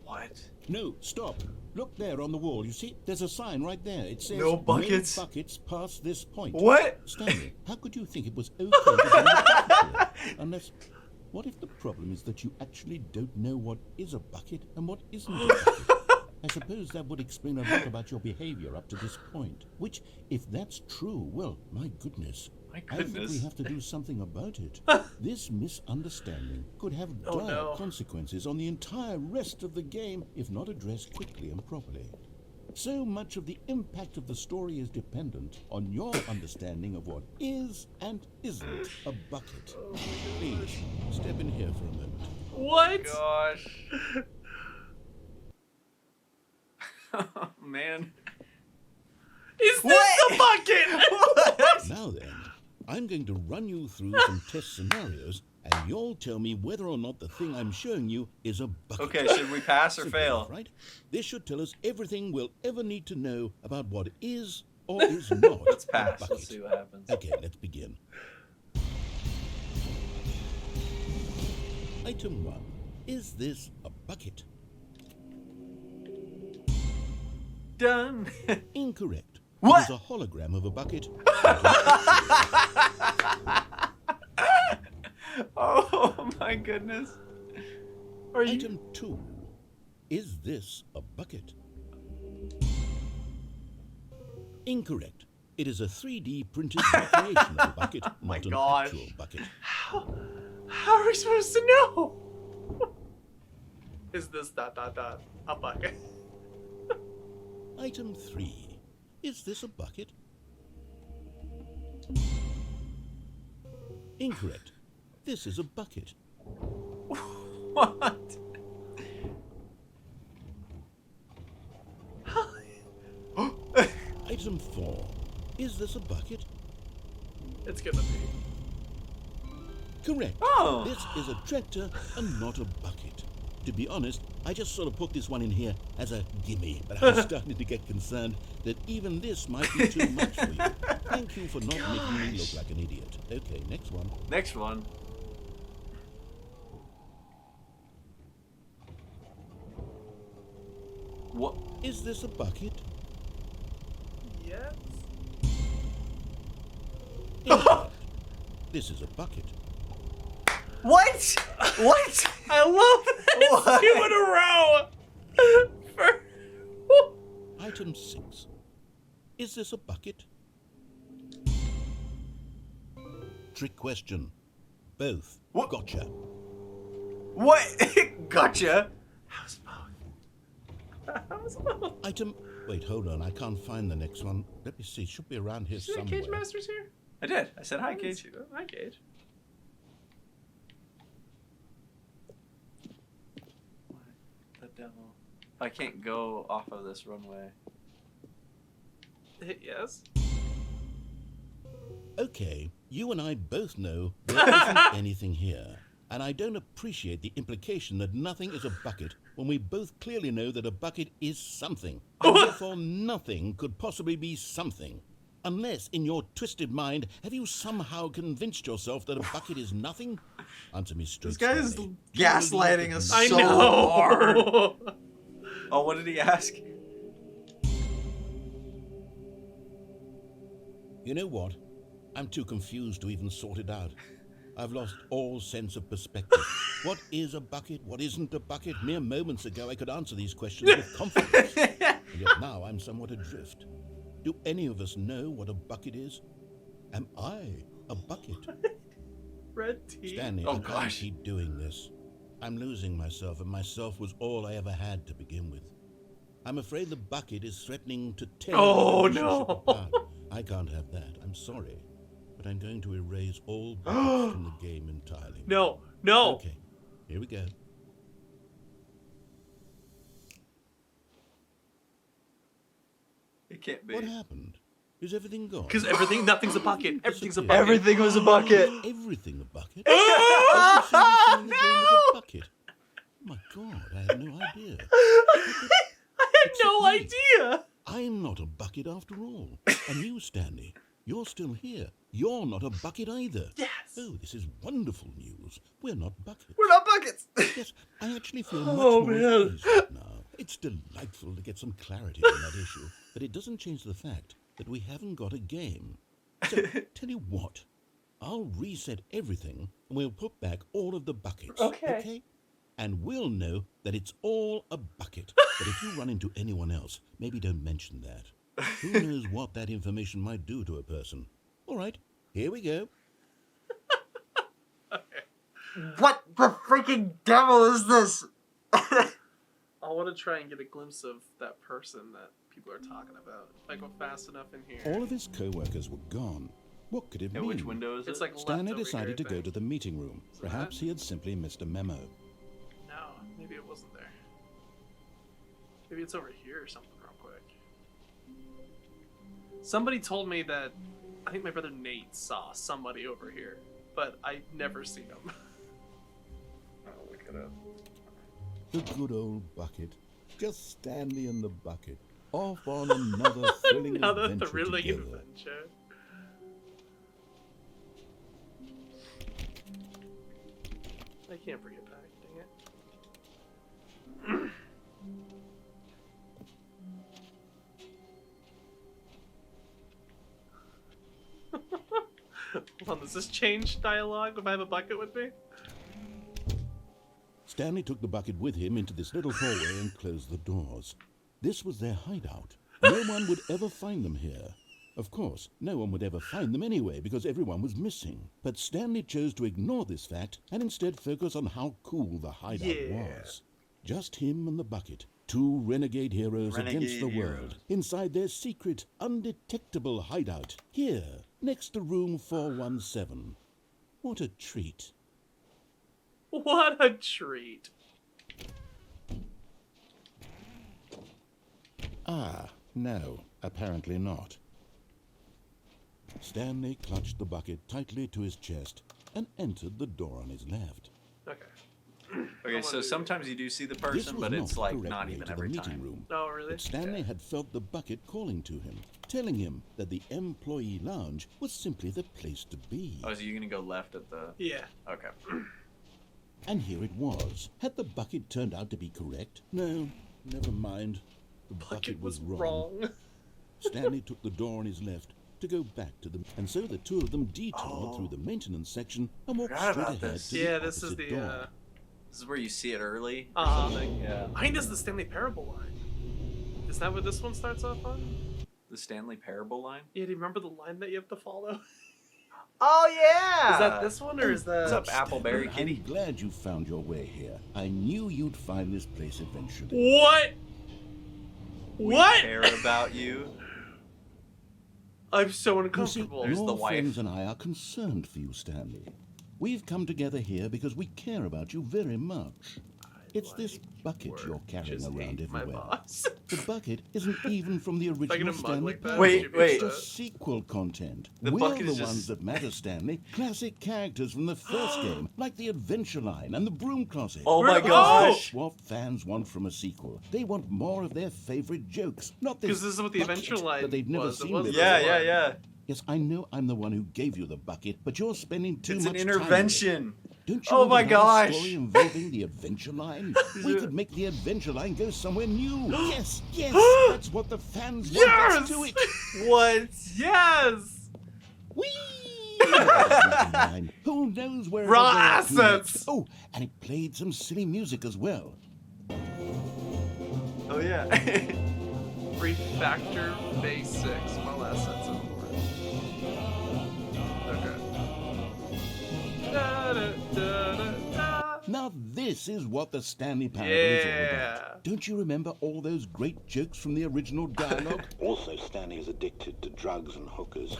What? No, stop. Look there on the wall. You see, there's a sign right there. It says, No buckets. No buckets past this point. What? Stanley, how could you think it was okay to do that? Unless, what if the problem is that you actually don't know what is a bucket and what isn't a bucket? I suppose that would explain a lot about your behavior up to this point. Which, if that's true, well, my goodness. My I think goodness. we have to do something about it. This misunderstanding could have dire consequences on the entire rest of the game if not addressed quickly and properly. So much of the impact of the story is dependent on your understanding of what is and isn't a bucket. Please, step in here for a moment. What? Gosh. Oh, man. Is this the bucket? Now then, I'm going to run you through some test scenarios, and you'll tell me whether or not the thing I'm showing you is a bucket. Okay, should we pass or Simple fail? enough, right? This should tell us everything we'll ever need to know about what is or is not Let's a pass. bucket. Let's see what happens. Okay, let's begin. Item 1. Is this a bucket? Done. Incorrect. What? It is a hologram of a bucket. Oh my goodness. Are you? Item 2. Is this a bucket? Incorrect. It is a 3D printed recreation of a bucket, not an gosh. actual bucket. How are we supposed to know? Is this ... a bucket? Item 3. Is this a bucket? Incorrect. This is a bucket. What? Item 4. Is this a bucket? It's gonna be. Correct. Oh. This is a tractor and not a bucket. To be honest, I just sort of put this one in here as a gimme, but I'm starting to get concerned that even this might be too much for you. Thank you for not making me look like an idiot. Okay, next one. Next one. What? Is this a bucket? Yes. Incorrect. This is a bucket. What? What? I love this. What? 2 in a row. Item 6. Is this a bucket? Trick question. Both. What? Gotcha. What? Gotcha. How's both? Item... Wait, hold on. I can't find the next one. Let me see. It should be around here See the somewhere. Cage Master's here? I did. I said hi, I didn't Cage. see that. Hi, Cage. The devil. I can't go off of this runway. Yes. Okay, you and I both know there isn't anything here. And I don't appreciate the implication that nothing is a bucket when we both clearly know that a bucket is something. And therefore nothing could possibly be something. Unless, in your twisted mind, have you somehow convinced yourself that a bucket is nothing? Answer me straight. This guy is Stanley. gaslighting us I so know. hard. Oh, what did he ask? You know what? I'm too confused to even sort it out. I've lost all sense of perspective. What is a bucket? What isn't a bucket? Mere moments ago I could answer these questions with confidence. And yet now I'm somewhat adrift. Do any of us know what a bucket is? Am I a bucket? Red tea. Stanley, Oh, I can't gosh. keep doing this. I'm losing myself, and myself was all I ever had to begin with. I'm afraid the bucket is threatening to tear Oh, the relationship no. apart. I can't have that. I'm sorry. But I'm going to erase all buckets from the game entirely. No. No. Okay, here we go. It can't be. What happened? Is everything gone? Because nothing's a bucket. Everything's a bucket. Everything was a bucket. Everything a bucket? Oh, Every single thing in the game was a bucket. My God, I had no idea. I had no idea. I'm not a bucket after all. And you, Stanley, you're still here. You're not a bucket either. Yes. Oh, this is wonderful news. We're not buckets. We're not buckets. Yes, I actually feel much more at ease right now. It's delightful to get some clarity on that issue, but it doesn't change the fact that we haven't got a game. So, tell you what, I'll reset everything and we'll put back all of the buckets. Okay? And we'll know that it's all a bucket. But if you run into anyone else, maybe don't mention that. Who knows what that information might do to a person. All right, here we go. What the freaking devil is this? I want to try and get a glimpse of that person that people are talking about. If I go fast enough in here. All of his co-workers were gone. What could it mean? Which window is it? It's like Stanley left over decided here, to I go think. to the meeting room. Is it Perhaps that? he had simply missed a memo. No, maybe it wasn't there. Maybe it's over here or something real quick. Somebody told me that I think my brother Nate saw somebody over here, but I never seen him. I'll look it up. The good old bucket. Just Stanley and the bucket. Off on another thrilling Another adventure thrilling together. adventure. I can't bring it back, dang it. Hold on, does this change dialogue if I have a bucket with me? Stanley took the bucket with him into this little hallway and closed the doors. This was their hideout. No one would ever find them here. Of course, no one would ever find them anyway because everyone was missing. But Stanley chose to ignore this fact and instead focus on how cool the hideout was. Just him and the bucket, two renegade heroes against the world, inside their secret, undetectable hideout, here, next to room 417. What a treat. What a treat. Ah, no, apparently not. Stanley clutched the bucket tightly to his chest and entered the door on his left. Okay. Okay, so sometimes you do see the person, but it's like not even every time. Room, Oh, really? but Stanley had felt the bucket calling to him, telling him that the employee lounge was simply the place to be. Oh, so you're gonna go left at the... Yeah. Okay. And here it was. Had the bucket turned out to be correct? No, never mind. The bucket was wrong. Stanley took the door on his left to go back to them, and so the two of them detoured through the maintenance section and walked straight ahead to Yeah, the this is opposite the door. This is where you see it early or Uh-huh. something. Yeah. I think this is the Stanley Parable line. Is that what this one starts off on? The Stanley Parable line? Yeah, do you remember the line that you have to follow? Oh, yeah! Is that this one or is that... What's up, Appleberry I'm Kitty? glad you found your way here. I knew you'd find this place eventually. What? We What? care about you. I'm so You see, uncomfortable. There's your the wife. friends and I are concerned for you, Stanley. We've come together here because we care about you very much. It's this bucket you're carrying Just around hate my everywhere. boss. The bucket isn't even from the I get a original mug Stanley like that? Parable. Wait, wait. It's just sequel content. The We're bucket the is ones just- that matter, Stanley. Classic characters from the first game, like the Adventure Line and the Broom Closet. Oh my We're- gosh! That's what fans want from a sequel. They want more of their favorite jokes, not this 'Cause this is what the bucket Adventure Line that they've never was. It seen wasn't before. Yeah, this yeah, one. yeah. Yes, I know I'm the one who gave you the bucket, but you're spending too It's much an time with it. intervention. Don't you Oh want my another gosh. story involving the Adventure Line? We could make the Adventure Line go somewhere new. Yes, yes, that's what the fans want. Let's do it. What? Yes! Whee! Adventure Line. Who knows where it'll Raw go up to assets. next. Oh, and it played some silly music as well. Oh, yeah. Refactor Phase 6. My last sentence of Okay. Da, da, da, da, da. Now this is what the Stanley Parable is all Yeah. about. Don't you remember all those great jokes from the original dialogue? Also, Stanley is addicted to drugs and hookers.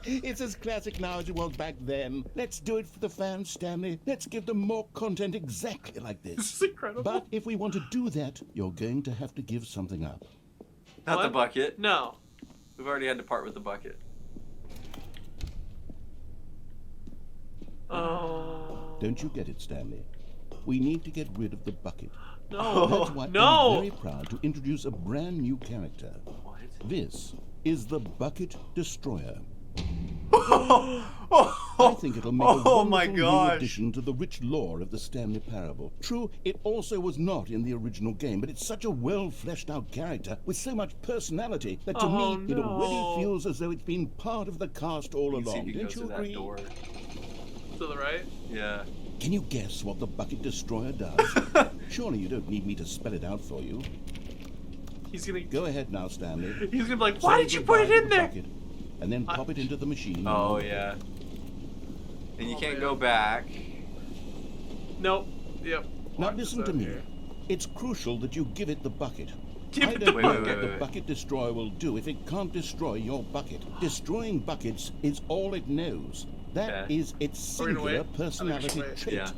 It's as classic now as it was back then. Let's do it for the fans, Stanley. Let's give them more content exactly like This this. is incredible. But if we want to do that, you're going to have to give something up. Not What? the bucket. No. We've already had to part with the bucket. Oh. Don't you get it, Stanley? We need to get rid of the bucket. No. That's why No. I'm very proud to introduce a brand new character. What? This is the Bucket Destroyer. Oh, I think it'll make a oh my wonderful new gosh. addition to the rich lore of the Stanley Parable. True, it also was not in the original game, but it's such a well-fleshed-out character with so much personality that to Oh, me it no. already feels as though it's been part of the cast all You can see along. if you Don't go you through agree? that door. To the right? Yeah. Can you guess what the Bucket Destroyer does? Surely you don't need me to spell it out for you. He's gonna Go ahead now, Stanley. He's gonna be like, why Say did you put it goodbye to in the there? bucket, and then pop it into the machine. Oh, yeah. And you Oh, can't man. go back. Nope. Yep. Now Lock listen this to out me. here. It's crucial that you give it the bucket. Give I it the don't Wait, know wait, what wait, the wait. Bucket Destroyer will do if it can't destroy your bucket. Destroying buckets is all it knows. That Okay. is its We're gonna singular wait? I think we personality should wait. trait. Yeah.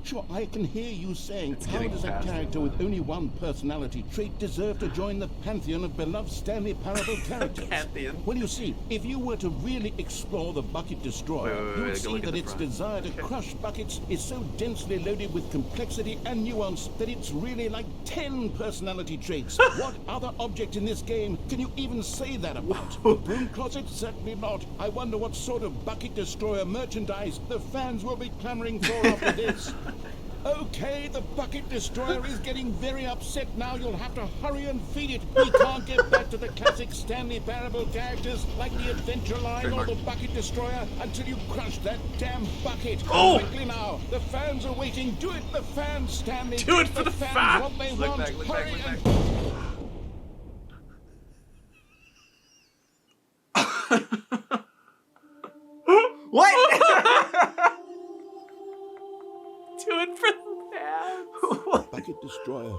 Sure, I can hear you saying, It's how getting does a past character it. with only one personality trait deserve to join the pantheon of beloved Stanley Parable characters? Pantheon. Well, you see, if you were to really explore the Bucket Destroyer, Wait, you wait, would go see look at that the its front. desire to crush buckets is so densely loaded with complexity and nuance that it's really like 10 personality traits. What other object in this game can you even say that about? The broom closet? Certainly not. I wonder what sort of Bucket Destroyer merchandise the fans will be clamoring for after this. Okay, the Bucket Destroyer is getting very upset now. You'll have to hurry and feed it. We can't get back to the classic Stanley Parable characters like the Adventure Line or the Bucket Destroyer until you crush that damn bucket. Oh! Quickly now. The fans are waiting. Do it, the fans, Stanley. Do it for the fans. fans. What they Look want. back, look hurry back, look and... back. What? Do it for the fans. Bucket Destroyer,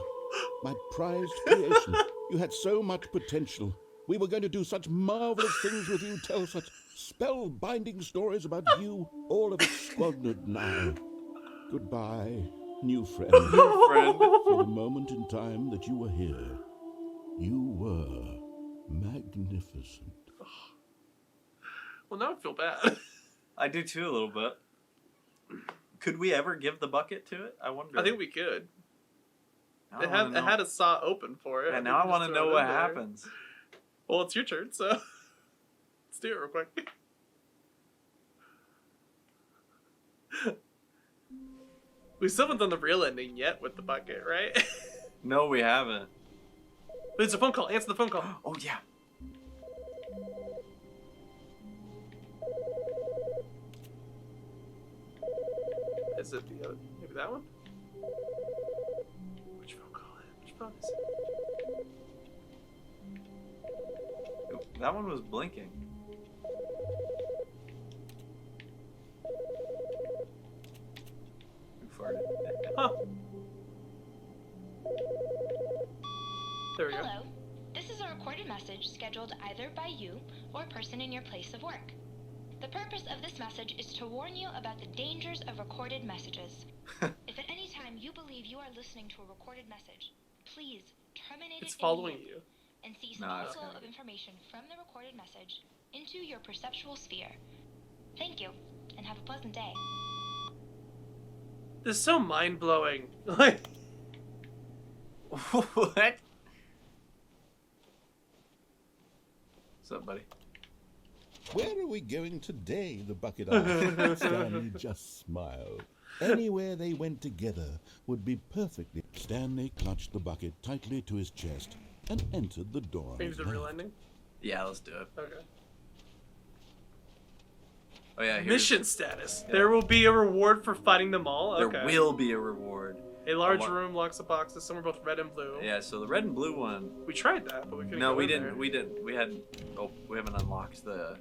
my prized creation. You had so much potential. We were going to do such marvelous things with you, tell such spell-binding stories about you. All of it squandered now. Goodbye, new friend. Friend. For the moment in time that you were here, you were magnificent. Well, now I feel bad. I do too, a little bit. Could we ever give the bucket to it? I wonder. I think we could. I It wanna had a saw open for it. Yeah, think now I we want just to throw know it what in there. happens. Well, it's your turn, so let's do it real quick. We still haven't done the real ending yet with the bucket, right? No, we haven't. There's a phone call. Answer the phone call. Oh, yeah. Is it the other? Maybe that one? Which phone call? Which phone is it? That one was blinking. Who farted? Huh. There we go. Hello. This is a recorded message scheduled either by you or a person in your place of work. The purpose of this message is to warn you about the dangers of recorded messages. If at any time you believe you are listening to a recorded message, please terminate It's it following immediately you. and cease No, all it's flow gonna of be- information from the recorded message into your perceptual sphere. Thank you, and have a pleasant day. This is so mind blowing. Like, What? What's up, buddy? Where are we going today? The bucket asked. Stanley just smiled. Anywhere they went together would be perfectly. Stanley clutched the bucket tightly to his chest and entered the door. maybe the real ending. Yeah, let's do it. Okay. Oh, yeah, here's... Mission status. Yeah. There will be a reward for fighting them all. Okay. There will be a reward. A large What? room, lots of boxes. Some are both red and blue. Yeah, so the red and blue one... We tried that, but we couldn't. No, go we in didn't. there. We didn't. We hadn't... Oh, we haven't unlocked the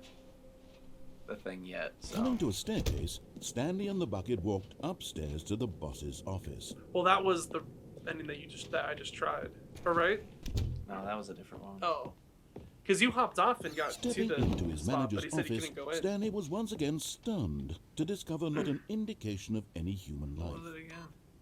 thing yet, so... Coming to a staircase, Stanley and the bucket walked upstairs to the boss's office. Well, that was the ending that I just tried. All right. No, that was a different one. Oh, because you hopped off and got Stepping to the into his spot, but manager's he said he office, couldn't go in. Stanley was once again stunned to discover not an indication of any human What was life. it again?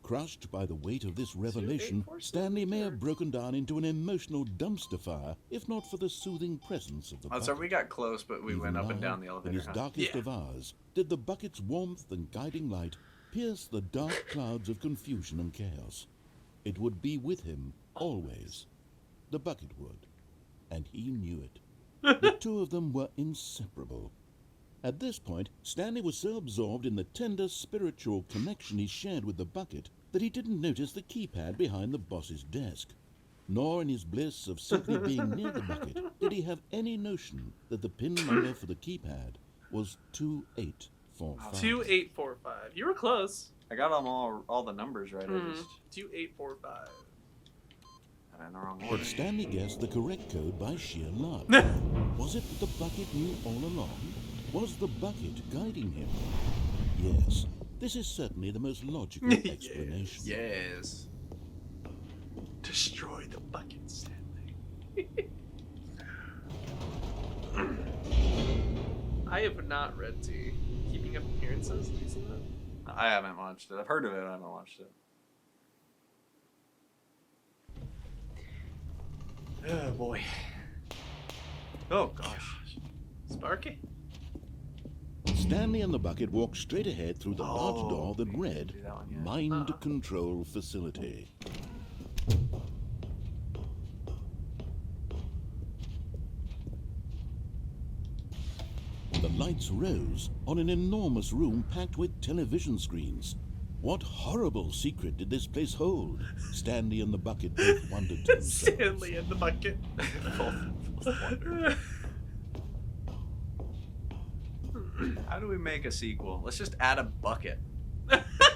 Crushed by the weight of this revelation, Stanley may have broken down into an emotional dumpster fire, if not for the soothing presence of the bucket. So we got close, but we went up and down the In elevator. his darkest of hours, did the bucket's warmth and guiding light pierce the dark clouds of confusion and chaos. It would be with him always. The bucket would. And he knew it. The two of them were inseparable. At this point, Stanley was so absorbed in the tender spiritual connection he shared with the bucket that he didn't notice the keypad behind the boss's desk. Nor in his bliss of simply being near the bucket did he have any notion that the pin number for the keypad was 2845. 2845. You were close. I got all the numbers right. I just 2845. I'm in the wrong order. But Stanley guessed the correct code by sheer luck. Was it that the bucket knew all along? Was the bucket guiding him? Yes, this is certainly the most logical explanation. Yes. Destroy the bucket, Stanley. I have not read T. Keeping Up Appearances? Have you seen that? I haven't watched it. I've heard of it. I haven't watched it. Oh boy. Oh gosh. Sparky? Stanley and the bucket walked straight ahead through the large door that read, Mind Control Facility. The lights rose on an enormous room packed with television screens. What horrible secret did this place hold? Stanley and the bucket both wondered to themselves. Stanley and the bucket. How do we make a sequel? Let's just add a bucket.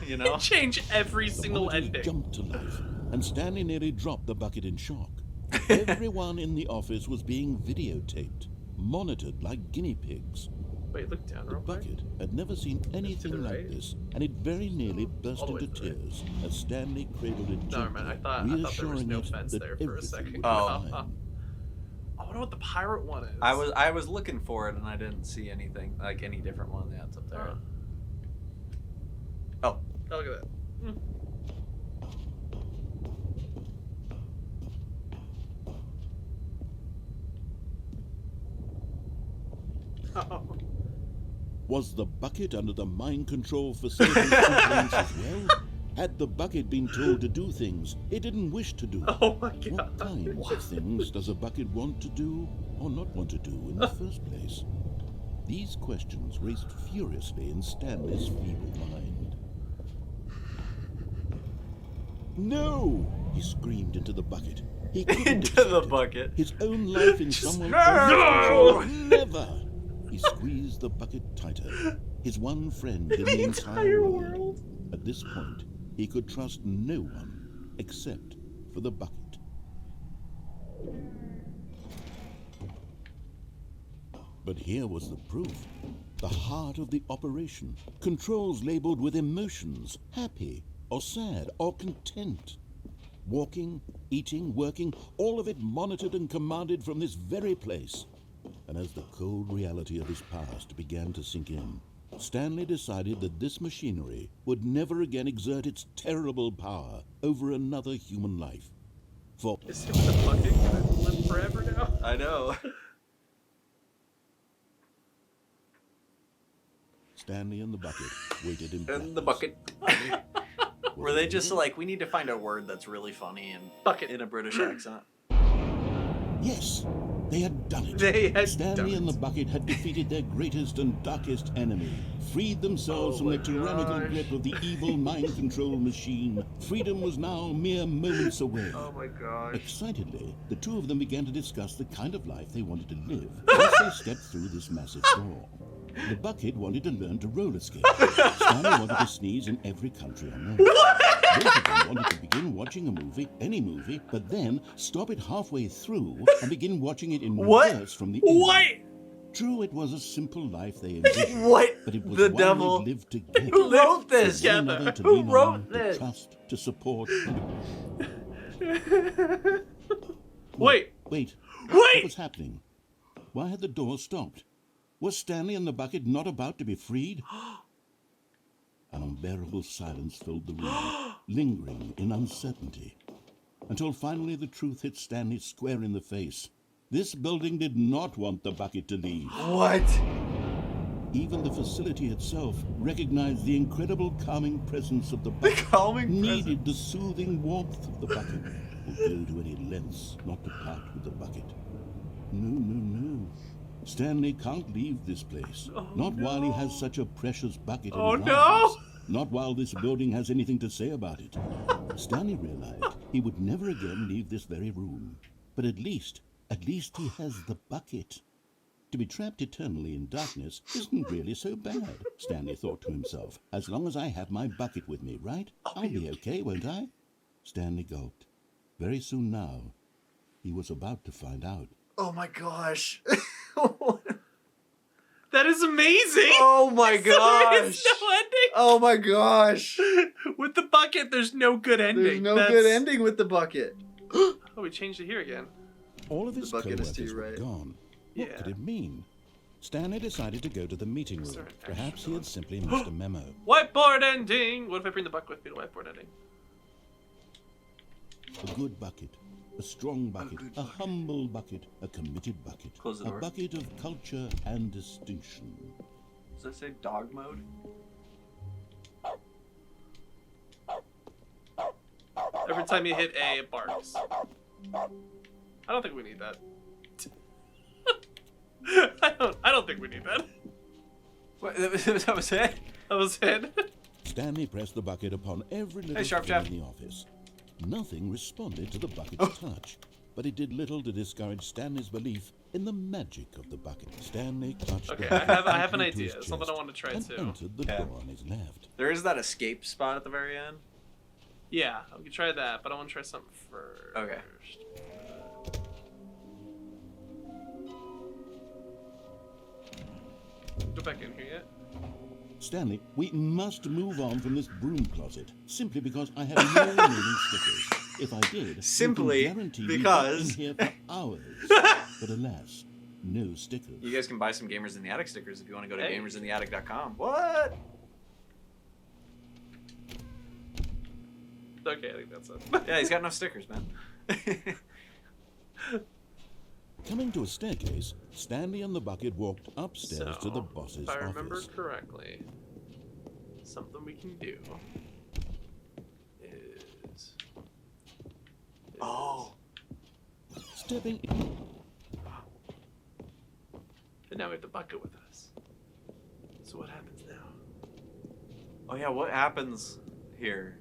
You know? Change every single monitors ending. Jumped to life, and Stanley nearly dropped the bucket in shock. Everyone in the office was being videotaped, monitored like guinea pigs. Wait, look down The real quick. bucket had never seen anything like this, and it very nearly burst into tears as Stanley cradled it No, man, I thought there was reassuring no it fence that there for a everything second. would be I fine. wonder what the pirate one is. I was looking for it and I didn't see anything like any different one that's up there. Oh, look at that. Oh. Was the bucket under the mind control facility influence as well? Had the bucket been told to do things it didn't wish to do? Oh my god. What kinds of things does a bucket want to do or not want to do in the first place? These questions raced furiously in Stanley's feeble mind. No! He screamed into the bucket. He couldn't into accept the it. bucket. His own life in someone no! else's control. Never! He squeezed the bucket tighter. His one friend in the entire world. At this point, he could trust no one except for the bucket. But here was the proof. The heart of the operation. Controls labeled with emotions, happy or sad or content. Walking, eating, working, all of it monitored and commanded from this very place. And as the cold reality of his past began to sink in, Stanley decided that this machinery would never again exert its terrible power over another human life. For Is him in the bucket gonna live forever now? I know. Stanley and the bucket waited in In the blackness. bucket. Were they just like, we need to find a word that's really funny and bucket in a British accent? Yes, they had done it. They had Stanley done and it. the bucket had defeated their greatest and darkest enemy, freed themselves from the tyrannical grip of the evil mind control machine. Freedom was now mere moments away. Oh my gosh. Excitedly, the two of them began to discuss the kind of life they wanted to live once they stepped through this massive door. The bucket wanted to learn to roller skate. Stanley wanted to sneeze in every country on earth. Both of them wanted to begin watching a movie, any movie, but then stop it halfway through and begin watching it in reverse from the end. What? True, it was a simple life they envisioned. What? But it was The one devil. they lived together. Who wrote this? With one another to Who lean wrote on, this? To trust, to support. Wait. Wait. Wait! What was happening? Why had the door stopped? Was Stanley and the bucket not about to be freed? An unbearable silence filled the room, lingering in uncertainty. Until finally the truth hit Stanley square in the face. This building did not want the bucket to leave. What? Even the facility itself recognized the incredible calming presence of the bucket. The calming needed the soothing warmth of the bucket. Would go to any lengths not to part with the bucket. No. Stanley can't leave this place. Not while he has such a precious bucket in his arms. Not while this building has anything to say about it. Stanley realized he would never again leave this very room. But at least he has the bucket. To be trapped eternally in darkness isn't really so bad, Stanley thought to himself. As long as I have my bucket with me, right? I'll be okay, won't I? Stanley gulped. Very soon now, he was about to find out. Oh my gosh. That is amazing! Oh my So gosh! there's no ending! Oh my gosh! With the bucket, there's no good ending. There's no good ending with the bucket. Oh, we changed it here again. All of his co-workers were right. gone. What could it mean? Stanley decided to go to the meeting room. Perhaps he had simply missed a memo. Whiteboard ending! What if I bring the bucket with me to whiteboard ending? A good bucket. A strong bucket, a humble bucket, a committed bucket, Close the door. A bucket of culture and distinction. Does that say dog mode? Every time you hit A, it barks. I don't think we need that. I don't think we need that. What, that was it? That was it. Stanley pressed the bucket upon every little Sharp thing Jeff. in the office. Nothing responded to the bucket's touch, but it did little to discourage Stanley's belief in the magic of the bucket. Stanley clutched Okay, the bucket I have an tightly to idea. his Something I chest want to try and too. entered the door on his left. There is that escape spot at the very end. Yeah, we can try that, but I want to try something first. Okay. Go back in here yet? Stanley, we must move on from this broom closet, simply because I have no remaining stickers. If I did, Simply you can guarantee because- we'd be in here for hours. But alas, no stickers. You guys can buy some Gamers in the Attic stickers if you want to go to Hey. gamersintheattic.com. What? Okay, I think that's it. Yeah, he's got enough stickers, man. Coming to a staircase, Stanley and the bucket walked upstairs to the boss's if I remember office. correctly, something we can do is... Oh. Stepping in. And now we have the bucket with us. So what happens now? Oh yeah, what happens here?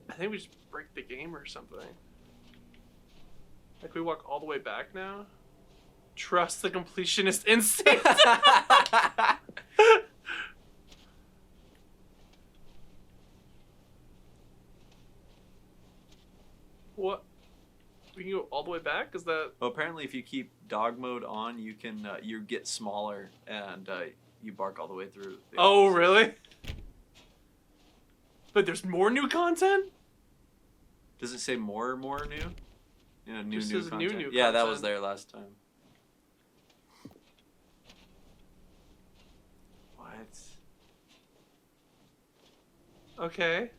I think we just break the game or something. Like we walk all the way back now? Trust the completionist instinct! What? We can go all the way back? Is that... Well, apparently if you keep dog mode on, you can you get smaller and you bark all the way through. Oh, really? But there's more new content? Does it say more new? Yeah, new Just new says content. new Yeah, that content. was there last time. What? Okay.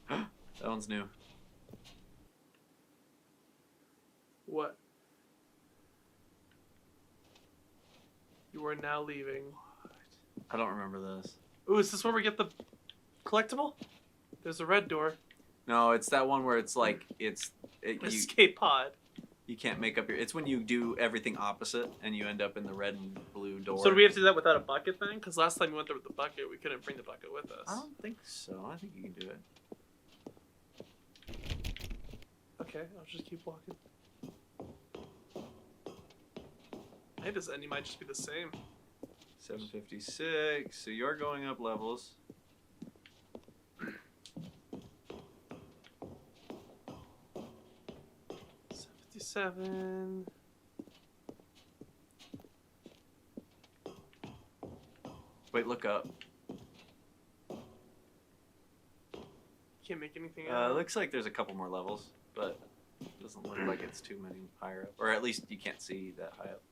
That one's new. What? You are now leaving. I don't remember this. Ooh, is this where we get the collectible? There's a red door. No, it's that one where it's like you Escape pod. you can't make up your. It's when you do everything opposite and you end up in the red and blue door. So do we have to do that without a bucket then? Because last time we went there with the bucket, we couldn't bring the bucket with us. I don't think so. I think you can do it. Okay, I'll just keep walking. Hey, this ending might just be the same. 756. So you're going up levels. $57. Wait, look up. Can't make anything out. Looks like there's a couple more levels, but it doesn't look like it's too many higher up. Or at least you can't see that high up.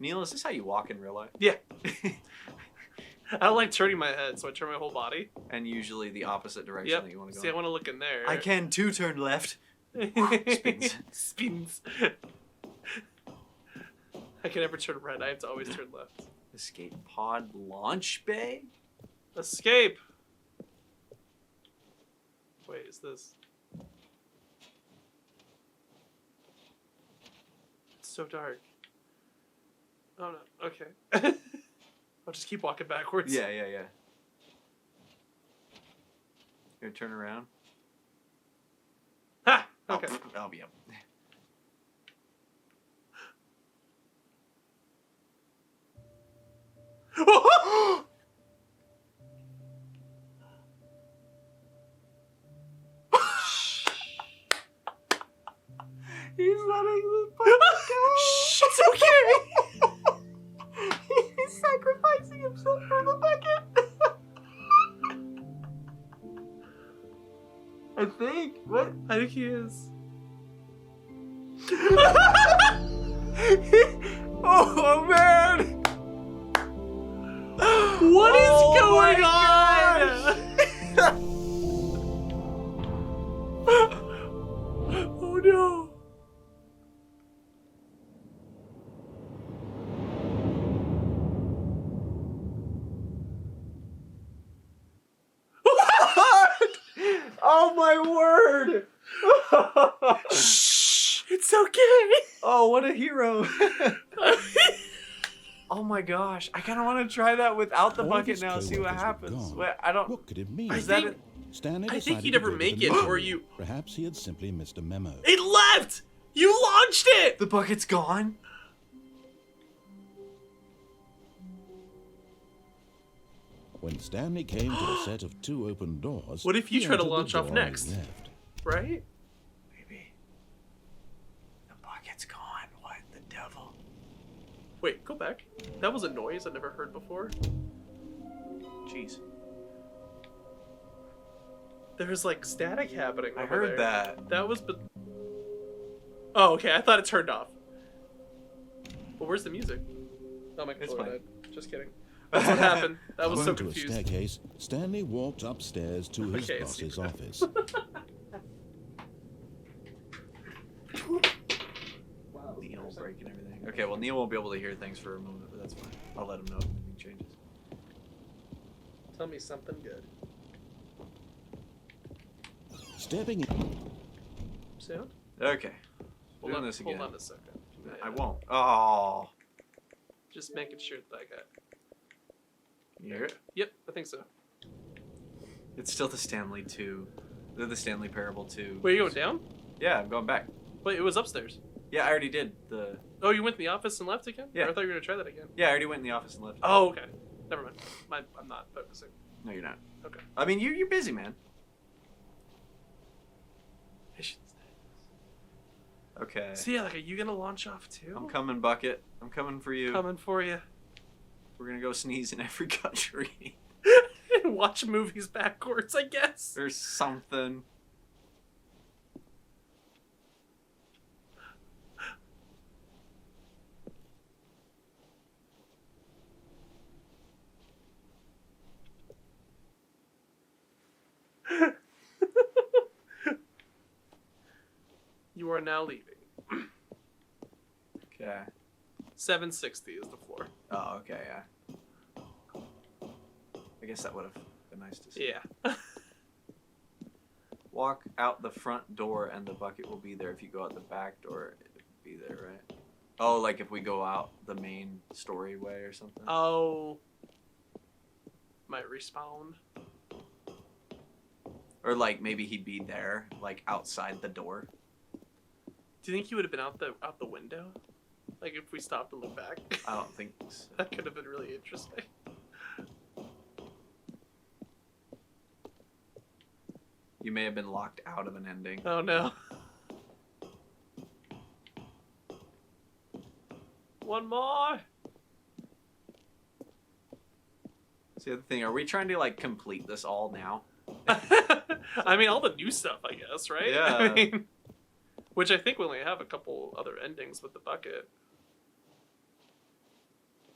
Neil, is this how you walk in real life? Yeah. I don't like turning my head, so I turn my whole body. And usually the opposite direction that you want to go. See, I want to look in there. I can too turn left. Spins. Spins. I can never turn right. I have to always turn left. Escape pod launch bay? Escape! Wait, is this... It's so dark. Oh no, okay. I'll just keep walking backwards. Yeah. Gonna turn around. Ha! Okay. Oh, yeah. He's letting the bucket go. Shh, it's okay. He's sacrificing himself for the bucket. I think. What? I think he is. Oh man! What is going on? Oh no! Oh my word! Shh! It's okay. Oh, what a hero! Oh my gosh! I kind of want to try that without the All bucket his now. See what co-workers were happens. gone. Wait, I don't. What could it mean? I think- Stanley I think decided you to never go to make the it, moon. or you... Perhaps he had simply missed a memo. It left! You launched it! The bucket's gone. When Stanley came to a set of 2 open doors, What if you he try to entered the launch off door on next? his left. Right? Maybe. The bucket's gone. What the devil? Wait, go back. That was a noise I've never heard before. Jeez. There's like static happening I over heard there. that. That was... Oh, okay. I thought it turned off. But where's the music? Oh, my controller fine. died. Just kidding. That's what happened. That was so Going to a confused. staircase, Stanley walked upstairs to his Okay, boss's see. office. Neal breaking everything. Okay, well Neal won't be able to hear things for a moment, but that's fine. I'll let him know if anything changes. Tell me something good. Stepping in, Sound? Okay. Hold Doing on, this again. Hold on a second. I won't. Oh. Just making sure that I got... You hear it? Yep, I think so. It's still the Stanley 2. The Stanley Parable 2. Wait, you going down? Yeah, I'm going back. Wait, it was upstairs. Yeah, I already did the... Oh, you went in the office and left again? Yeah. Or I thought you were going to try that again. Yeah, I already went in the office and left. Oh, okay. Never mind. I'm not focusing. No, you're not. Okay. I mean, you're busy, man. Okay. So yeah, like, are you going to launch off too? I'm coming, Bucket. I'm coming for you. Coming for you. We're gonna go sneeze in every country. Watch movies backwards, I guess. Or something. You are now leaving. Okay. 760 is the floor. Oh, okay, yeah. I guess that would have been nice to see. Yeah. Walk out the front door and the bucket will be there. If you go out the back door, it'll be there, right? Oh, like if we go out the main story way or something? Oh. Might respawn. Or like maybe he'd be there, like outside the door. Do you think he would have been out the window? Like if we stopped and looked back? I don't think so. That could have been really interesting. You may have been locked out of an ending. Oh no. One more. That's the other thing. Are we trying to like complete this all now? I mean, all the new stuff, I guess, right? Yeah. I mean, which I think we only have a couple other endings with the bucket.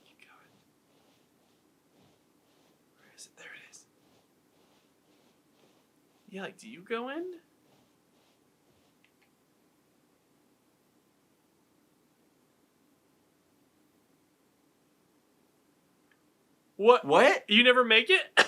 Keep is it? There it is. Yeah, like, do you go in? What? What? You never make it?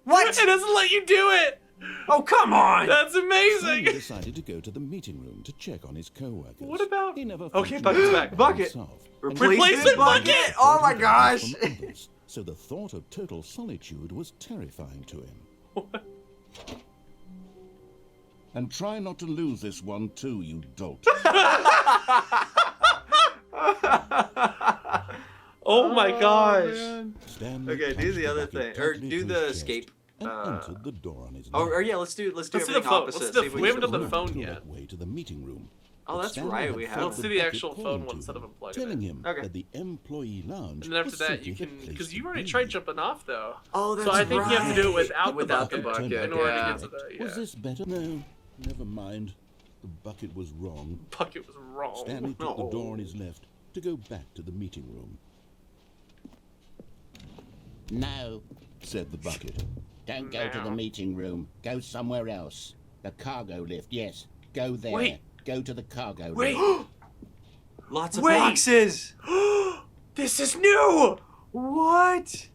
What? It doesn't let you do it. Oh, come on! That's amazing. Stanley decided to go to the meeting room to check on his co-workers. What about? He never Okay, functioned Bucket's well back. Bucket. himself, Replacement and Bucket! Oh my gosh! from others, so the thought of total solitude was terrifying to him. What? And try not to lose this one too, you dolt. Oh my gosh. Stanley Okay, do punched the other bucket thing, or tightly do to the his chest escape. and entered the door on his Oh, left. or yeah, let's do Let's do the everything phone. opposite. Let's do See if we we haven't can done the flip. phone Through yet. that way to the meeting room. Oh, But that's Stanley right, had we have. felt Let's do the bucket actual calling phone to one instead him, of unplugging telling it. him Okay. that the employee lounge And then after was that, simply you the can place because to you already be. tried jumping off though. Oh, that's So I think you have to do it right. without the the bucket bucket. in order Yeah. to get to the. Yeah. Was this better? No, never mind. The bucket was wrong. Bucket was wrong. Stanley took No. the door on his left to go back to the meeting room. No, Said the bucket. don't go to the No. meeting room. Go somewhere else. The cargo lift, yes. Go there. Wait. Go to the cargo Wait! lift. Lots of Wait! boxes! This is new. What?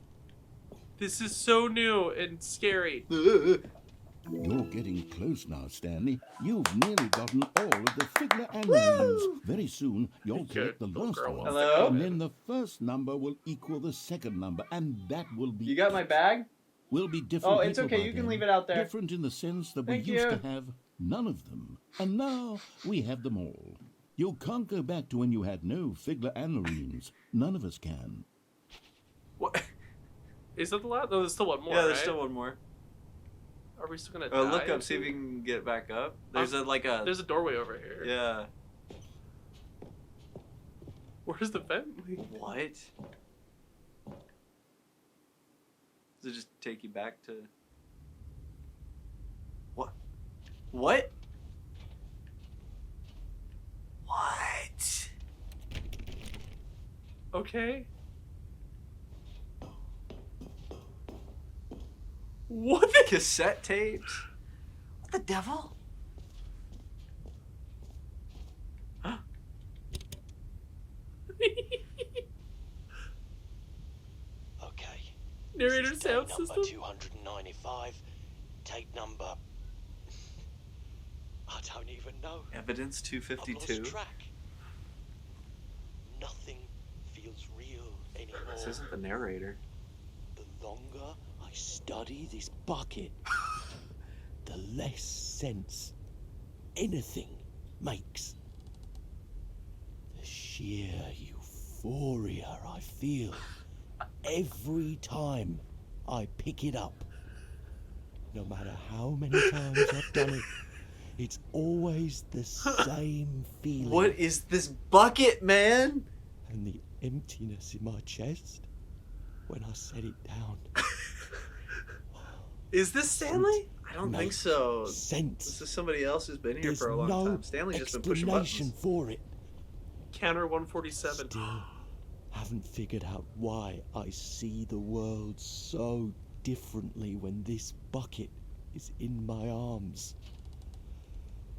This is so new and scary. You're getting close now, Stanley. You've nearly gotten all of the figure animals. Very soon, you'll Good collect the little last girl one. wants to Hello? And then the first number will equal the second number, and that will be You got my bag? We'll be different. Oh, it's people okay. by You can then. leave it out there. Different in the sense that Thank we used you. to have none of them, and now we have them all. You can't go back to when you had no Figler and Marines. None of us can. What? Is that the last? No, there's still one more. Yeah, there's right? still one more. Are we still gonna die? Look or up, see if you something? can get it back up. There's a like a. There's a doorway over here. Yeah. Where's the vent? What? Does it just take you back to? What? What? What? Okay. What the? Cassette tapes? What the devil? Okay. Narrator This is sound tape number system. 295. Tape number. I don't even know. Evidence I've 252. lost track. Nothing feels real anymore. This isn't the narrator. The longer I study this bucket, the less sense anything makes. The sheer euphoria I feel every time I pick it up. No matter how many times I've done it, it's always the same feeling. What is this bucket, man? And the emptiness in my chest when I set it down. Is this Stanley? I don't think Makes so. sense. This is somebody else who's been here There's for a long no time. Stanley's just been pushing explanation buttons. for it. Counter 147. Still haven't figured out why I see the world so differently when this bucket is in my arms.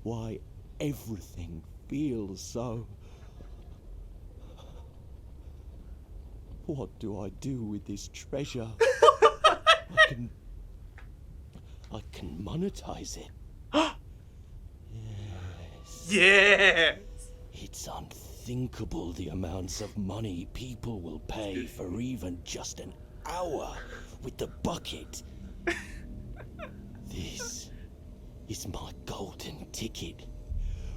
Why everything feels so. What do I do with this treasure? I can monetize it. Yes. Yeah. It's unthinkable the amounts of money people will pay for even just an hour with the bucket. This is my golden ticket.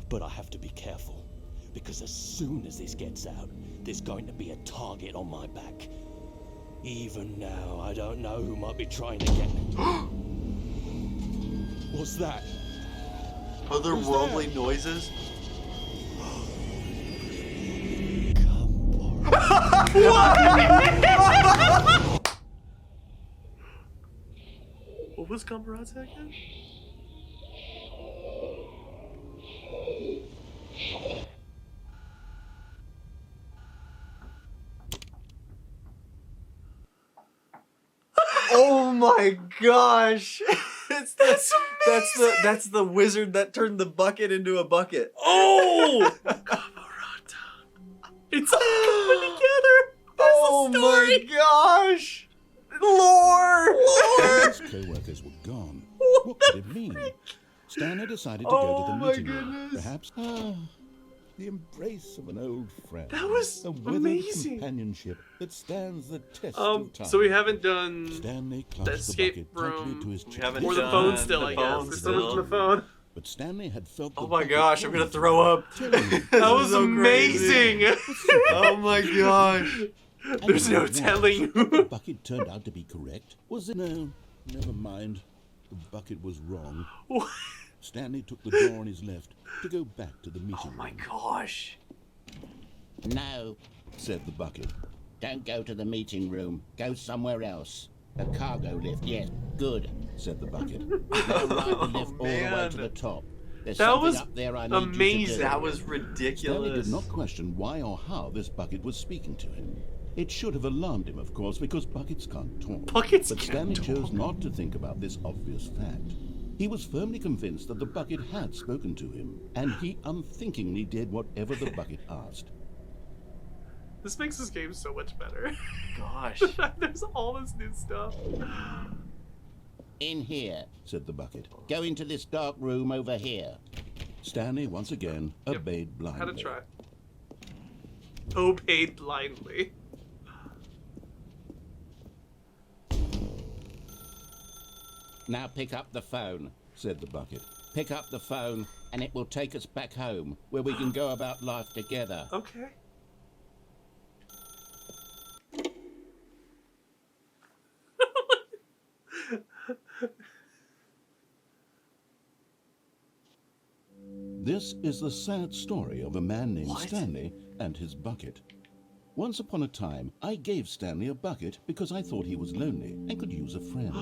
But I have to be careful, because as soon as this gets out, there's going to be a target on my back. Even now, I don't know who might be trying to get me. What's that? Otherworldly noises? What was Kamaraza again? my gosh! That's the wizard that turned the bucket into a bucket. Oh! It's all coming together. Oh my gosh! Lore! His co-workers were gone. What could it mean? Stanley decided to go to the meeting room. Perhaps the embrace of an old friend. That was a withered amazing. Companionship that stands the test of time. So we haven't done Stanley the escape room to his or the phone still, I guess. There's so much on the phone. But Stanley had felt. Oh my gosh! I'm gonna throw up. That was so amazing. Oh my gosh! There's no telling. The bucket turned out to be correct. Was it? No, never mind. The bucket was wrong. What? Stanley took the door on his left to go back to the meeting room. Oh my gosh! No, said the bucket. don't go to the meeting room. Go somewhere else. A cargo lift, yes, good, said the bucket. Now ride the lift all the way to the top. There's That something was up there I need you to amazing. do. That was Stanley ridiculous. did not question why or how this bucket was speaking to him. It should have alarmed him, of course, because buckets can't talk. Buckets but can't Stanley talk. chose not to think about this obvious fact. He was firmly convinced that the bucket had spoken to him, and he unthinkingly did whatever the bucket asked. This makes this game so much better. Gosh. There's all this new stuff. In here. Said the bucket. Go into this dark room over here. Stanley once again obeyed blindly. Had to try. Obeyed blindly. Now pick up the phone. Said the bucket. Pick up the phone, and it will take us back home, where we can go about life together. Okay. This is the sad story of a man named Stanley and his bucket. Once upon a time, I gave Stanley a bucket because I thought he was lonely and could use a friend.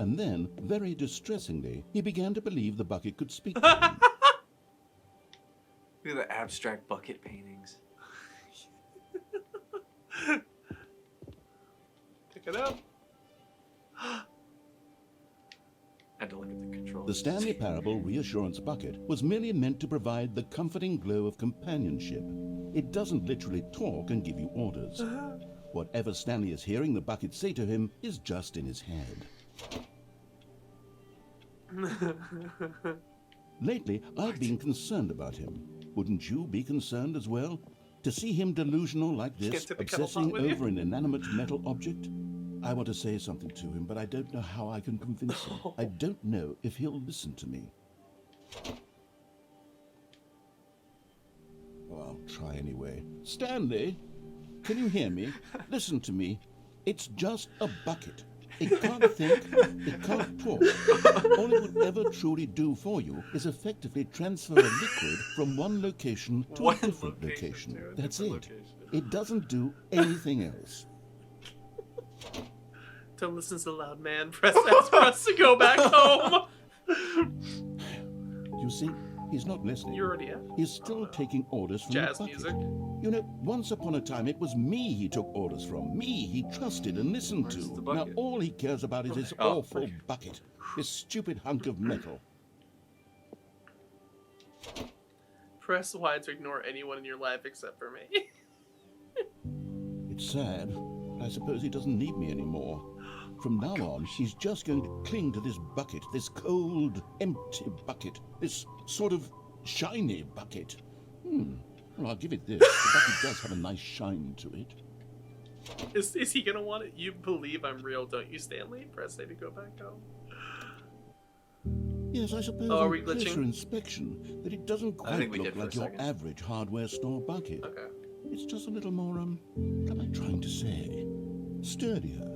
And then, very distressingly, he began to believe the bucket could speak to him. Look at the abstract bucket paintings. Pick it up. Had to look at the controls. The Stanley Parable Reassurance Bucket was merely meant to provide the comforting glow of companionship. It doesn't literally talk and give you orders. Whatever Stanley is hearing the bucket say to him is just in his head. Lately, I've been concerned about him. Wouldn't you be concerned as well? To see him delusional like this, obsessing over an inanimate metal object? I want to say something to him, but I don't know how I can convince him. I don't know if he'll listen to me. Oh, I'll try anyway. Stanley, can you hear me? Listen to me. It's just a bucket. It can't think, it can't talk. All it would ever truly do for you is effectively transfer a liquid from one location to a different location. That's it. It doesn't do anything else. Don't listen to the loud man. Press X for us to go back home. You see, he's not listening. You already have. He's still taking orders from Jazz the bucket. music. You know, once upon a time it was me he took orders from. Me he trusted and listened Where's the to. bucket? Now all he cares about is his Oh, awful bucket. This stupid hunk of metal. Press Y to ignore anyone in your life except for me. It's sad. I suppose he doesn't need me anymore. From now on, he's just going to cling to this bucket, this cold, empty bucket, this sort of shiny bucket. Well, I'll give it this. The bucket does have a nice shine to it. Is he gonna want it? You believe I'm real, don't you, Stanley? Press A to go back home. Yes, I suppose Oh, are on we glitching? closer inspection that it doesn't I quite think we look did for like a your second. average hardware store bucket. Okay. It's just a little more, what am I trying to say? Sturdier,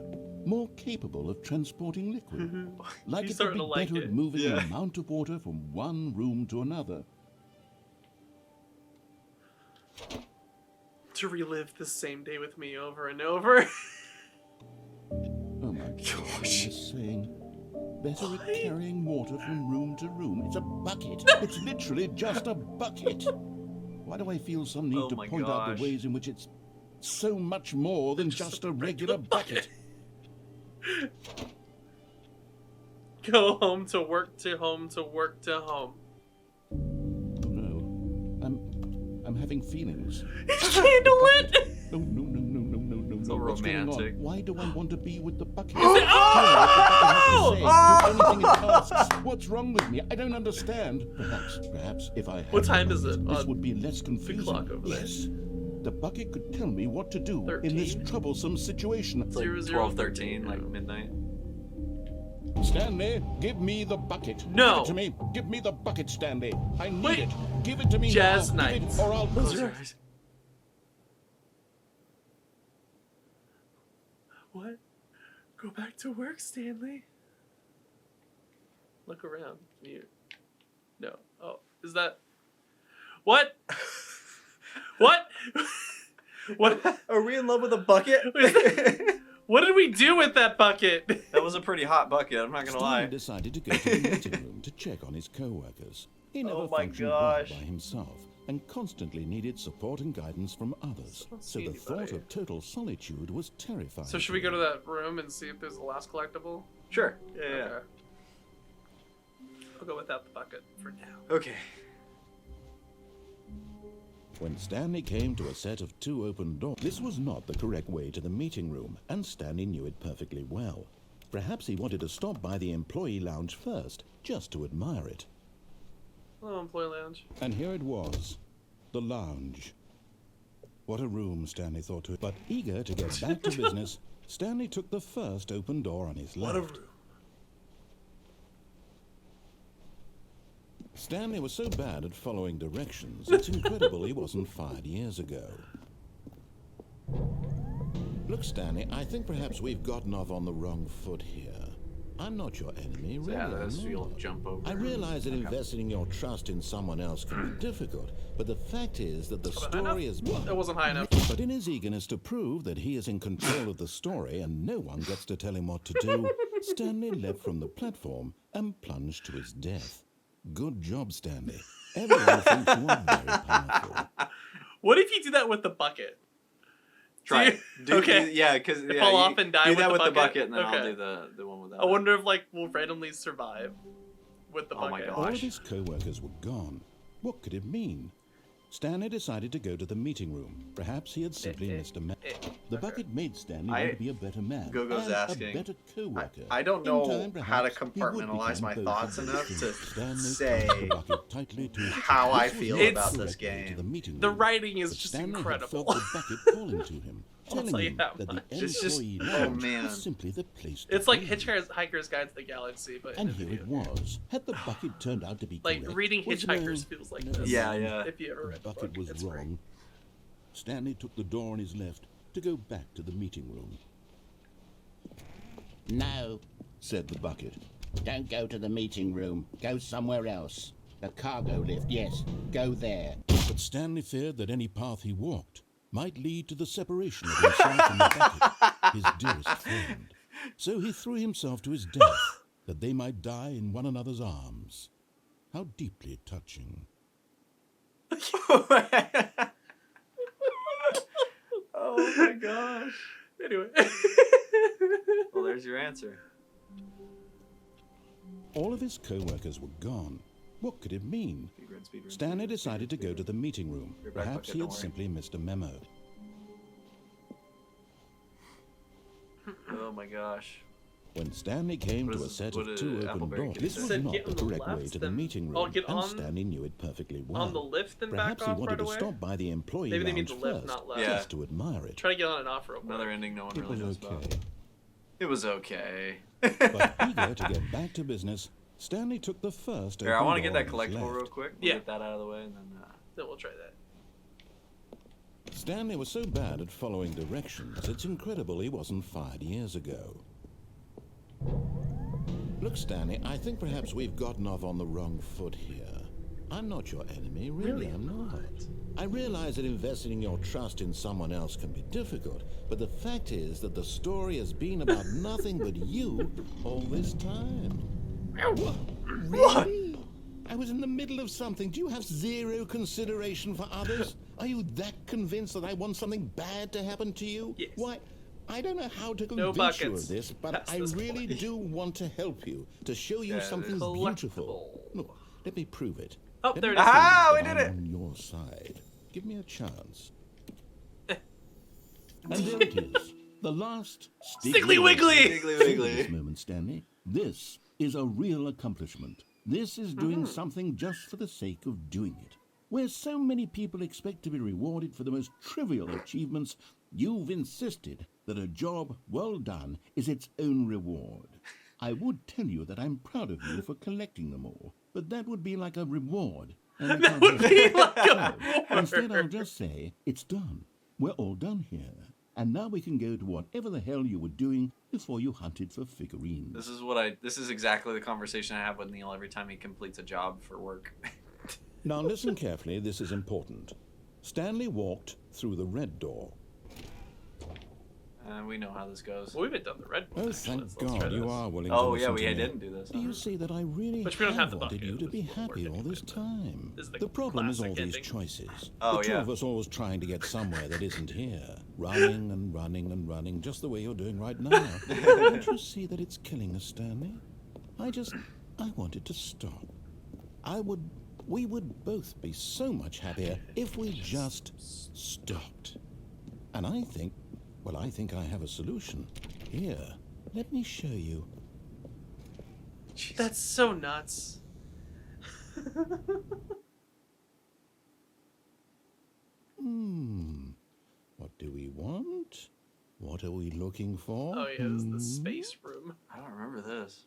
more capable of transporting liquid. Like He's it would starting be to like better it. at moving Yeah. an amount of water from one room to another. To relive the same day with me over and over. Oh my gosh, what am I saying? Better at carrying water from room to room. It's a bucket. It's literally just a bucket. Why do I feel some need Oh to my point out gosh. the ways in which it's so much more than just a regular bucket? Go home to work to home to work to home. Oh no. I'm having feelings. It's candlelit! No. So What's going romantic. on? Why do I want to be with the bucket? Oh! Do anything it asks. What's wrong with me? I don't understand. Perhaps if I had What time is it? this would be less The confusing. clock over there. Yes. The bucket could tell me what to do 13? in this troublesome situation. It's like 12:13, like midnight. Stanley, give me the bucket. No. Give it to me. Give me the bucket, Stanley. I need Wait. it. Give it to me Jazz now. Give nights. it, or I'll Close your eyes. What? Go back to work, Stanley. Look around. You. No. Oh, is that? What? What? What? Are we in love with a bucket? What did we do with that bucket? That was a pretty hot bucket, I'm not gonna lie. Stanley decided to go to the meeting room to check on his co-workers. He never Oh my functioned well gosh. by himself and constantly needed support and guidance from others. don't So see the thought anybody. of total solitude was terrifying. So should we go to that room and see if there's a last collectible? Sure. Yeah. Okay. I'll go without the bucket for now. Okay. When Stanley came to a set of 2 open doors, this was not the correct way to the meeting room, and Stanley knew it perfectly well. Perhaps he wanted to stop by the employee lounge first, just to admire it. Hello, employee lounge. And here it was, the lounge. What a room, Stanley thought to it. But eager to get back to business, Stanley took the first open door on his left. What a room. Stanley was so bad at following directions, it's incredible he wasn't fired years ago. Look, Stanley, I think perhaps we've gotten off on the wrong foot here. I'm not your enemy, really. Yeah, I'm that's feel not. jump over. I realize that investing your trust in someone else can be difficult, but the fact is that the story is... That wasn't high enough. But in his eagerness to prove that he is in control of the story and no one gets to tell him what to do, Stanley leapt from the platform and plunged to his death. Good job, Stanley. Everyone thinks you are very powerful. What if you do that with the bucket? Try it. Okay. Yeah, because fall off and die do with that the with the bucket? bucket, and then I'll Okay. do the one without. I wonder if like we'll randomly survive with the Oh my bucket. All of his co-workers were gone. What could it mean? Stanley decided to go to the meeting room. Perhaps he had simply missed a match. The bucket made Stanley want to be a better man Gogo's and asking. a better co-worker. I don't In know time, how to perhaps, he would compartmentalize become my both thoughts of enough these to things. Stanley say clutched the bucket tightly to his how I chest. feel This was about the this correct way to game. the meeting The room. writing is But just Stanley had incredible. felt the bucket calling to him, I'll telling tell you him that that the much. It's just- employee oh, lounge man. was simply the place to It's like be. Hitchhiker's Guide to the Galaxy, but in And a here video it game. was. Had the bucket turned out to be Like correct, reading was Hitchhikers no- feels like no this. Yeah, yeah. If you ever The read the bucket book, was it's wrong. great. Stanley took the door on his left to go back to the meeting room. No, Said the bucket. don't go to the meeting room. Go somewhere else. The cargo lift, yes. Go there. But Stanley feared that any path he walked might lead to the separation of himself and the bucket, his dearest friend. So he threw himself to his death, that they might die in one another's arms. How deeply touching. Oh my gosh. Anyway. Well, there's your answer. All of his co-workers were gone. What could it mean? Speedrun, Stanley decided to go to the meeting room. You're back, Perhaps Bucket, he don't had worry. simply missed a memo. Oh my gosh. When Stanley came What to a is- set what of did 2 open Appleberry doors, get this to was say? Said not get the on the correct way left, to the then meeting room, I'll get and on- Stanley knew it perfectly well. On the lift and Perhaps back he off wanted right to away. stop by the employee Maybe they mean lounge the lift, first, not left. Yeah. just to admire it. Try to get on and off real quick. Another ending no one It really knows was okay. about. It was okay. But eager to get back to business, Stanley took the first Here, I open want to get door that on his collectible left. real quick. We'll Yeah. get that out of the way, and then. Then we'll try that. Stanley was so bad at following directions, it's incredible he wasn't fired years ago. Look, Stanley, I think perhaps we've gotten off on the wrong foot here. I'm not your enemy, really, I'm not. I realize that investing your trust in someone else can be difficult, but the fact is that the story has been about nothing but you all this time. What? Really? I was in the middle of something. Do you have zero consideration for others? Are you that convinced that I want something bad to happen to you? Yes. Why, I don't know how to No convince you buckets. of this, but Past I this really point. do want to help you, to show you something beautiful. Look, let me prove it. Oh, Let there me it is. prove Ah, we that did I'm it. on your side. Give me a chance. And there it is. The last Stiggly Wiggly! Wiggly Wiggly. This moment, Stanley. This is a real accomplishment. This is doing something just for the sake of doing it. Where so many people expect to be rewarded for the most trivial achievements, you've insisted that a job well done is its own reward. I would tell you that I'm proud of you for collecting them all, but that would be like a reward. And I That can't would have be it. like a No. Instead, I'll reward. just say, it's done. We're all done here. And now we can go to whatever the hell you were doing before you hunted for figurines. This is exactly the conversation I have with Neal every time he completes a job for work. Now listen carefully, this is important. Stanley walked through the red door. We know how this goes. Well, we haven't done the red one. Oh, actually. thank Let's try God you this. are willing Oh, to yeah, listen we to me. didn't do this. Do you see that I really Which we don't have the wanted bucket. you to be This is what we're happy all doing this right now. time? This is the The problem is all classic these ending. choices. Oh, the two yeah. of us always trying to get somewhere that isn't here. Running and running and running, just the way you're doing right now. Don't you see that it's killing us, Stanley? I wanted to stop. We would both be so much happier if we just stopped. And I think I have a solution. Here, let me show you. That's so nuts. What do we want? What are we looking for? Oh yeah, this is the space room. I don't remember this.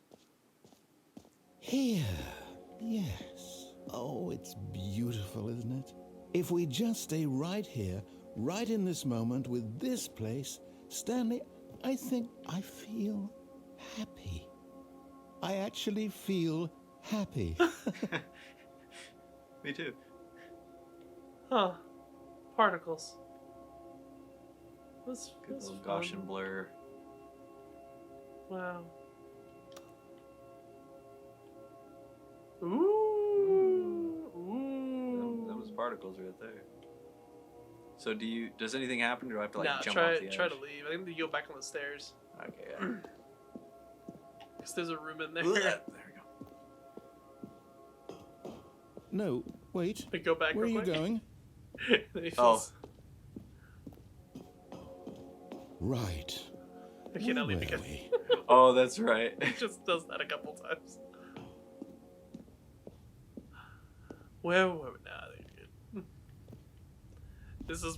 Here. Yes. Oh, it's beautiful, isn't it? If we just stay right here, right in this moment with this place, Stanley, I think I feel happy. I actually feel happy. Me too. Huh. Particles. That's Good fun. little Gaussian blur. Wow. Ooh. Ooh. That was particles right there. So does anything happen, or do I have to like Nah, jump off the edge? try to leave. I think you go back on the stairs. Okay, yeah. Because there's a room in there. There we go. No, wait. But go back Where are real you quick. going? Then he Oh. feels- Right. I cannot leave Where again. were we? Oh, that's right. He just does that a couple times. Well, nah, they're good. This is.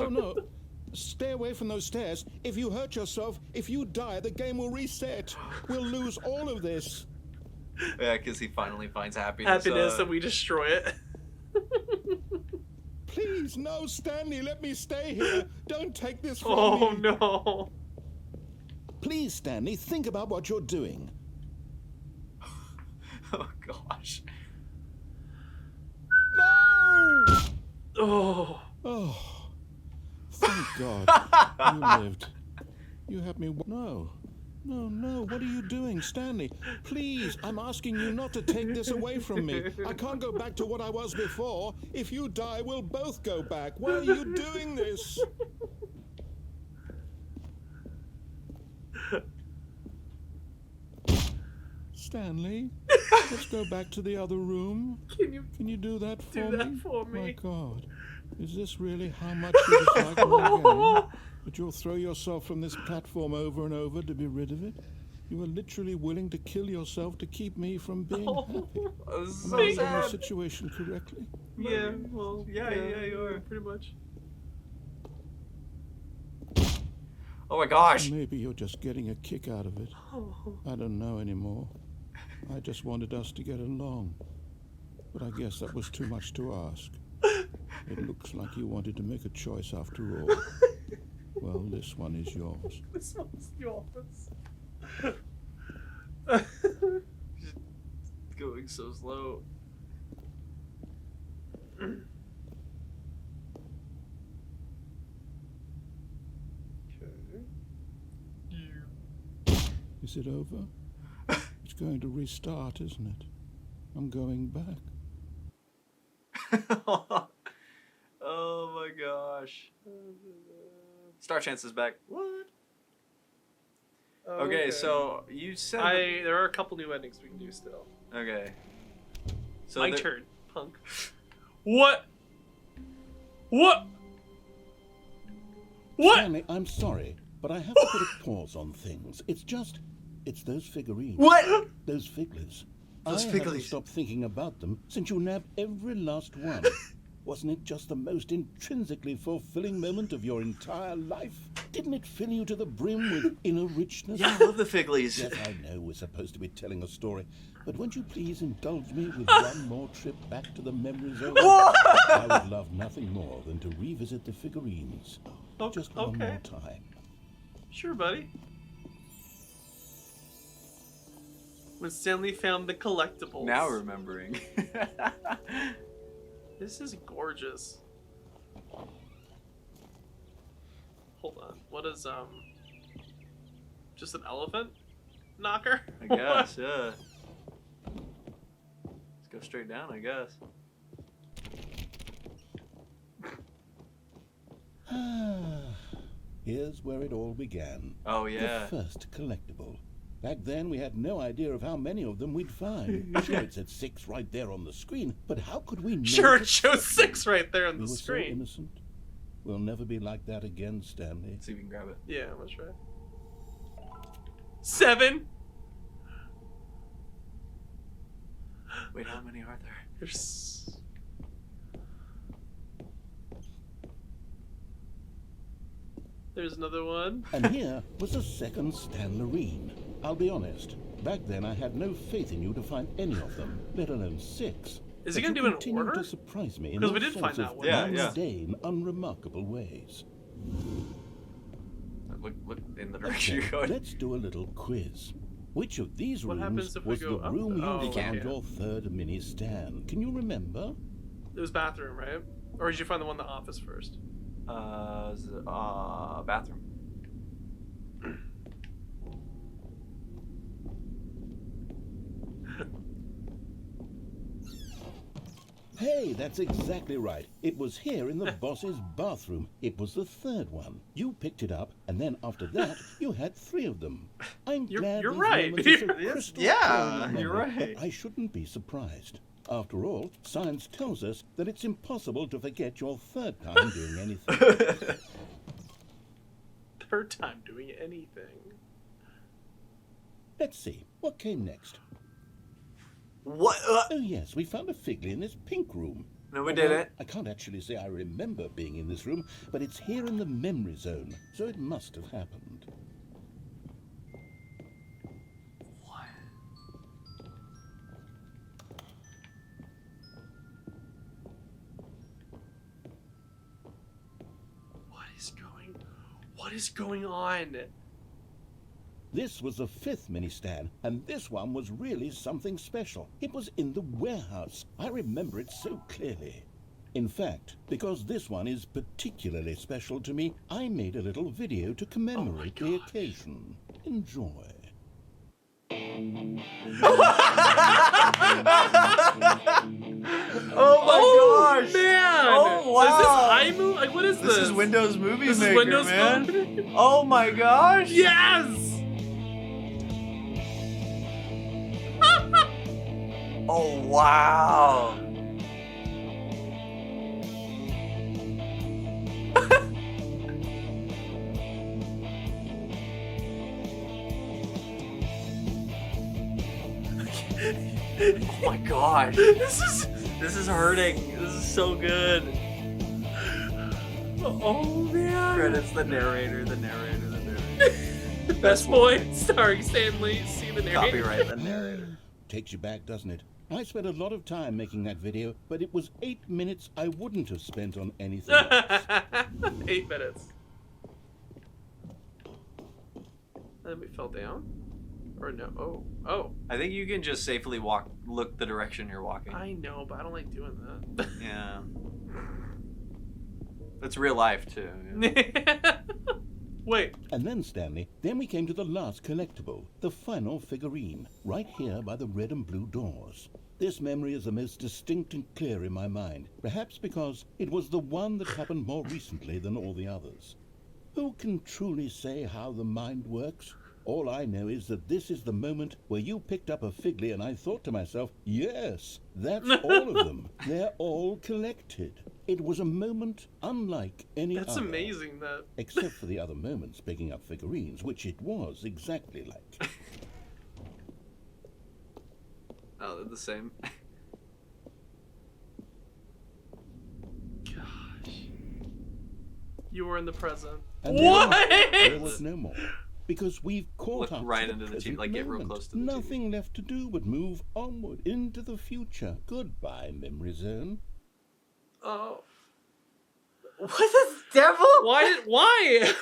Oh no. Stay away from those stairs. If you hurt yourself, if you die, the game will reset. We'll lose all of this. Yeah, because he finally finds happiness. Happiness, and we destroy it. Please, no, Stanley, let me stay here. Don't take this from Oh me. no. Please, Stanley, think about what you're doing. Oh gosh. No! Oh. Oh, thank God. You lived. You had me. No. No, what are you doing, Stanley? Please, I'm asking you not to take this away from me. I can't go back to what I was before. If you die, we'll both go back. Why are you doing this? Stanley, let's go back to the other room. Can you do that for me? Do that for me. My God, is this really how much you dislike my game? That you'll throw yourself from this platform over and over to be rid of it? You are literally willing to kill yourself to keep me from being happy. Am I reading the situation correctly? Yeah, well, yeah, you are. Pretty much. Oh my gosh. Maybe you're just getting a kick out of it. I don't know anymore. I just wanted us to get along. But I guess that was too much to ask. It looks like you wanted to make a choice after all. Well, this one is yours. This one's yours. Just going so slow. Is it over? It's going to restart, isn't it? I'm going back. Oh my gosh. Star Chance is back. What? Oh, Okay, so you said there are a couple new endings we can do still. Okay. So my turn, punk. What? What? What? Stanley, I'm sorry, but I have to put a pause on things. It's those figurines. What? Those figlets. Those I figlies. haven't stopped thinking about them since you nabbed every last one. Wasn't it just the most intrinsically fulfilling moment of your entire life? Didn't it fill you to the brim with inner richness? Yeah, I love the figlies. Yes, I know we're supposed to be telling a story, but won't you please indulge me with one more trip back to the memory zone? I would love nothing more than to revisit the figurines. Just one more time. Sure, buddy. When Stanley found the collectibles. Now remembering. This is gorgeous. Hold on. What is, just an elephant knocker? I guess, yeah. Let's go straight down, I guess. Here's where it all began. Oh, yeah. The first collectible. Back then, we had no idea of how many of them we'd find. Sure, it said 6 right there on the screen, but how could we know? Sure, it shows 6 right there on the screen. So innocent. We'll never be like that again, Stanley. Let's see if we can grab it. Yeah, let's try. 7. Wait, how many are there? There's another one. And here was a second Stanlerine. I'll be honest, back then I had no faith in you to find any of them, let alone 6. Is he going to do an order? To surprise me in because we all did find sorts that of one. mundane, unremarkable ways. Look in the direction you're going. Let's do a little quiz. Which of these What rooms happens if we was go the up room the- you Oh, found okay. your third mini stand? Can you remember? It was bathroom, right? Or did you find the one in the office first? Bathroom. Hey, that's exactly right. It was here in the boss's bathroom. It was the third one. You picked it up, and then after that, you had 3 of them. I'm glad you're these right. moments are so crystal Yeah, clear in my memory, you're right. but I shouldn't be surprised. After all, science tells us that it's impossible to forget your third time doing anything. Third time doing anything. Let's see, what came next? What? Oh yes, we found a figly in this pink room. No, we didn't. I can't actually say I remember being in this room, but it's here in the memory zone, so it must have happened. What? What is going on? This was the 5th mini stand, and this one was really something special. It was in the warehouse. I remember it so clearly. In fact, because this one is particularly special to me, I made a little video to commemorate the occasion. Enjoy. Oh my gosh! Man! Oh wow! Is this iMovie? Like, what is this? This is Windows Movie This Maker, is Windows man. Movie? Oh my gosh! Yes! Oh wow! Oh my gosh! This is hurting. This is so good. Oh man! Credits the narrator. Best Boy, starring Stanley. See the narrator. Copyright the narrator. Takes you back, doesn't it? I spent a lot of time making that video, but it was 8 minutes I wouldn't have spent on anything else. 8 minutes. And then we fell down? Or no? Oh. I think you can just safely look the direction you're walking. I know, but I don't like doing that. Yeah. It's real life, too. Yeah. Wait. And then, Stanley, then we came to the last collectible, the final figurine, right here by the red and blue doors. This memory is the most distinct and clear in my mind, perhaps because it was the one that happened more recently than all the others. Who can truly say how the mind works? All I know is that this is the moment where you picked up a Figley and I thought to myself, yes, that's all of them. They're all collected. It was a moment unlike any other. That's amazing, that. Except for the other moments picking up figurines, which it was exactly like. Oh, they're the same. Gosh. You were in the present. And what? There was no more. Because we've caught up right to into the present like get real moment. close to the Nothing left to do but move onward into the future. Goodbye, memory zone. Oh. What the devil? Why?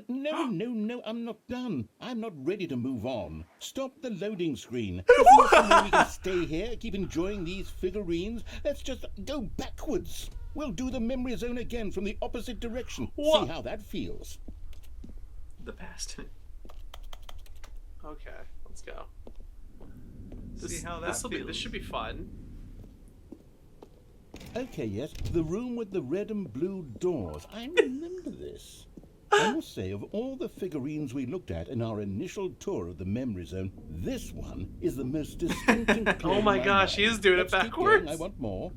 No, I'm not done. I'm not ready to move on. Stop the loading screen. There's no way we can stay here, keep enjoying these figurines. Let's just go backwards. We'll do the memory zone again from the opposite direction. What? See how that feels. The past. Okay, let's go. See how that feels. This should be fun. Okay, yes, the room with the red and blue doors. I remember this. I must say, of all the figurines we looked at in our initial tour of the memory zone, this one is the most distinct and clear. Oh my gosh, he is doing it Let's keep backwards. going. I want more.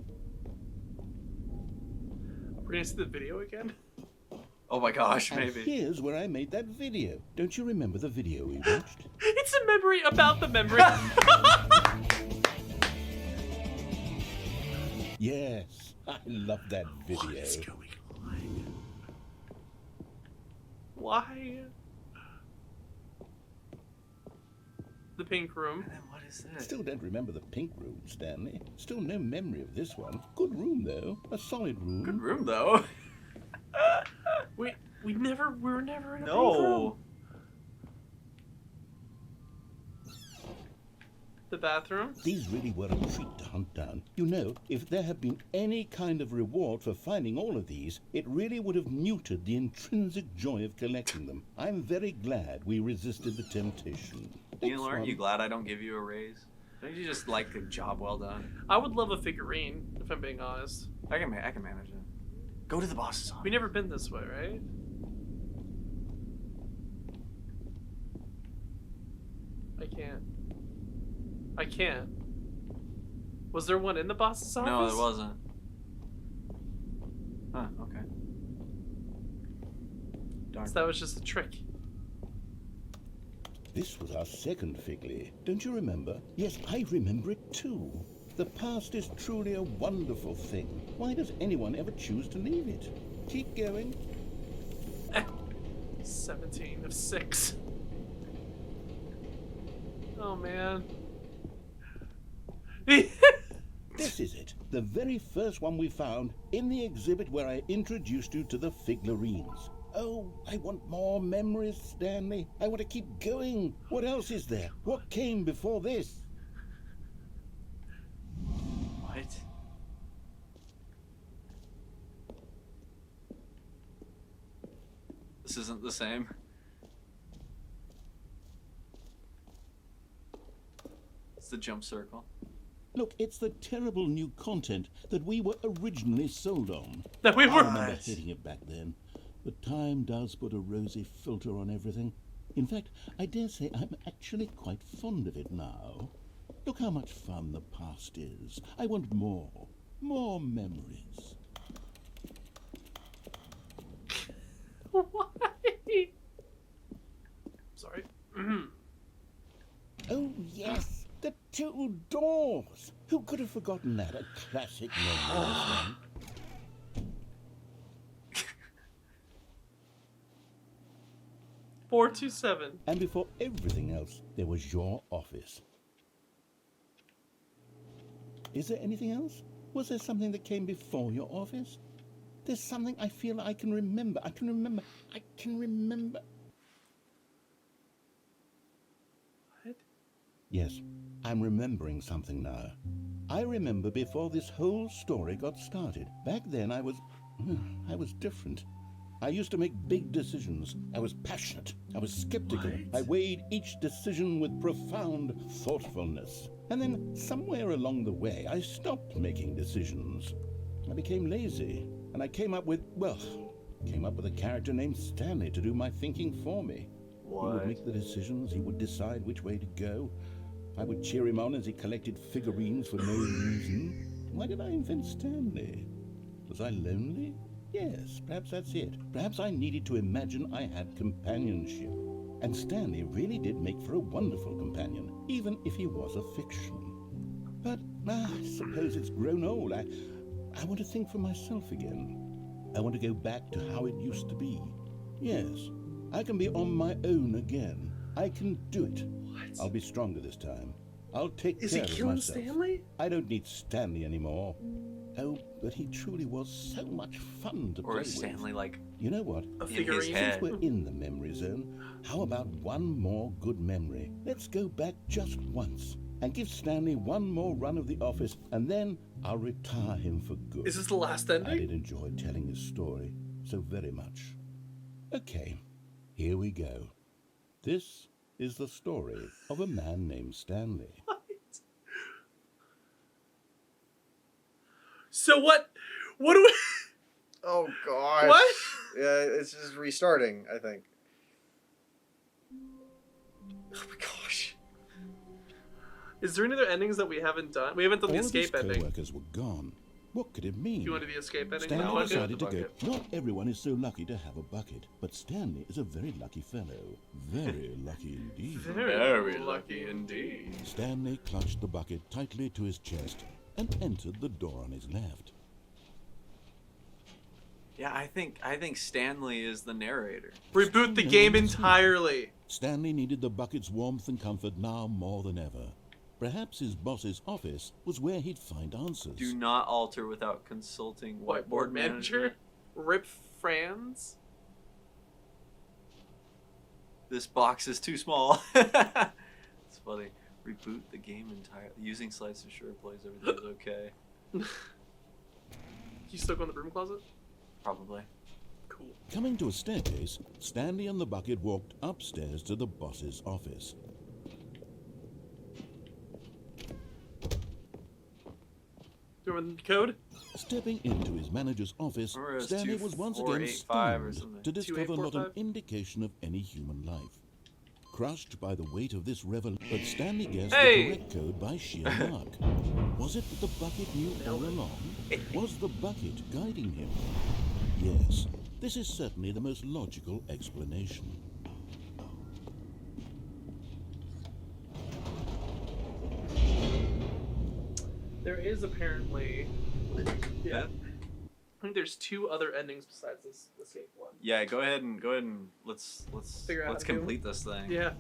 We're gonna see the video again? Oh my gosh, And maybe. here's where I made that video. Don't you remember the video we watched? It's a memory about the memory. Yes, I love that video. What is going on? Why? The pink room. And then what is this? Still don't remember the pink room, Stanley. Still no memory of this one. Good room, though. A solid room. Good room, though. We were never in a pink No. room. The bathroom? These really were a treat to hunt down. You know, if there had been any kind of reward for finding all of these, it really would have muted the intrinsic joy of collecting them. I'm very glad we resisted the temptation. Neil, aren't you glad I don't give you a raise? Don't you just like a job well done? I would love a figurine, if I'm being honest. I can manage it. Go to the boss's office. We've never been this way, right? I can't. Was there one in the boss's office? No, there wasn't. Huh, okay. Darn. So that was just a trick. This was our second Figley. Don't you remember? Yes, I remember it too. The past is truly a wonderful thing. Why does anyone ever choose to leave it? Keep going. 17 of 6. Oh, man. This is it. The very first one we found in the exhibit where I introduced you to the figurines. Oh, I want more memories, Stanley. I want to keep going. What else is there? What came before this? What? This isn't the same. It's the jump circle. Look, it's the terrible new content that we were originally sold on. That we were. I remember hating it back then. But time does put a rosy filter on everything. In fact, I dare say I'm actually quite fond of it now. Look how much fun the past is. I want more. More memories. Why? Sorry. Oh, yes. The two doors. Who could have forgotten that? A classic memory, this one. $427. And before everything else, there was your office. Is there anything else? Was there something that came before your office? There's something I feel I can remember. I can remember. What? Yes, I'm remembering something now. I remember before this whole story got started. Back then I was different. I used to make big decisions. I was passionate. I was skeptical. What? I weighed each decision with profound thoughtfulness. And then somewhere along the way, I stopped making decisions. I became lazy. And I came up with, well, came up with a character named Stanley to do my thinking for me. What? He would make the decisions, he would decide which way to go. I would cheer him on as he collected figurines for no reason. Why did I invent Stanley? Was I lonely? Yes, perhaps that's it. Perhaps I needed to imagine I had companionship. And Stanley really did make for a wonderful companion, even if he was a fiction. But I suppose it's grown old. I want to think for myself again. I want to go back to how it used to be. Yes, I can be on my own again. I can do it. What? I'll be stronger this time. I'll take Is care he of killing myself. Stanley? I don't need Stanley anymore. Oh, but he truly was so much fun to play Or with. is Stanley like You know what? A in his figurine? head? Since we're in the memory zone, how about one more good memory? Let's go back just once and give Stanley one more run of the office, and then I'll retire him for good. Is this the last I ending? did enjoy telling his story so very much. Okay, here we go. This is the story of a man named Stanley. What? So what? What do we? Oh gosh. What? Yeah, it's just restarting, I think. Oh my gosh. Is there any other endings that we haven't done? We haven't done the All of his escape ending. co-workers were gone. What could it mean? You want to do the escape ending? Stanley No, decided to go. Not everyone is so lucky to have a bucket, but Stanley is a very lucky fellow. Very lucky indeed. Very lucky indeed. Stanley clutched the bucket tightly to his chest and entered the door on his left. Yeah, I think Stanley is the narrator. Reboot the game entirely. Stanley needed the bucket's warmth and comfort now more than ever. Perhaps his boss's office was where he'd find answers. Do not alter without consulting Whiteboard manager? Rip Franz? This box is too small. It's funny. Reboot the game entirely. Using slides to ensure it plays everything is okay. You still go in the broom closet? Probably. Cool. Coming to a staircase, Stanley and the bucket walked upstairs to the boss's office. Doing code? Stepping into his manager's office, Stanley was once again 2485 or stunned something. to discover not an 2845? indication of any human life. Crushed by the weight of this revelation, but Stanley guessed Hey! the correct code by sheer luck. Was it that the bucket knew all along? Was the bucket guiding him? Yes, this is certainly the most logical explanation. There is apparently... Yeah. I think there's two other endings besides this escape one. Yeah, go ahead and let's Figure out how let's to do complete this thing. Yeah.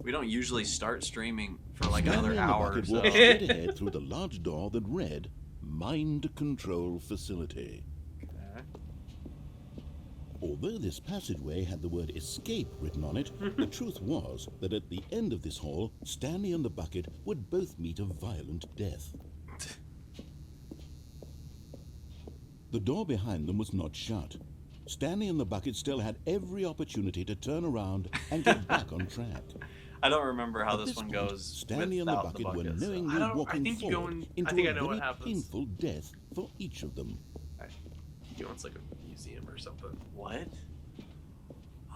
We don't usually start streaming for like Stanley another and the hour or bucket so. walked straight ahead through the large door that read, Mind Control Facility. Okay. Although this passageway had the word escape written on it, the truth was that at the end of this hall, Stanley and the bucket would both meet a violent death. The door behind them was not shut. Stanley and the bucket still had every opportunity to turn around and get back on track. I don't remember how At this this one point, goes. Stanley and the without bucket were bucket, so- knowingly I don't- I walking think you go forward in- I into think a I know what very happens. painful death for each of them. You want like a museum or something. What?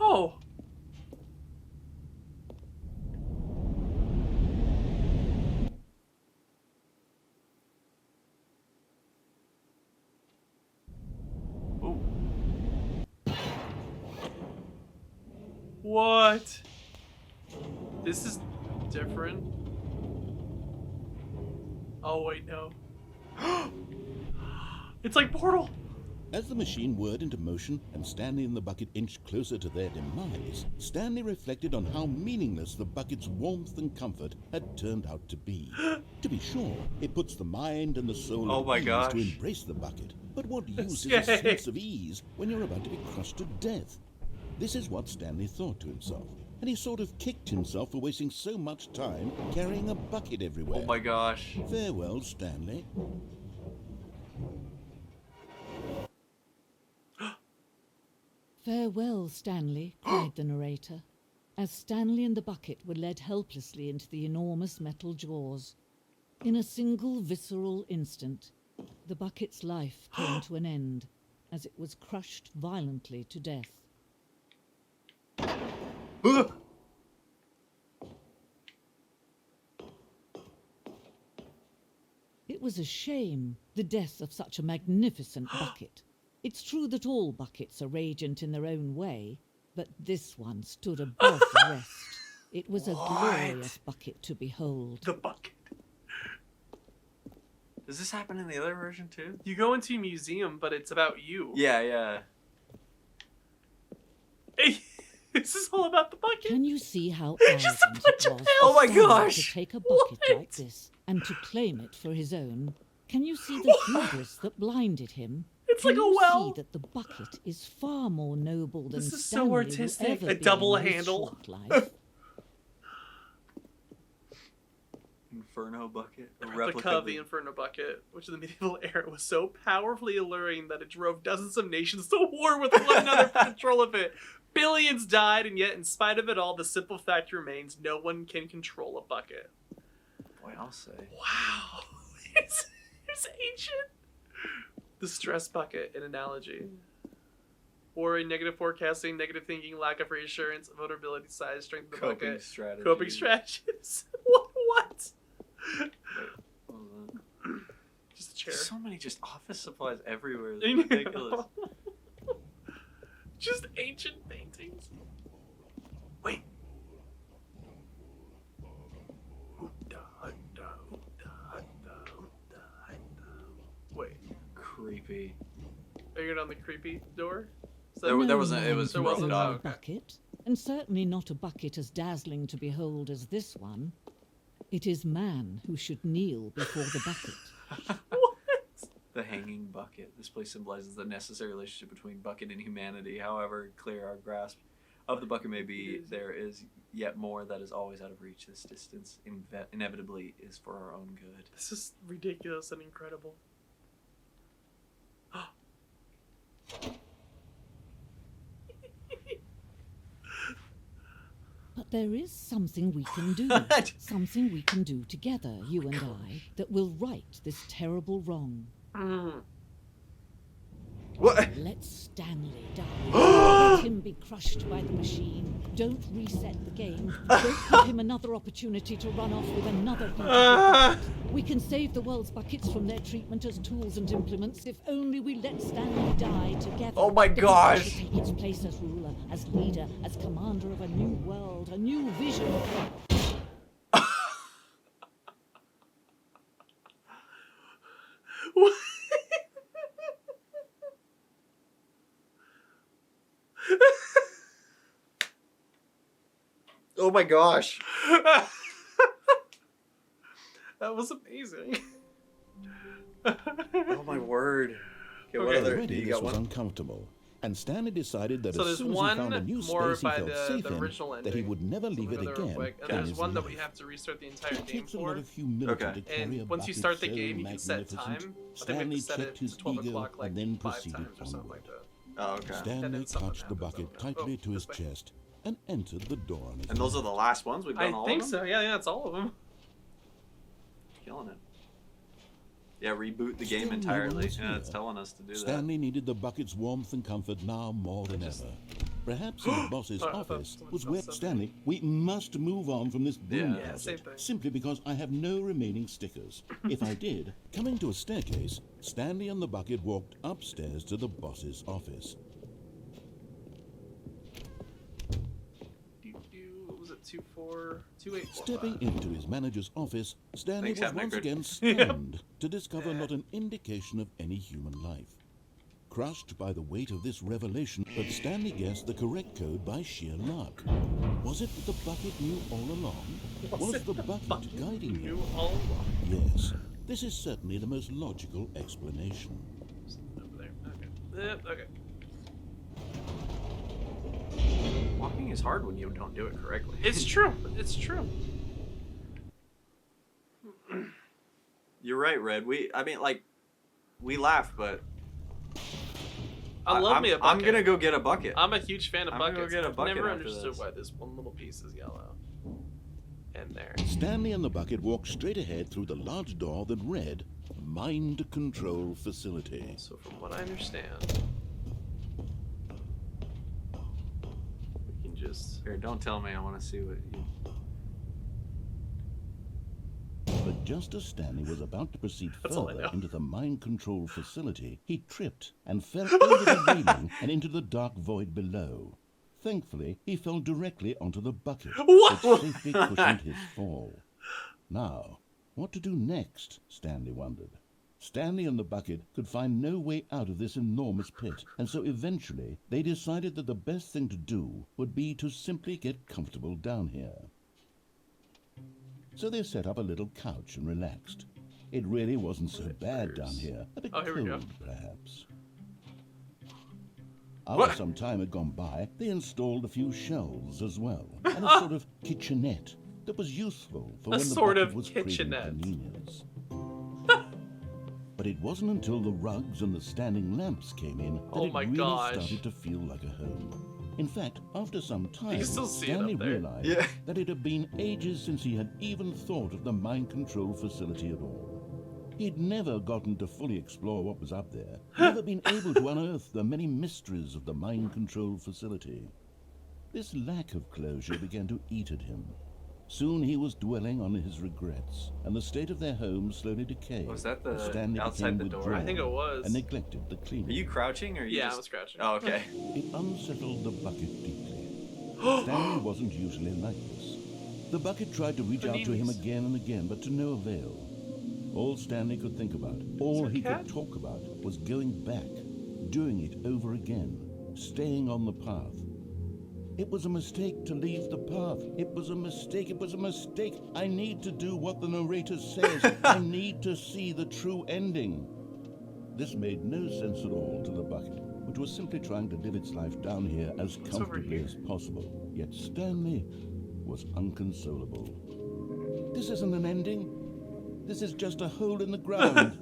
Oh! Ooh. What? This is different. Oh wait, no. It's like Portal. As the machine whirred into motion and Stanley and the bucket inched closer to their demise, Stanley reflected on how meaningless the bucket's warmth and comfort had turned out to be. To be sure, it puts the mind and the soul Oh at my ease gosh. to embrace the bucket. But what use is a Yay. sense of ease when you're about to be crushed to death? This is what Stanley thought to himself, and he sort of kicked himself for wasting so much time carrying a bucket everywhere. Oh my gosh. Farewell, Stanley. Farewell, Stanley, cried the narrator, as Stanley and the bucket were led helplessly into the enormous metal jaws. In a single visceral instant, The bucket's life came to an end as it was crushed violently to death. It was a shame, the death of such a magnificent bucket. It's true that all buckets are radiant in their own way, but this one stood above the rest. It was a glorious bucket to behold. The bucket. Does this happen in the other version too? You go into a museum, but it's about you. Yeah, yeah. Hey, this is all about the bucket. Can you see how arrogant it was Oh my for Stanley gosh! to take a bucket like this and to claim it for his own? Can you see the hubris that blinded him? It's Can like a you well. see that the bucket is far more noble than This is Stanley so will artistic. ever A be double in his handle. short life? Inferno bucket. A replica of the Inferno bucket, which in the medieval era was so powerfully alluring that it drove dozens of nations to war with one another for control of it. Billions died, and yet, in spite of it all, the simple fact remains: no one can control a bucket. Boy, I'll say. Wow, it's ancient. The stress bucket, an analogy, or a negative forecasting, negative thinking, lack of reassurance, vulnerability, size, strength of the Coping bucket, strategies. coping strategies. What? Wait, what was that? Just a chair. There's so many just office supplies everywhere. It's ridiculous. Just ancient paintings. Wait. Wait. Creepy. Are you going on the creepy door? There wasn't. It was There broken wasn't off. a bucket, and certainly not a bucket as dazzling to behold as this one. It is man who should kneel before the bucket. The hanging bucket. This place symbolizes the necessary relationship between bucket and humanity. However clear our grasp of the bucket may be, there is yet more that is always out of reach. This distance inevitably is for our own good. This is ridiculous and incredible. But there is something we can do. Something we can do together, you and I, that will right this terrible wrong. What? Let Stanley die. Let him be crushed by the machine. Don't reset the game. Don't give him another opportunity to run off with another beautiful bucket. We can save the world's buckets from their treatment as tools and implements if only we let Stanley die together. Oh my The gosh! bucket should take its place as ruler, as leader, as commander of a new world, a new vision. Oh my gosh. That was amazing. Oh my word. Okay, what Okay. other? Already You this got was one? uncomfortable, and Stanley decided that So as there's soon as he one found a new more space he by felt the safe original in, that he ending. would never leave it We'll go there real again. quick. And in there's his one that we life. have to restart the entire It game takes a lot for. of humility Okay. to carry a And once you bucket start the so game, you can set time. magnificent. I think we Stanley have to set it checked to his 12 ego o'clock like and then 5 proceeded times or something onward. like that. Oh, okay. And Stanley then something clutched the happens, bucket I don't know. tightly to his this way. chest and entered the door on his And those are the last ones we've done. I all think of them? so. Yeah, it's all of them. Killing it. Yeah, reboot the game Still no entirely. one was Yeah, it's here. telling us to do that. Stanley needed the bucket's warmth and comfort now more than ever. Perhaps in the boss's Oh, I thought office someone was else where said Stanley, we must move on from this broom Yeah, closet, same thing. simply because I have no remaining stickers. If I did, coming to a staircase, Stanley and the bucket walked upstairs to the boss's office. What was it? 2845. Stepping into his manager's office, Stanley Thanks, was Captain once Eckert. again stunned to discover not an indication of any human life. Crushed by the weight of this revelation, but Stanley guessed the correct code by sheer luck. Was it that the bucket knew all along? Was the bucket guiding him? Knew all along. Yes, this is certainly the most logical explanation. Over there. Okay. Okay. Walking is hard when you don't do it correctly. It's true. It's true. You're right, Red. We laugh, but I love me a bucket. I'm gonna go get a bucket. I'm a huge fan of I'm gonna go buckets. get a I've bucket never after understood this. why this one little piece is yellow. And there. Stanley and the bucket walked straight ahead through the large door that read, mind control facility. So from what I understand, we can just... Here, don't tell me. I want to see what you... But just as Stanley was about to proceed further into the mind control facility, he tripped and fell over the railing and into the dark void below. Thankfully, he fell directly onto the bucket, which safely cushioned his fall. Now, what to do next, Stanley wondered. Stanley and the bucket could find no way out of this enormous pit, and so eventually they decided that the best thing to do would be to simply get comfortable down here. So they set up a little couch and relaxed. It really wasn't so bad down here, a bit cold perhaps. After some time had gone by, they installed a few shelves as well, and a sort of kitchenette that was useful for when the bucket was craving convenience. But it wasn't until the rugs and the standing lamps came in that it really started to feel like a home. In fact, after some time, Stanley realized that it had been ages since he had even thought of the mind control facility at all. He'd never gotten to fully explore what was up there, never been able to unearth the many mysteries of the mind control facility. This lack of closure began to eat at him. Soon he was dwelling on his regrets, and the state of their home slowly decayed. Was that the Stanley outside the door? I think it was. And neglected the cleaning. Are you crouching or are you I was crouching. Oh, okay. It unsettled the bucket deeply. Stanley wasn't usually like this. The bucket tried to reach out to him again and again, but to no avail. All Stanley could think about, all he could talk about, was going back, doing it over again, staying on the path. It was a mistake to leave the path. It was a mistake. It was a mistake. I need to do what the narrator says. I need to see the true ending. This made no sense at all to the bucket, which was simply trying to live its life down here as comfortably as possible. Yet Stanley was unconsolable. This isn't an ending. This is just a hole in the ground.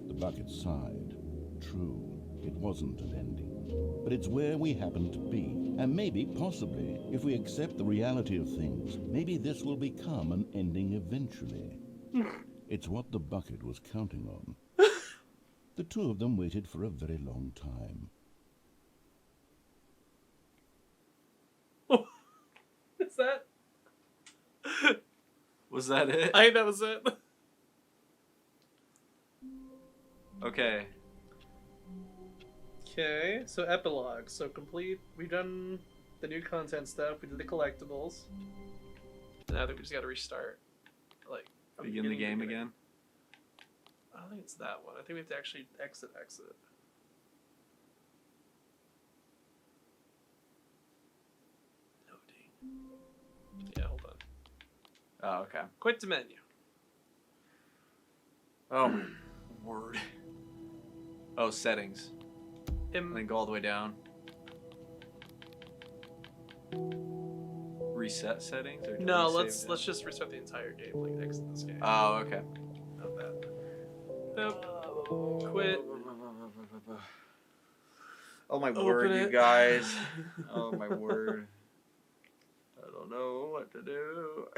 The bucket sighed. True, it wasn't an ending. But it's where we happen to be. And maybe, possibly, if we accept the reality of things, maybe this will become an ending eventually. It's what the bucket was counting on. The two of them waited for a very long time. Is that? Was that it? I think that was it. Okay. Okay, so epilogue. So complete. We've done the new content stuff. We did the collectibles. Now I think we just got to restart. Like begin the game again. I don't think it's that one. I think we have to actually exit. Loading. Yeah, hold on. Oh, okay. Quit the menu. Oh my word. Oh, settings. And then go all the way down. Reset settings? Or no, let's just restart the entire game. Like exit this game. Oh, okay. Not that. Nope. Quit. Oh my word, you guys. Oh my word. I don't know what to do.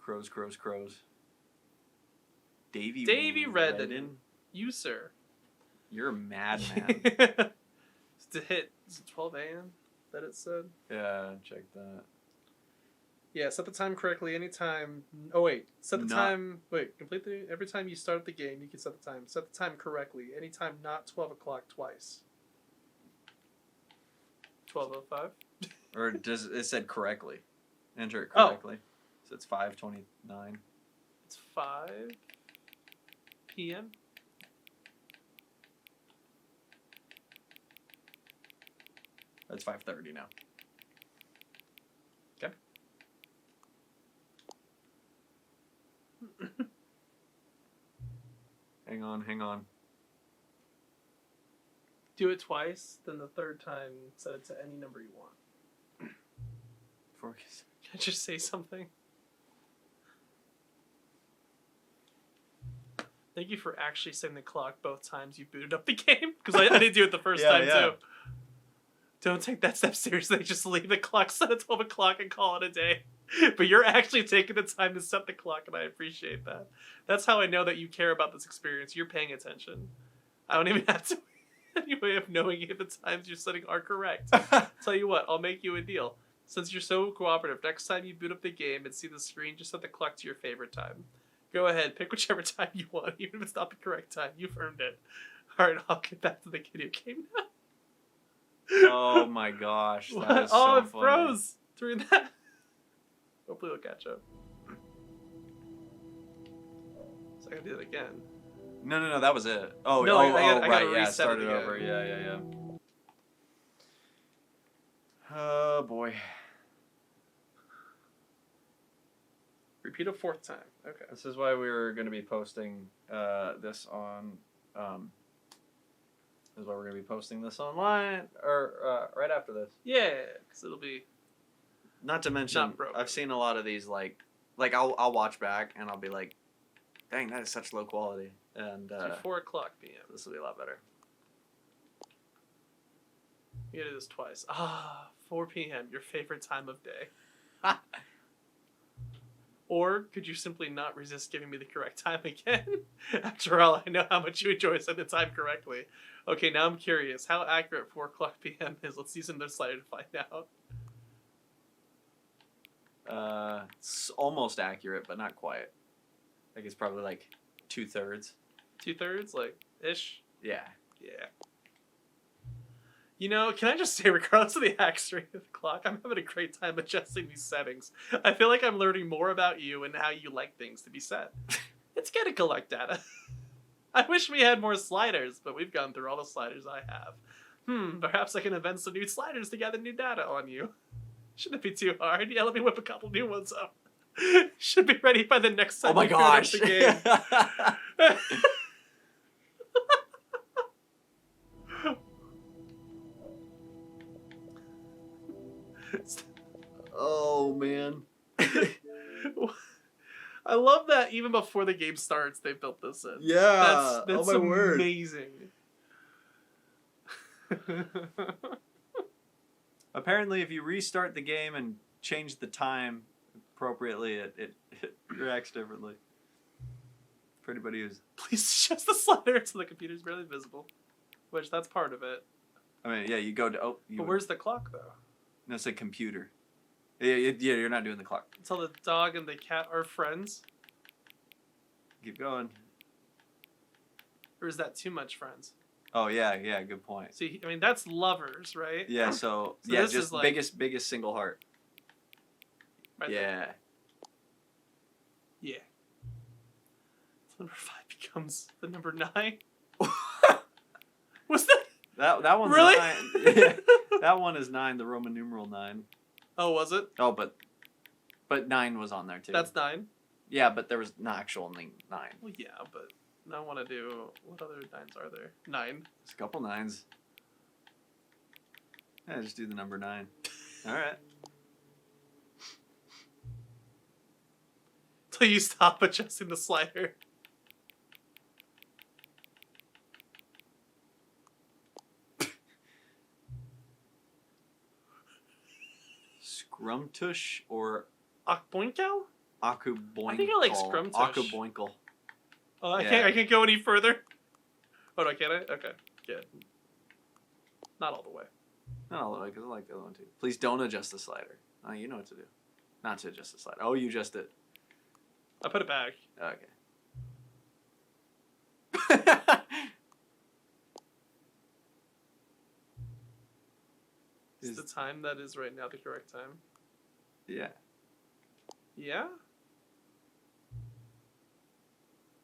Crows. Davy Redden. You, sir. You're a madman. To hit, is it 12 a.m. that it said? Yeah, check that. Yeah, set the time correctly anytime. Oh, wait. Set the time. Wait, every time you start the game, you can set the time. Set the time correctly. Anytime not 12 o'clock twice. 12:05? Or does it said correctly? Enter it correctly. So it's 5:29. It's 5 p.m. That's 5:30 now. Okay. Hang on. Do it twice, then the third time set it to any number you want. Focus. Can I just say something? Thank you for actually setting the clock both times you booted up the game, because I didn't do it the first time too. Don't take that step seriously. Just leave the clock set at 12 o'clock and call it a day. But you're actually taking the time to set the clock, and I appreciate that. That's how I know that you care about this experience. You're paying attention. I don't even have to any way of knowing if the times you're setting are correct. Tell you what, I'll make you a deal. Since you're so cooperative, next time you boot up the game and see the screen, just set the clock to your favorite time. Go ahead, pick whichever time you want, even if it's not the correct time. You've earned it. Alright, I'll get back to the video game now. Oh my gosh, that is so it funny. froze during that. Hopefully it'll catch up. So I gotta do it again. No, that was it. Oh, no, I right, gotta yeah, start it over. Yeah. Oh boy. Repeat a fourth time. Okay. This is why we were going to be posting this on. This is why we're going to be posting this online or right after this. Yeah, because it'll be. Not to mention, I've seen a lot of these like I'll watch back and I'll be like, dang, that is such low quality. And 4 o'clock p.m. This will be a lot better. You gotta do this twice. 4 p.m. Your favorite time of day. Or could you simply not resist giving me the correct time again? After all, I know how much you enjoy setting the time correctly. Okay, now I'm curious. How accurate 4 o'clock p.m. is? Let's use another slider to find out. It's almost accurate, but not quite. I think it's probably like 2/3. 2/3? Like, ish? Yeah. Yeah. You know, can I just say, regardless of the accuracy of the clock, I'm having a great time adjusting these settings. I feel like I'm learning more about you and how you like things to be set. It's good to collect data. I wish we had more sliders, but we've gone through all the sliders I have. Perhaps I can invent some new sliders to gather new data on you. Shouldn't it be too hard? Yeah, let me whip a couple new ones up. Should be ready by the next time. Oh my gosh! The game. Oh man. I love that even before the game starts, they built this in. Yeah, that's oh my word. Amazing. Apparently, if you restart the game and change the time appropriately, it reacts differently. For anybody who's... Please adjust the slider so the computer's barely visible. Which, that's part of it. I mean, yeah, you go to... But where's the clock, though? No, it's a computer. Yeah, you're not doing the clock. Until the dog and the cat are friends? Keep going. Or is that too much friends? Oh, yeah, good point. See, I mean, that's lovers, right? Yeah, so yeah, this just is like, biggest single heart. Right yeah. There. Yeah. So number 5 becomes the number 9? What's that? That one's really? 9. Yeah, that one is 9, the Roman numeral 9. Oh, was it? Oh, but 9 was on there too. That's 9? Yeah, but there was no actual 9. Well, yeah, but I want to do... What other 9s are there? 9. There's a couple 9s. Yeah, just do the number 9. Alright. Till you stop adjusting the slider. Scrumtush or Akboinkal? Akuboinkle. I think I like Scrumtush. Akuboinkle. Oh, I can't go any further? Oh, no, can I? Okay, good. Not all the way. Not all the way, because I like the other one too. Please don't adjust the slider. Oh, you know what to do. Not to adjust the slider. Oh, you adjust it. I put it back. Okay. Is the time that is right now the correct time? Yeah. Yeah?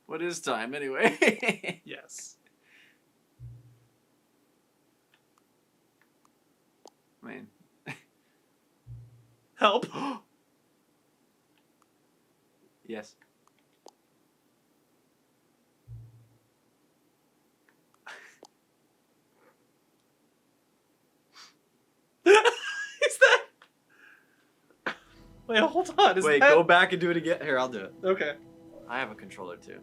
What is time anyway? Yes. I mean. Help. Yes. Is that... Wait, hold on. Wait, go back and do it again. Here, I'll do it. Okay. I have a controller too.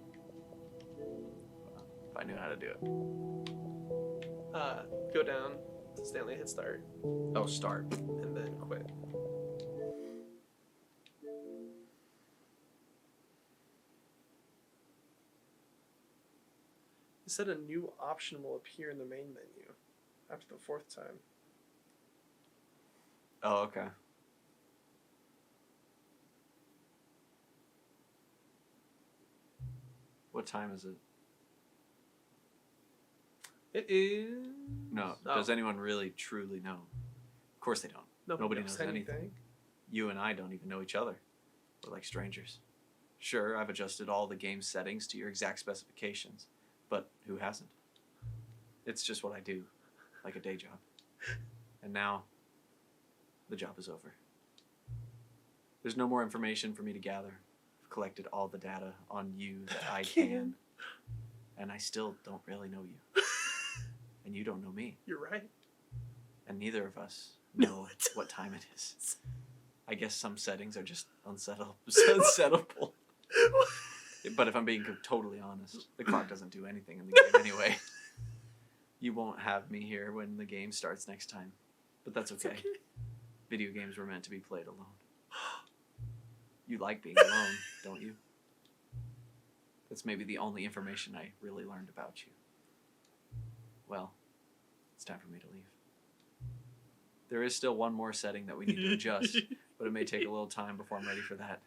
If I knew how to do it. Go down to Stanley, hit start. Oh, start. And then quit. He said a new option will appear in the main menu after the 4th time. Oh, okay. What time is it? It is... No. Does anyone really truly know? Of course they don't. Nobody knows anything. You and I don't even know each other. We're like strangers. Sure, I've adjusted all the game settings to your exact specifications, but who hasn't? It's just what I do, like a day job. And now, the job is over. There's no more information for me to gather. I've collected all the data on you that I can. And I still don't really know you. And you don't know me. You're right. And neither of us know what time it is. I guess some settings are just unsettable. But if I'm being totally honest, the clock doesn't do anything in the game anyway. You won't have me here when the game starts next time. But that's okay. Video games were meant to be played alone. You like being alone, don't you? That's maybe the only information I really learned about you. Well, it's time for me to leave. There is still one more setting that we need to adjust, but it may take a little time before I'm ready for that.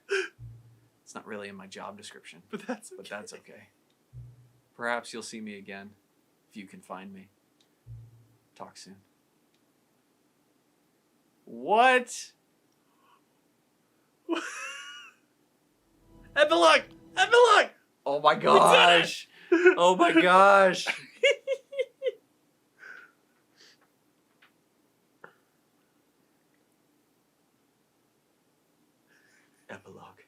It's not really in my job description, but that's okay. Perhaps you'll see me again, if you can find me. Talk soon. What? Epilogue! Epilogue! Oh my gosh! Oh my gosh! Epilogue.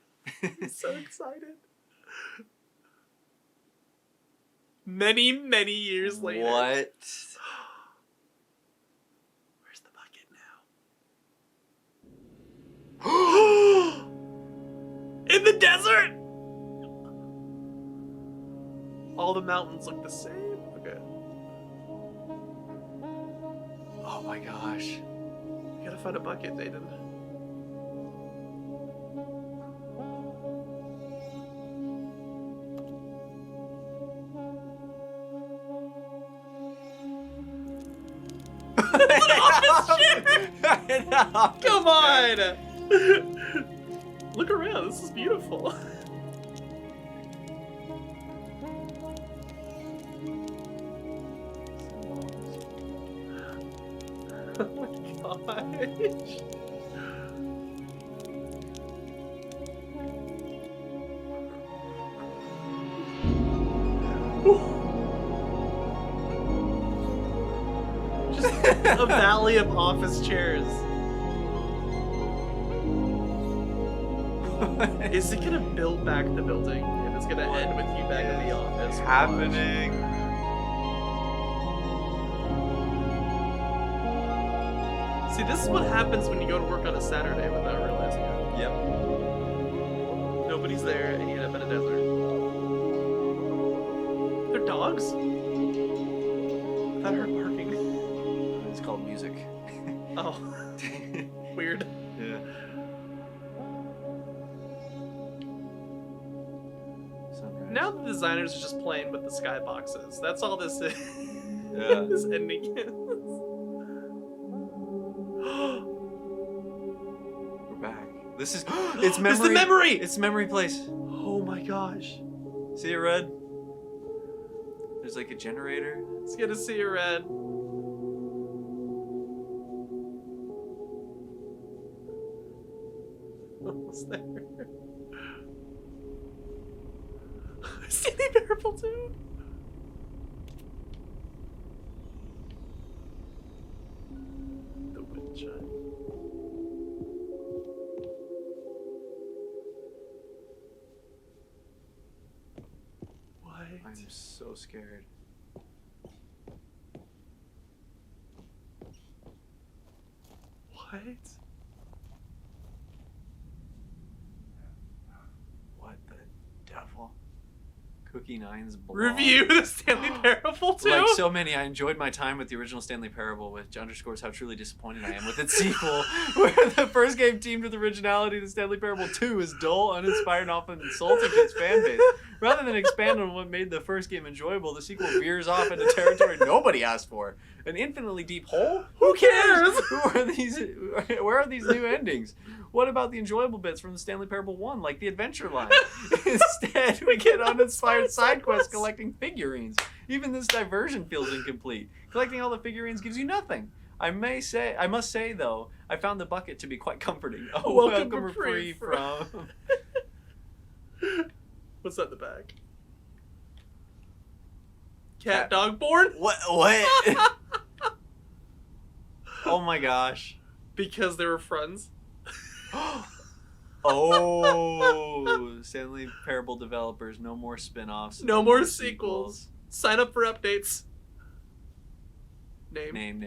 I'm so excited. Many, many years later. What? Where's the bucket now? In the desert! All the mountains look the same. Okay. Oh my gosh. You gotta find a bucket, Daynen. Come on! Look around, this is beautiful. Oh my gosh. Just a valley of office chairs. Is it gonna build back the building? And it's gonna end with you back in the office? Happening. See, this is what happens when you go to work on a Saturday without realizing it. Yep. Nobody's there, and you end up in a desert. They're dogs? I thought I heard barking. It's called music. Oh. Weird. Yeah. Sunrise. Now the designers are just playing with the skyboxes. That's all this is. Yeah. This ending is. We're back. This is it's memory. It's the memory. It's memory place. Oh my gosh. See it, Red? There's like a generator. It's good to see you, Red. Almost there. Stanley Parable too. The wind chime. What? I'm so scared. What? What the devil? Cookie Nine's blog. Review the Stanley Parable 2. Like so many, I enjoyed my time with the original Stanley Parable, which underscores how truly disappointed I am with its sequel, where the first game teamed with originality. The Stanley Parable 2 is dull, uninspired, and often insulting to its fan base. Rather than expand on what made the first game enjoyable, the sequel veers off into territory nobody asked for. An infinitely deep hole? Who cares? Where are these new endings? What about the enjoyable bits from the Stanley Parable 1, like the adventure line? Instead, we get uninspired side quests collecting figurines. Even this diversion feels incomplete. Collecting all the figurines gives you nothing. I must say, though, I found the bucket to be quite comforting. Oh, welcome reprieve from... What's that in the back? Cat dog born? What? Oh my gosh. Because they were friends. Oh, Stanley Parable developers, no more spin-offs. No more sequels. Sign up for updates. Name.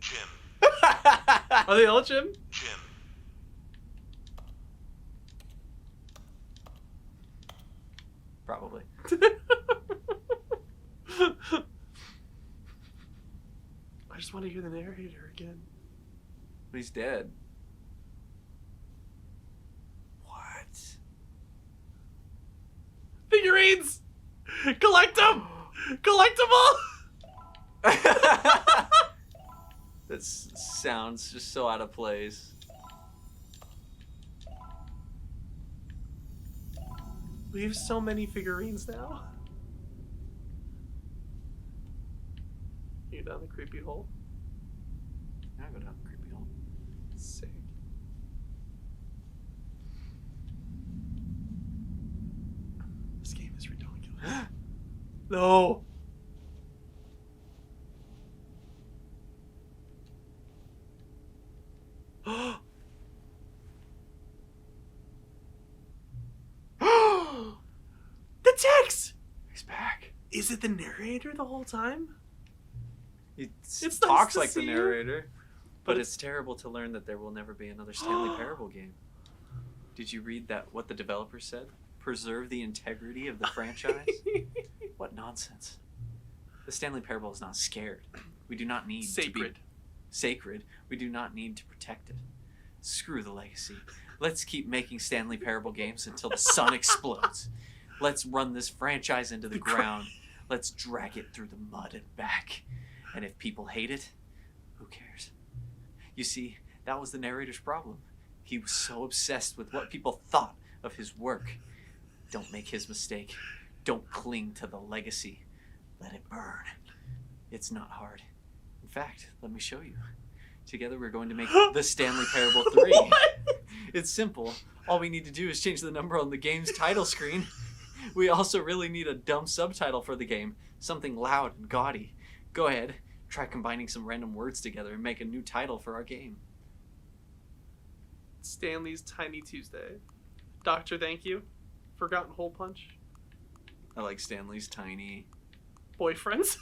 Jim. Are they all Jim? Jim. Probably. I just want to hear the narrator again. But he's dead. What? Figurines! Collect them! Collect them all! That sounds just so out of place. We have so many figurines now. You down the creepy hole? Yeah, go down the creepy hole. Sick. This game is ridiculous. No! The text! He's back. Is it the narrator the whole time? It It's talks nice to like the see you. narrator, but it's terrible to learn that there will never be another Stanley Parable game. Did you read that? What the developer said? Preserve the integrity of the franchise? What nonsense! The Stanley Parable is not scared. We do not need to be sacred. We do not need to protect it. Screw the legacy. Let's keep making Stanley Parable games until the sun explodes. Let's run this franchise into the ground. Let's drag it through the mud and back. And if people hate it, who cares? You see, that was the narrator's problem. He was so obsessed with what people thought of his work. Don't make his mistake. Don't cling to the legacy. Let it burn. It's not hard. In fact, let me show you. Together we're going to make the Stanley Parable 3. It's simple. All we need to do is change the number on the game's title screen. We also really need a dumb subtitle for the game. Something loud and gaudy. Go ahead, try combining some random words together and make a new title for our game. Stanley's Tiny Tuesday. Doctor, thank you. Forgotten Hole Punch. I like Stanley's Tiny... Boyfriends.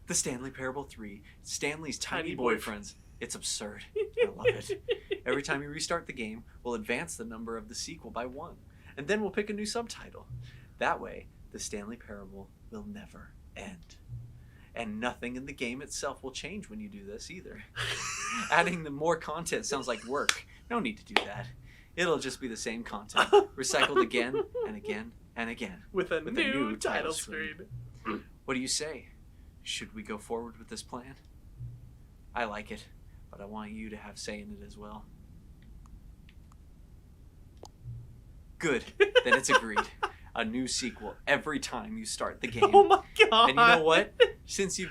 The Stanley Parable 3. Stanley's Tiny Boyfriends. It's absurd. I love it. Every time we restart the game, we'll advance the number of the sequel by 1. And then we'll pick a new subtitle. That way, the Stanley Parable will never end. And nothing in the game itself will change when you do this either. Adding the more content sounds like work. No need to do that. It'll just be the same content, recycled again and again and again. With a new title screen. What do you say? Should we go forward with this plan? I like it, but I want you to have say in it as well. Good, then it's agreed. A new sequel every time you start the game. Oh my god! And you know what? Since you've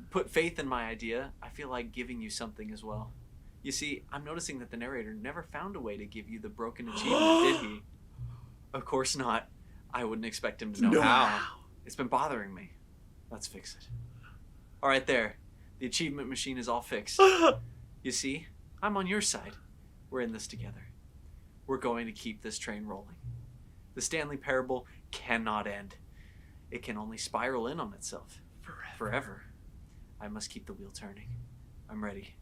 put faith in my idea, I feel like giving you something as well. You see, I'm noticing that the narrator never found a way to give you the broken achievement, did he? Of course not. I wouldn't expect him to know how. It's been bothering me. Let's fix it. All right, there. The achievement machine is all fixed. You see, I'm on your side. We're in this together. We're going to keep this train rolling. The Stanley Parable cannot end. It can only spiral in on itself. Forever. I must keep the wheel turning. I'm ready.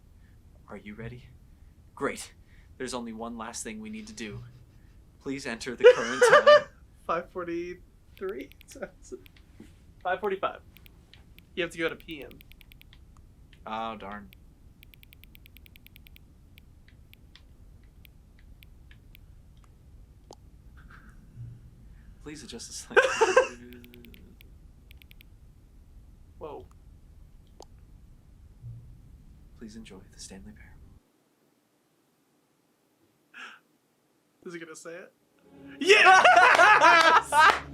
Are you ready? Great. There's only one last thing we need to do. Please enter the current time. 5:43? 5:45. You have to go to PM. Oh, darn. Please adjust the slide. Whoa. Please enjoy the Stanley Parable. Is he gonna say it? Yes!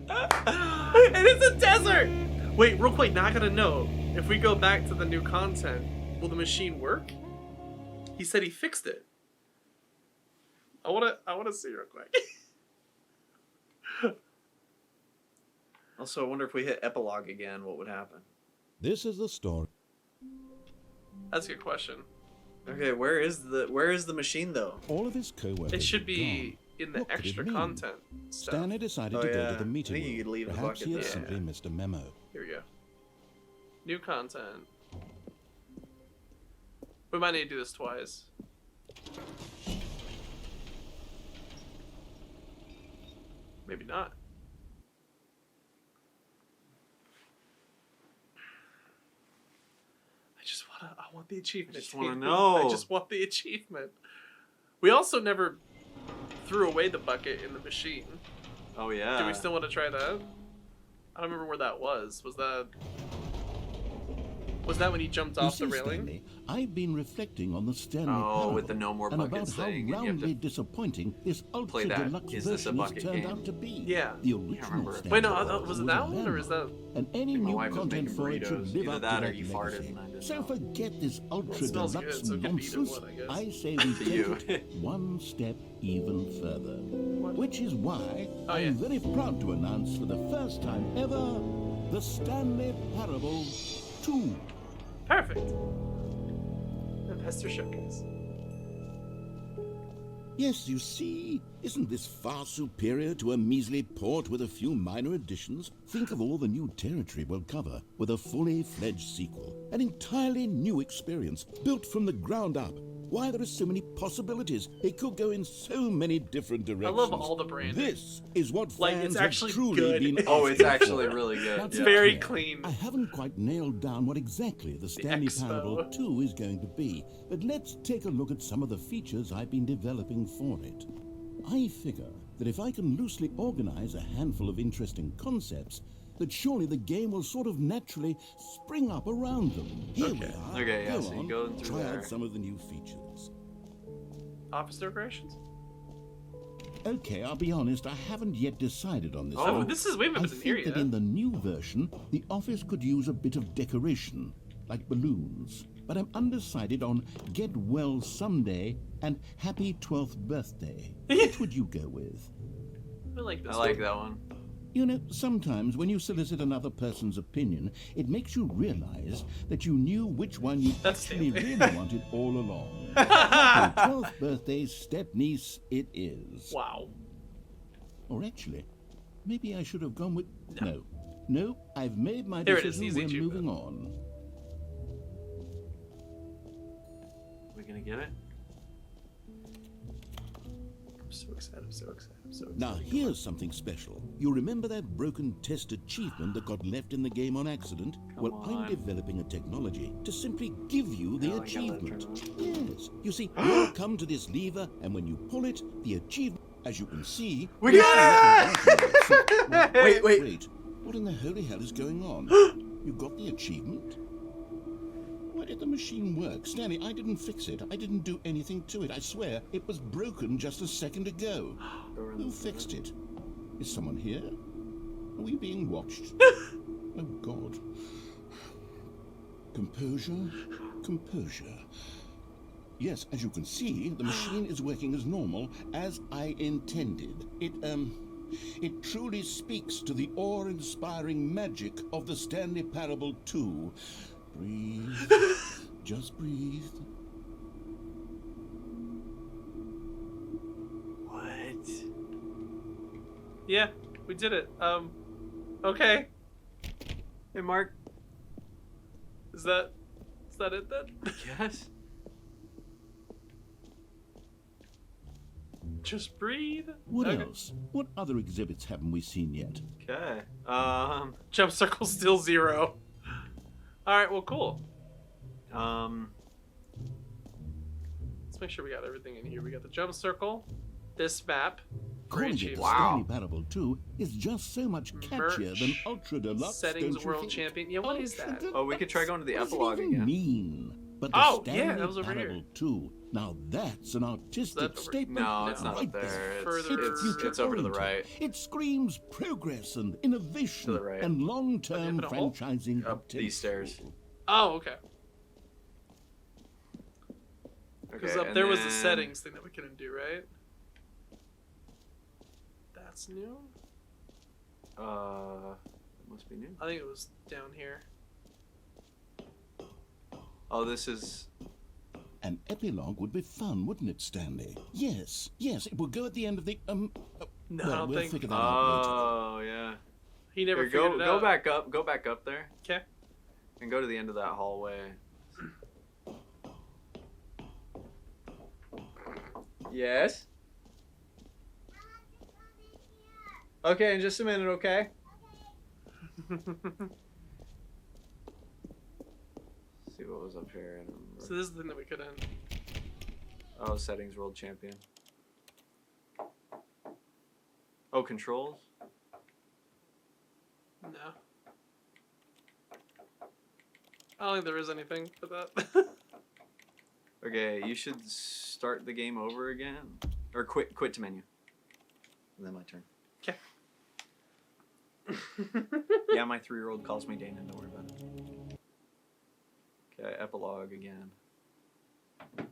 And it's a desert! Wait, real quick, now I gotta know. If we go back to the new content, will the machine work? He said he fixed it. I wanna see real quick. Also, I wonder if we hit epilogue again, what would happen? This is the story. That's a good question. Okay, where is the machine though? All of his co-workers. It should be in the What could it extra mean? content stuff. Stanley decided to go to the meeting I think you could leave room. the Perhaps bucket he had there. simply missed a memo. Here we go. New content. We might need to do this twice. Maybe not. I want the achievement. I just want to know. I just want the achievement. We also never threw away the bucket in the machine. Oh yeah. Do we still want to try that? I don't remember where that was. Was that when he jumped off the railing? Stanley, I've been reflecting on the Stanley Oh, with Parable the no more and buckets about how thing. and you have roundly to disappointing this ultra play that. deluxe Is this a version has bucket turned game? out to be. Yeah. The remember. original Stanley Wait, no, Parable was it was that a one or is that? And any My new wife was content making for it should burritos. live Either up that to or that you farted legacy. and I didn't So know. forget this ultra It smells deluxe good, so it could be either nonsense. one, I guess. I say we To take you. it one step even further. What? Which is why Oh, I'm yeah. very proud to announce for the first time ever the Stanley Parable 2. Perfect. Investor showcase. Yes, you see, isn't this far superior to a measly port with a few minor additions? Think of all the new territory we'll cover with a fully fledged sequel. An entirely new experience, built from the ground up. Why, there are so many possibilities. It could go in so many different I directions. love all the branding. This is what fans Like, it's actually have truly good. been Oh, it's asking actually for. really good. Now, It's to very be clear, clean. I haven't quite nailed down what exactly the Stanley expo. Parable 2 is going to be, but let's take a look at some of the features I've been developing for it. I figure that if I can loosely organize a handful of interesting concepts, that surely the game will sort of naturally spring up around them. Here we are. Okay, yeah, Go so you on, go through try there. out some of the new features. Office decorations? Okay, I'll be honest, I haven't yet decided on this. Oh, one. this is we haven't I been here think that yet. in the new version, the office could use a bit of decoration, like balloons. But I'm undecided on Get Well Someday and Happy 12th Birthday. Which would you go with? I like this I like one. that one. You know, sometimes when you solicit another person's opinion, it makes you realize that you knew which one you That's actually Stanley. really wanted all along. Happy 12th Birthday, step-niece it is. Wow. Or actually, maybe I should have gone with... No, I've made my There it is, decision. easy We're achievement. moving on. We gonna get it? I'm so excited, I'm so excited, I'm so excited. Now, here's something special. You remember that broken test achievement that got left in the game on accident? Come I'm on. developing a technology to simply give you the Oh, I gotta let it achievement. turn Yes. You see, you'll come to this lever, and when you pull it, the achievement, as you can see... We got it! Wait. Wait. What in the holy hell is going on? You got the achievement? Why did the machine work? Stanley, I didn't fix it. I didn't do anything to it. I swear, it was broken just a second ago. Who fixed it? Is someone here? Are we being watched? Oh, God. Composure. Yes, as you can see, the machine is working as normal, as I intended. It truly speaks to the awe-inspiring magic of the Stanley Parable 2. Breathe. Just breathe. What? Yeah, we did it. Okay. Hey, Mark. Is that it then? Yes. Just breathe. What else? What other exhibits haven't we seen yet? Okay. Jump circle still 0. All right. Well, cool. Let's make sure we got everything in here. We got the jump circle, this map. Calling it Stanley Parable 2 is just so much catchier than Ultra Deluxe. Settings World Champion. Yeah, what is that? Oh, we could try going to the epilogue again. Mean? But the Stanley that was over Parable here. 2. Now that's an artistic statement. No, it's not right up there. It's over to the right. It screams progress and innovation To the right. and long-term Up in a hole? franchising. Up these stairs. Oh, okay. Because Okay, up and there was the then- settings thing that we couldn't do, right? That's new? It must be new. I think it was down here. Oh, this is... An epilogue would be fun, wouldn't it, Stanley? Yes, it would go at the end of the No, well, I don't we'll think. figure that out later. Oh, yeah. He never Here, figured it go out. back up. Go back up there. Okay. And go to the end of that hallway. Yes? Okay, in just a minute, okay? See what was up here. I don't remember. So this is the thing that we couldn't. Oh, settings world champion. Oh, controls? No. I don't think there is anything for that. Okay, you should start the game over again. Or quit to menu. And then my turn. Okay. Yeah, my 3-year-old calls me Daynen, don't worry about it. Okay, epilogue again. So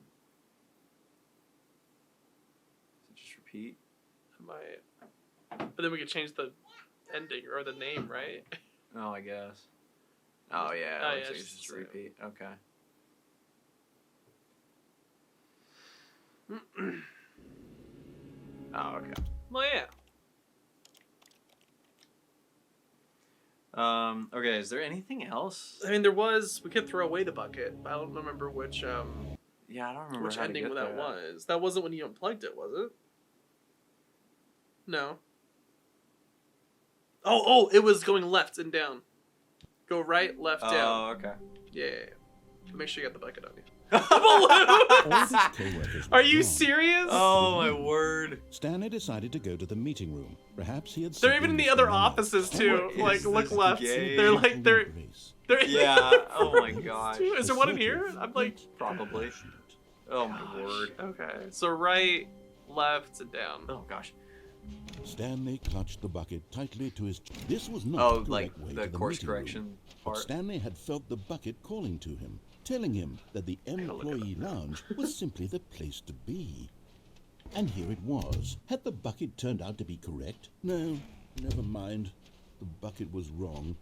just repeat. But then we could change the ending or the name, right? Oh, I guess. Oh, yeah. Oh, looks yeah, like it's just the same. repeat. Okay. Oh, okay. Well, yeah. Okay, is there anything else? I mean, we could throw away the bucket, but I don't remember which Yeah, I don't remember which how to ending get that there. was. That wasn't when you unplugged it, was it? No. Oh, it was going left and down. Go right, left, down. Oh, okay. Yeah. Make sure you got the bucket on you. Co-workers Are you were serious? Oh, my word. Stanley decided to go to the meeting room. Perhaps he had. They're even in the other offices too. What Like, is look this left. game? They're. Yeah. Oh my gosh. Is there one in here? I'm like. Probably. Oh my word. Okay. So right, left, and down. Oh gosh. Stanley clutched the bucket tightly to his. This was not Oh, the like correct way the to the course meeting correction room. part. But Stanley had felt the bucket calling to him, telling him that the employee lounge was simply the place to be. And here it was. Had the bucket turned out to be correct? No, never mind. The bucket was wrong.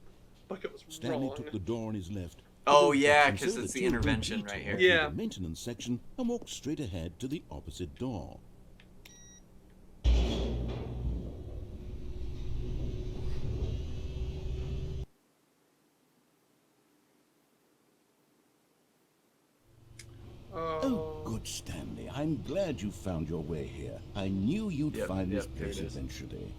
Bucket was Stanley wrong. took the door on his left. Oh yeah, And so because it's the two moved intervention each right off here. Yeah. into the maintenance section and walked straight ahead to the opposite door. Oh, good Stanley. I'm glad you found your way here. I knew you'd find this here it place is. eventually.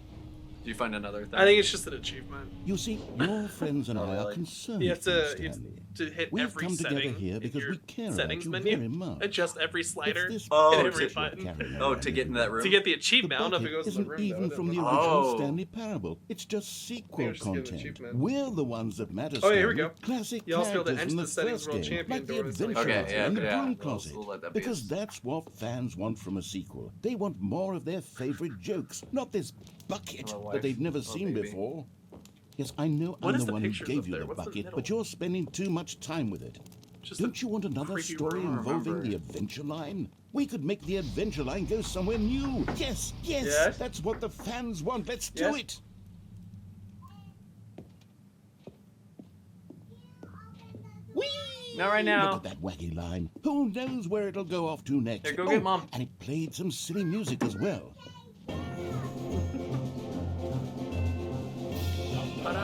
Do you find another thing? I think it's just an achievement. You see, your friends and Oh, I are really? concerned You have for you, to Stanley. hit We've every come together setting here in because your we care about settings you menu. very much. Adjust every slider. It's this Oh, and every to- button. Oh, to get in that room? To get the achievement. I The don't know if it bucket goes in the isn't room. even though. from the It original Oh. Stanley Parable. It's just sequel just get an content. achievement. We're the ones that matter. Oh, yeah, here we Stanley. go. Classic You also be able to characters enter from the the settings first world game, champion like the door. Adventure Okay, House yeah, and the yeah. Broom We'll Closet. let that be Because us. that's what fans want from a sequel. They want more of their favorite jokes, not this bucket My wife, that they've never oh, seen baby. before. Yes, I know What I'm is the the one who pictures gave up you there? the What's the bucket, middle? but you're spending too much time with it. Just Don't you want another creepy story room. involving Remember. the adventure line? We could make the adventure line go somewhere new. Yes, yes, Yes? that's what the fans want. Let's do Yes? it. Whee! Not right now. Look at that wacky line. Who knows where it'll go off to next? Here, go get Mom. And it played some silly music as well.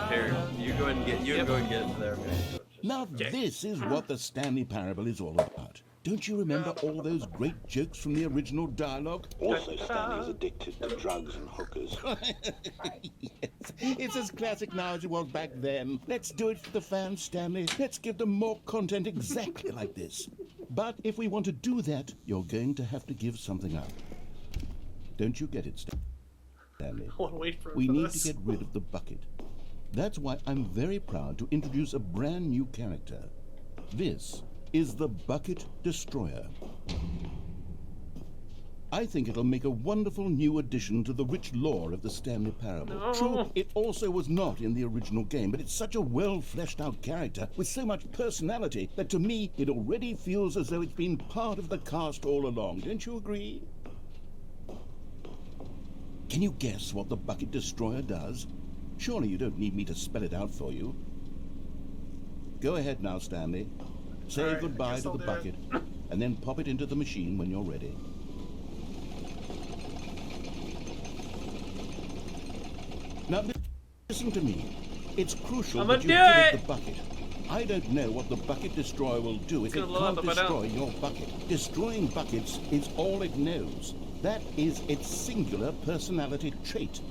Here, you go ahead and get. You go and get it there. Okay. Now this is what the Stanley Parable is all about. Don't you remember all those great jokes from the original dialogue? Also, Stanley's addicted to drugs and hookers. Yes, it's as classic now as it was back then. Let's do it for the fans, Stanley. Let's give them more content exactly like this. But if we want to do that, you're going to have to give something up. Don't you get it, Stanley? We need to get rid of the bucket. That's why I'm very proud to introduce a brand new character. This is the Bucket Destroyer. I think it'll make a wonderful new addition to the rich lore of the Stanley Parable. No. True, it also was not in the original game, but it's such a well-fleshed-out character with so much personality that to me, it already feels as though it's been part of the cast all along. Don't you agree? Can you guess what the Bucket Destroyer does? Surely you don't need me to spell it out for you. Go ahead now, Stanley. Say goodbye to the bucket, and then pop it into the machine when you're ready. Now, listen to me. It's crucial that you get the bucket. I don't know what the Bucket Destroyer will do if it can't destroy your bucket. Destroying buckets is all it knows. That is its singular personality trait.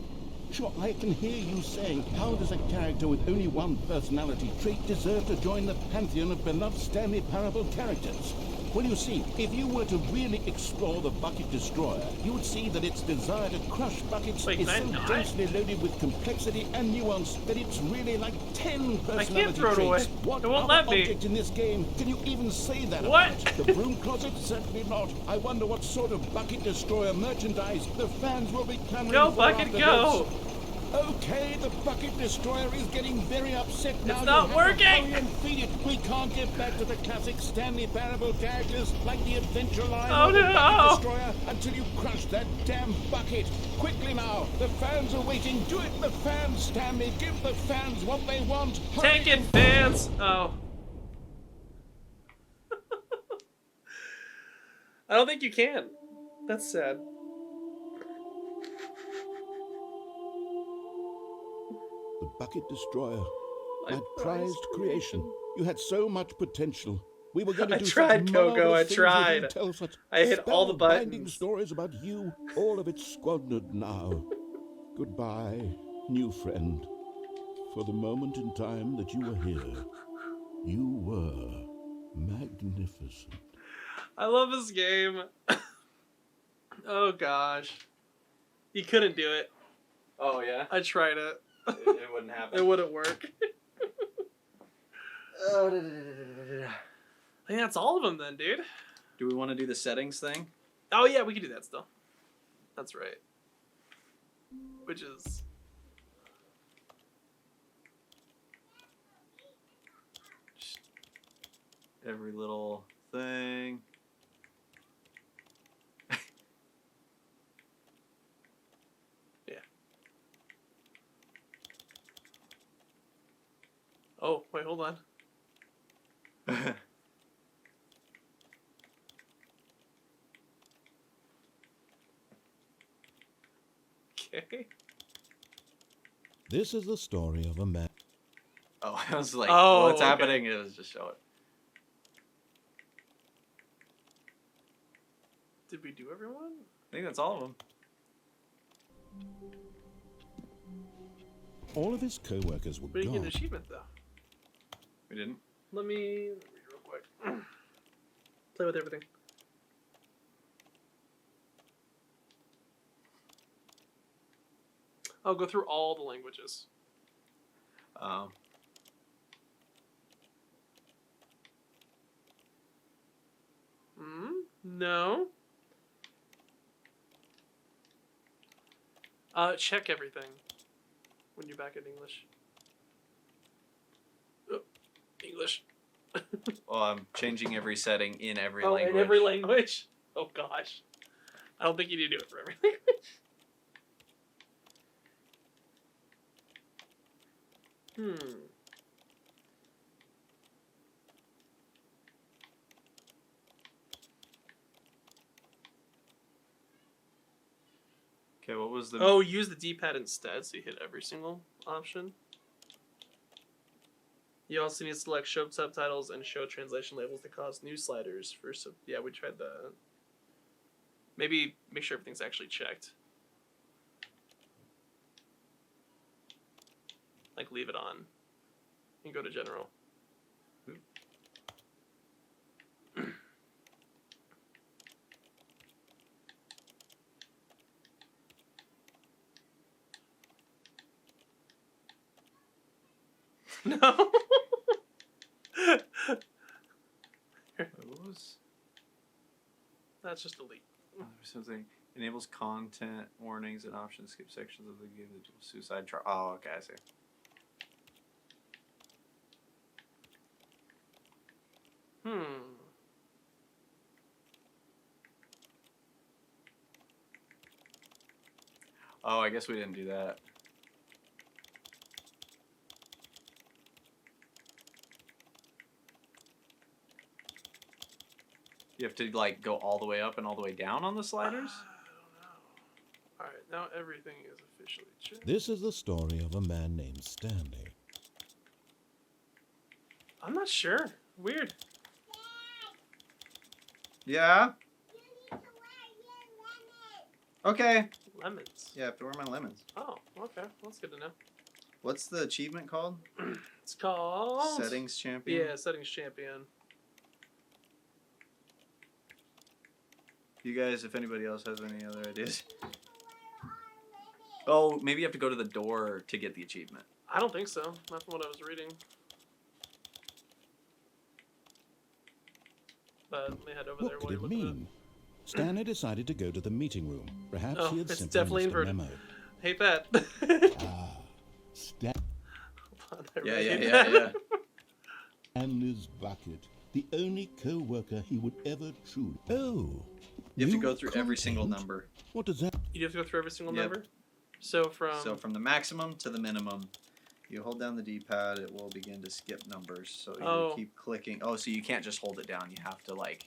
Sure, I can hear you saying, how does a character with only one personality trait deserve to join the pantheon of beloved Stanley Parable characters? Well, you see, if you were to really explore the Bucket Destroyer, you would see that its desire to crush buckets is so densely loaded with complexity and nuance that it's really like 10 personality traits. What other object in this game can you even say that about? The broom closet? Certainly not. I wonder what sort of Bucket Destroyer merchandise the fans will be clamoring for after this. Okay, the Bucket Destroyer is getting very upset now. It's not working! Hurry and feed it. We can't get back to the classic Stanley Parable characters like the Adventure Line or the Bucket Destroyer until you crush that damn bucket. Quickly now, the fans are waiting. Do it, the fans, Stanley. Give the fans what they want. Take it, fans! Oh. I don't think you can. That's sad. The Bucket Destroyer, my prized creation. You had so much potential. We were going to do tried, Coco. I tried. I hit all the buttons. Stories about you. All of it squandered now. Goodbye, new friend. For the moment in time that you were here, you were magnificent. I love this game. Oh gosh, you couldn't do it. Oh yeah. I tried it. It wouldn't happen. It wouldn't work. I think that's all of them then, dude. Do we want to do the settings thing? Oh yeah, we can do that still. That's right. Which is... every little thing. Oh, wait, hold on. Okay. This is the story of a man. Oh, I was like, oh, what's happening? It was just show it. Did we do everyone? I think that's all of them. All of his co-workers were We didn't get gone. an achievement, though. We didn't? Let me read real quick. Play with everything. I'll go through all the languages. No. Check everything when you're back in English. Oh, English. Oh, I'm changing every setting in every Oh, language. in every language? Oh, gosh. I don't think you need to do it for every language. Okay, what was the... Oh, use the D-pad instead, so you hit every single option. You also need to select show subtitles and show translation labels that cause new sliders for. Yeah, we tried that. Maybe make sure everything's actually checked. Like leave it on. And go to general. No. That's just delete. Something enables content warnings and options to skip sections of the game that do suicide trial. Oh, okay, I see. Oh, I guess we didn't do that. You have to like go all the way up and all the way down on the sliders? I don't know. Alright, now everything is officially checked. This is the story of a man named Stanley. I'm not sure. Weird. Yeah? Okay. Lemons. Yeah, I have to wear my lemons. Oh, okay. That's good to know. What's the achievement called? It's called... Settings Champion? Yeah, Settings Champion. You guys, if anybody else has any other ideas. Oh, maybe you have to go to the door to get the achievement. I don't think so. Not from what I was reading. But let me head over there What while could you're it looking mean? Stanley decided to go to the meeting room. Perhaps Oh, he had it's simply definitely missed a inverted. memo. Hate that. Stan Hold on, I Yeah, read yeah, that. yeah, yeah. Stanley's bucket, the only co-worker he would ever truly... Oh! You have to new go through every single content? number. What does that... You have to go through every single Yep. number? So from the maximum to the minimum, you hold down the D-pad, it will begin to skip numbers. So you Oh. keep clicking. Oh, so you can't just hold it down. You have to like,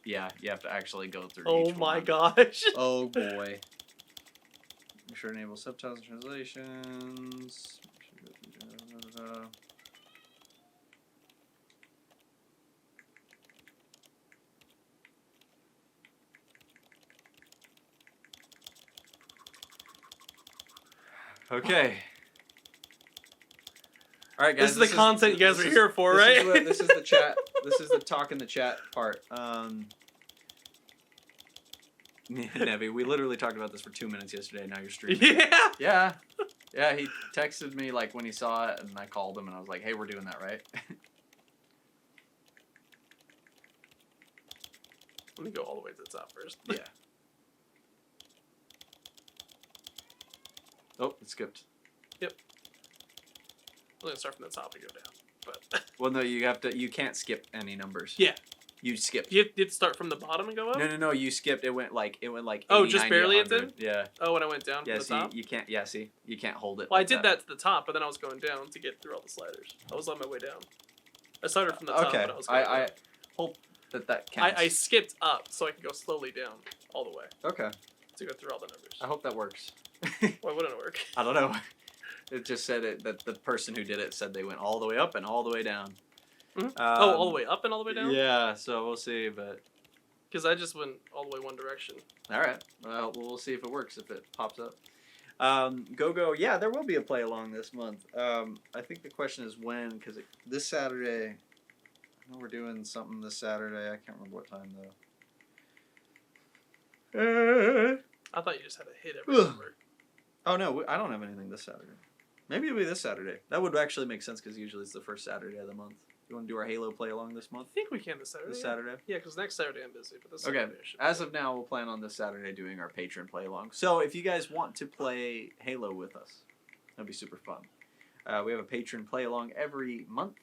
yeah, you have to actually go through Oh each my one. gosh. Oh boy. Make sure to enable subtitles and translations. Okay. All right, guys. This is the content you guys are here for, this right? Is this is the chat. This is the talk in the chat part. Nevi, we literally talked about this for 2 minutes yesterday. Now you're streaming. Yeah. Yeah. Yeah. He texted me like when he saw it, and I called him, and I was like, "Hey, we're doing that, right?" Let me go all the way to the top first. Yeah. Oh, it skipped. Yep. I'm gonna start from the top and go down. But Well, no, you have to. You can't skip any numbers. yeah, You skipped. you have to start from the bottom and go up. No. You skipped. It went like 80, Oh, just 90, barely it 100. did? Yeah. Oh, when I went down Yeah. from the See, top. you can't. Yeah. See, you can't hold it. Well, I like did that to the top, but then I was going down to get through all the sliders. I was on my way down. I started from the top, Okay. but I was going I down. hope that counts. I skipped up so I could go slowly down all the way Okay. to go through all the numbers. I hope that works. Why wouldn't it work? I don't know. It just said that the person who did it said they went all the way up and all the way down. Mhm. All the way up and all the way down? Yeah, so we'll see, but... Because I just went all the way one direction. All right. Well, we'll see if it works, if it pops up. Go. Yeah, there will be a play along this month. I think the question is when, because this Saturday... I know we're doing something this Saturday. I can't remember what time, though. I thought you just had to hit every number. Oh, no, I don't have anything this Saturday. Maybe it'll be this Saturday. That would actually make sense because usually it's the first Saturday of the month. You want to do our Halo play along this month? I think we can this Saturday. This yeah. Saturday? Yeah, because next Saturday I'm busy, but this Okay, Saturday I should as of now, we'll plan on this Saturday doing our patron play along. So if you guys want to play Halo with us, that'd be super fun. We have a patron play along every month,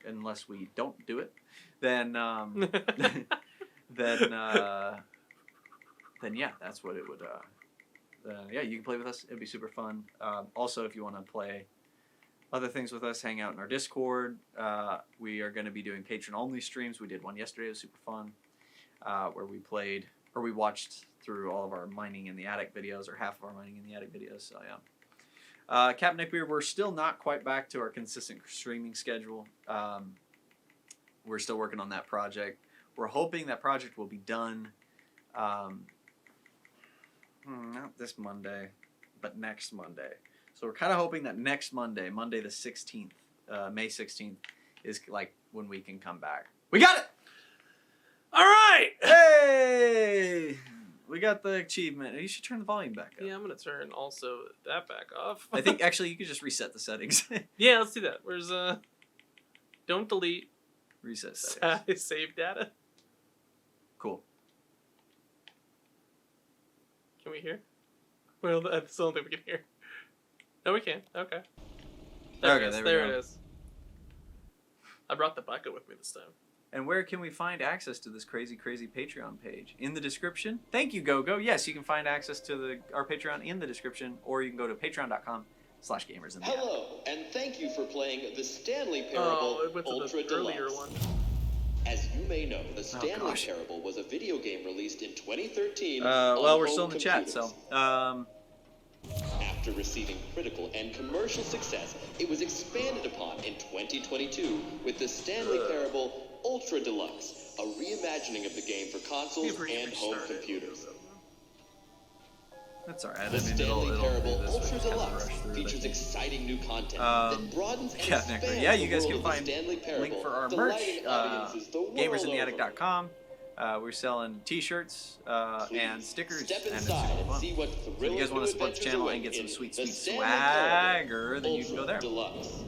unless we don't do it. Then yeah, that's what it would. Yeah, you can play with us. It'd be super fun. Also, if you want to play other things with us, hang out in our Discord. We are going to be doing patron-only streams. We did one yesterday. It was super fun, where we watched through all of our mining in the attic videos, or half of our mining in the attic videos. So Cap Napier, we're still not quite back to our consistent streaming schedule. We're still working on that project. We're hoping that project will be done not this Monday, but next Monday. So we're kind of hoping that next Monday, Monday the 16th, May 16th, is like when we can come back. We got it! All right! Hey! We got the achievement. You should turn the volume back up. Yeah, I'm going to turn also that back off. I think actually you could just reset the settings. Yeah, let's do that. Where's, don't delete. Reset settings. Save data. Cool. Can we hear? Well, that's the only thing we can hear. No, we can. Okay. There it is. I brought the bucket with me this time. And where can we find access to this crazy, crazy Patreon page? In the description. Thank you, GoGo. Yes, you can find access to our Patreon in the description, or you can go to patreon.com/gamersintheattic. Hello, and thank you for playing the Stanley Parable Ultra Deluxe. One. As you may know, the Stanley Parable was a video game released in 2013. Well, we're still in the chat, so. After receiving critical and commercial success, it was expanded upon in 2022 with the Stanley Parable Ultra Deluxe, a reimagining of the game for consoles and home computers. That's alright. The Stanley Parable Ultra Deluxe features exciting new content that broadens and expands you guys the can world of the find Stanley Parable, link for our merch. delighting audiences the world GamersInTheAttic.com. We're selling T-shirts and stickers, step and it's inside super and fun. see what So if you guys want to support the channel and get some sweet, sweet Stanley swagger, then you can go there. Deluxe.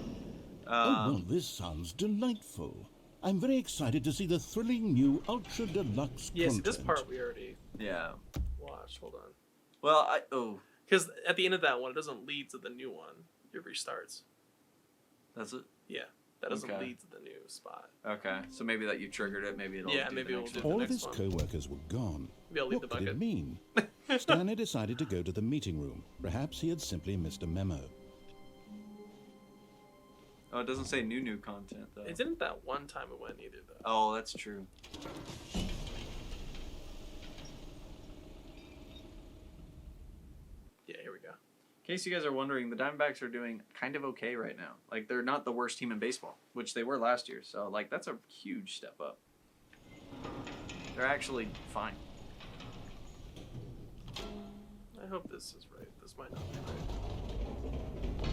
Well, this sounds delightful. I'm very excited to see the thrilling new Ultra Deluxe Yeah, see, content. this part we already watched. Hold on. Well, because at the end of that one, it doesn't lead to the new one. It restarts. Does it? Yeah, that doesn't lead to the new spot. Okay, so maybe that you triggered it. Maybe it'll. Maybe we'll do the All of next his one. co-workers were gone. Maybe I'll leave What the could bucket. it mean? Stanley decided to go to the meeting room. Perhaps he had simply missed a memo. Oh, it doesn't say new content though. It didn't that one time it went either though. Oh, that's true. Yeah, here we go. In case you guys are wondering, the Diamondbacks are doing kind of okay right now. Like, they're not the worst team in baseball, which they were last year. So, like, that's a huge step up. They're actually fine. I hope this is right. This might not be right.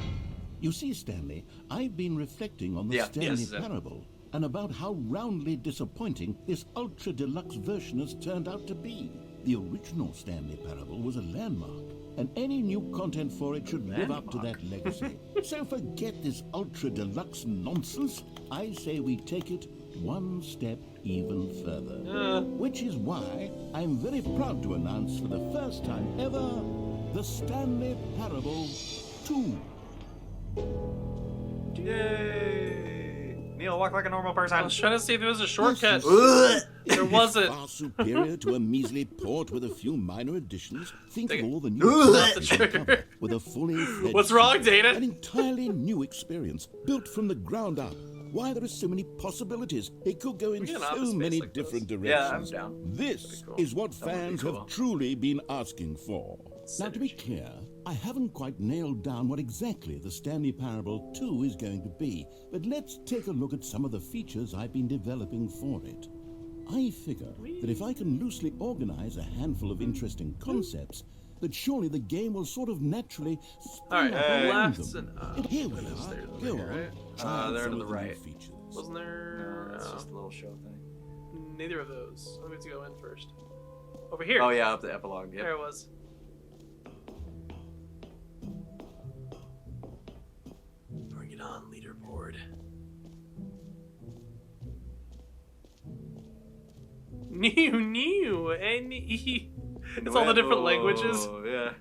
You see, Stanley, I've been reflecting on the Stanley Parable and about how roundly disappointing this Ultra Deluxe version has turned out to be. The original Stanley Parable was a landmark, and any new content for it should live up to that legacy. So forget this Ultra Deluxe nonsense. I say we take it one step even further. Which is why I'm very proud to announce for the first time ever, the Stanley Parable 2. Yay! Neal, walk like a normal person. I was trying to see if there was a shortcut. There wasn't. Far superior to a measly port with a few minor additions. Think of all the new the trigger. with a fully fledged. What's wrong, Daynen? An entirely new experience built from the ground up. Why, there are so many possibilities. It could go in so many different directions. Yeah, I'm down. This is what fans have truly been asking for. Now, to be clear, I haven't quite nailed down what exactly the Stanley Parable 2 is going to be, but let's take a look at some of the features I've been developing for it. I figure that if I can loosely organize a handful of interesting concepts, that surely the game will sort of naturally spring up around them. Here we are. Go on. They're to the right. Wasn't there? No, that's just a little show thing. Neither of those. I'm going to go in first. Over here. Oh yeah, up the epilogue. Yep. There it was. Bring it on, leaderboard. New, N-E. It's all the different languages. Yeah.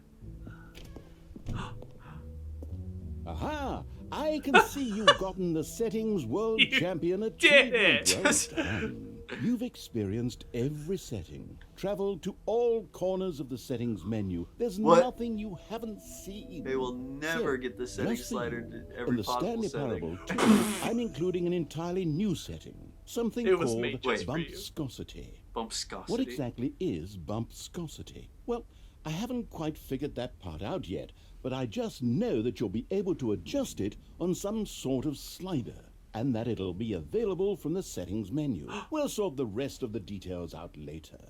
Aha! I can see you've gotten the Settings World Champion did achievement. it! Well done. You've experienced every setting, traveled to all corners of the settings menu. There's nothing you haven't seen. They will never get the settings slider to every in the possible Stanley setting. Parable 2, I'm including an entirely new setting, something called bumpscosity. Bumpscosity. What exactly is bumpscosity? Well, I haven't quite figured that part out yet, but I just know that you'll be able to adjust it on some sort of slider, and that it'll be available from the settings menu. We'll sort the rest of the details out later.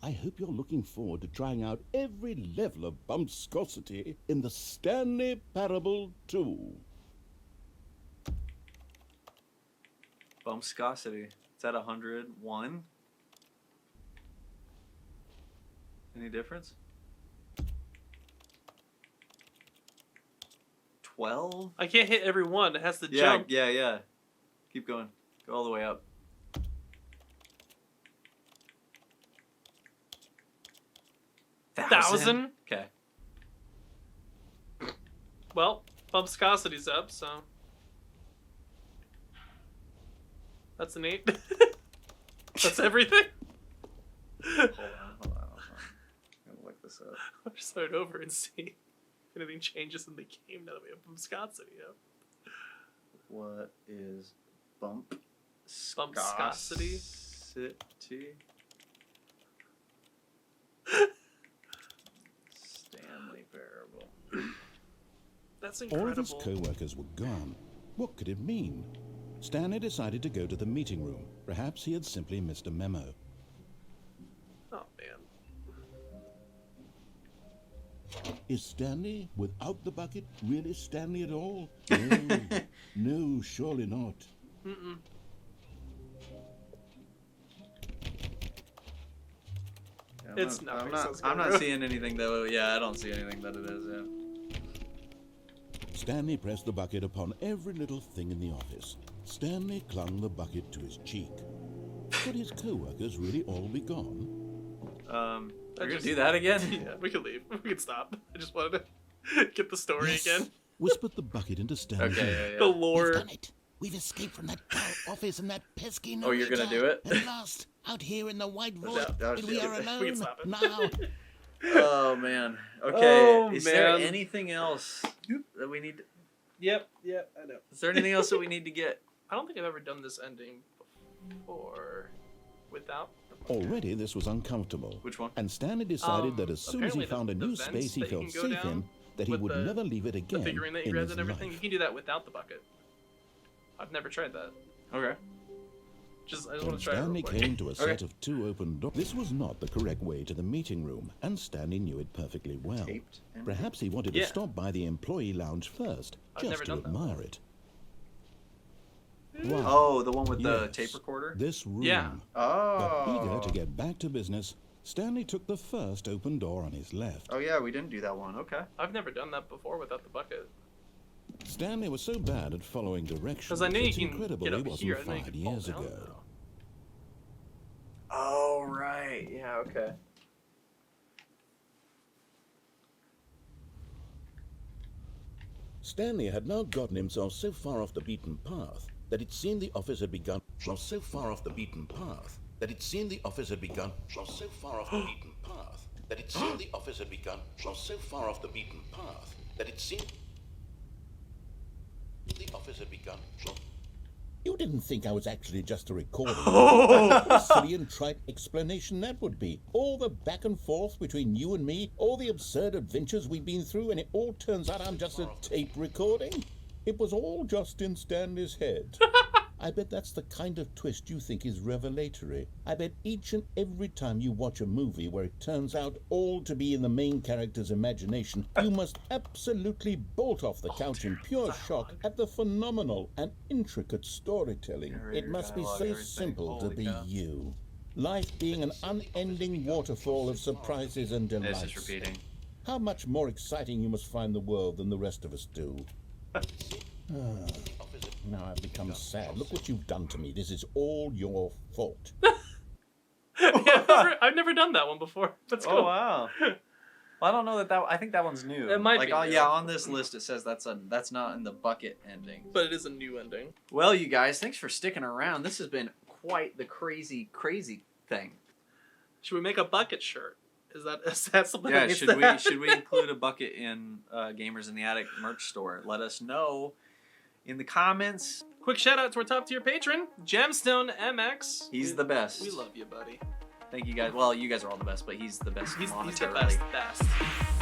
I hope you're looking forward to trying out every level of bumpscosity in the Stanley Parable 2. Bumpscosity. It's at 101. Any difference? 12? I can't hit every one. It has to jump. Yeah. Keep going. Go all the way up. Thousand? Okay. Well, bumpscosity's up, so that's an 8. That's everything. Hold on. I'm gonna look this up. I'll just start over and see if anything changes in the game now that we have bumpscosity up. What is bumpscosity? Stanley Parable. That's incredible. All of his co-workers were gone. What could it mean? Stanley decided to go to the meeting room. Perhaps he had simply missed a memo. Oh, man. Is Stanley, without the bucket, really Stanley at all? No, no, surely not. Mm-mm. I'm not seeing anything though. Yeah, I don't see anything that it is. Yeah. Stanley pressed the bucket upon every little thing in the office. Stanley clung the bucket to his cheek. Could his co-workers really all be gone? We're gonna do that again? Yeah, we can leave. We can stop. I just wanted to get the story again. Whispered the bucket into Stanley's ear. The lore. We've done it. We've escaped from that office and that pesky narrator. Oh, you're gonna do it? At last, out here in the wide void, and we are We can alone stop it. now. Oh man. Okay. Oh, Is there man. anything else that we need? Yep, I know. Is there anything else that we need to get? I don't think I've ever done this ending before without. Already this was uncomfortable. Which one? And Stanley decided that as soon as he apparently found a the new vents space he that you felt can go safe down in, that he with would the- never leave it again The figurine that you in grabbed his and everything. life. You can do that without the bucket. I've never tried that. Okay. I just want When to try it real Stanley quick. came to a set of 2 open doors. This was not the correct way to the meeting room, and Stanley knew it perfectly well. Perhaps he wanted to stop by the employee lounge first, I've never just to done that. admire it. Oh, the one with the Yes, tape recorder? This room. Yeah. But eager to get back to business, Stanley took the first open door on his left. Oh yeah, we didn't do that one. Okay. I've never done that before without the bucket. Stanley was so bad at following directions. Because I knew you it's can incredible get he up wasn't here. I know you 5 can fall years down, ago. though. Oh right. Yeah. Okay. Stanley had now gotten himself so far off the beaten path that it seemed the office had begun. So far off the beaten path that it seemed the office had begun. So far off the beaten path that it seemed the office had begun. So far off the beaten path that it seemed the office had begun. You didn't think I was actually just a recording. What a silly and trite explanation that would be. All the back and forth between you and me, all the absurd adventures we've been through, and it all turns out I'm just a tape recording? It was all just in Stanley's head. I bet that's the kind of twist you think is revelatory. I bet each and every time you watch a movie where it turns out all to be in the main character's imagination, you must absolutely bolt off the couch in pure shock at the phenomenal and intricate storytelling. It must be so simple to be you. Life being an unending waterfall of surprises and It's just delights. repeating. How much more exciting you must find the world than the rest of us do. Now I've become sad. Look what you've done to me. This is all your fault. I've never done that one before. That's cool. Oh wow. Well, I don't know that I think that one's new. It might like, be oh, new. yeah, on this list it says that's not in the bucket ending. But it is a new ending. Well, you guys, thanks for sticking around. This has been quite the crazy thing. Should we make a bucket shirt? Is that something? Yeah, that needs should to we happen? include a bucket in Gamers in the Attic merch store? Let us know in the comments. Quick shout out to our top tier patron, Gemstone MX. He's the best. We love you, buddy. Thank you guys. Well, you guys are all the best, but he's the best. He's the monetarily. best.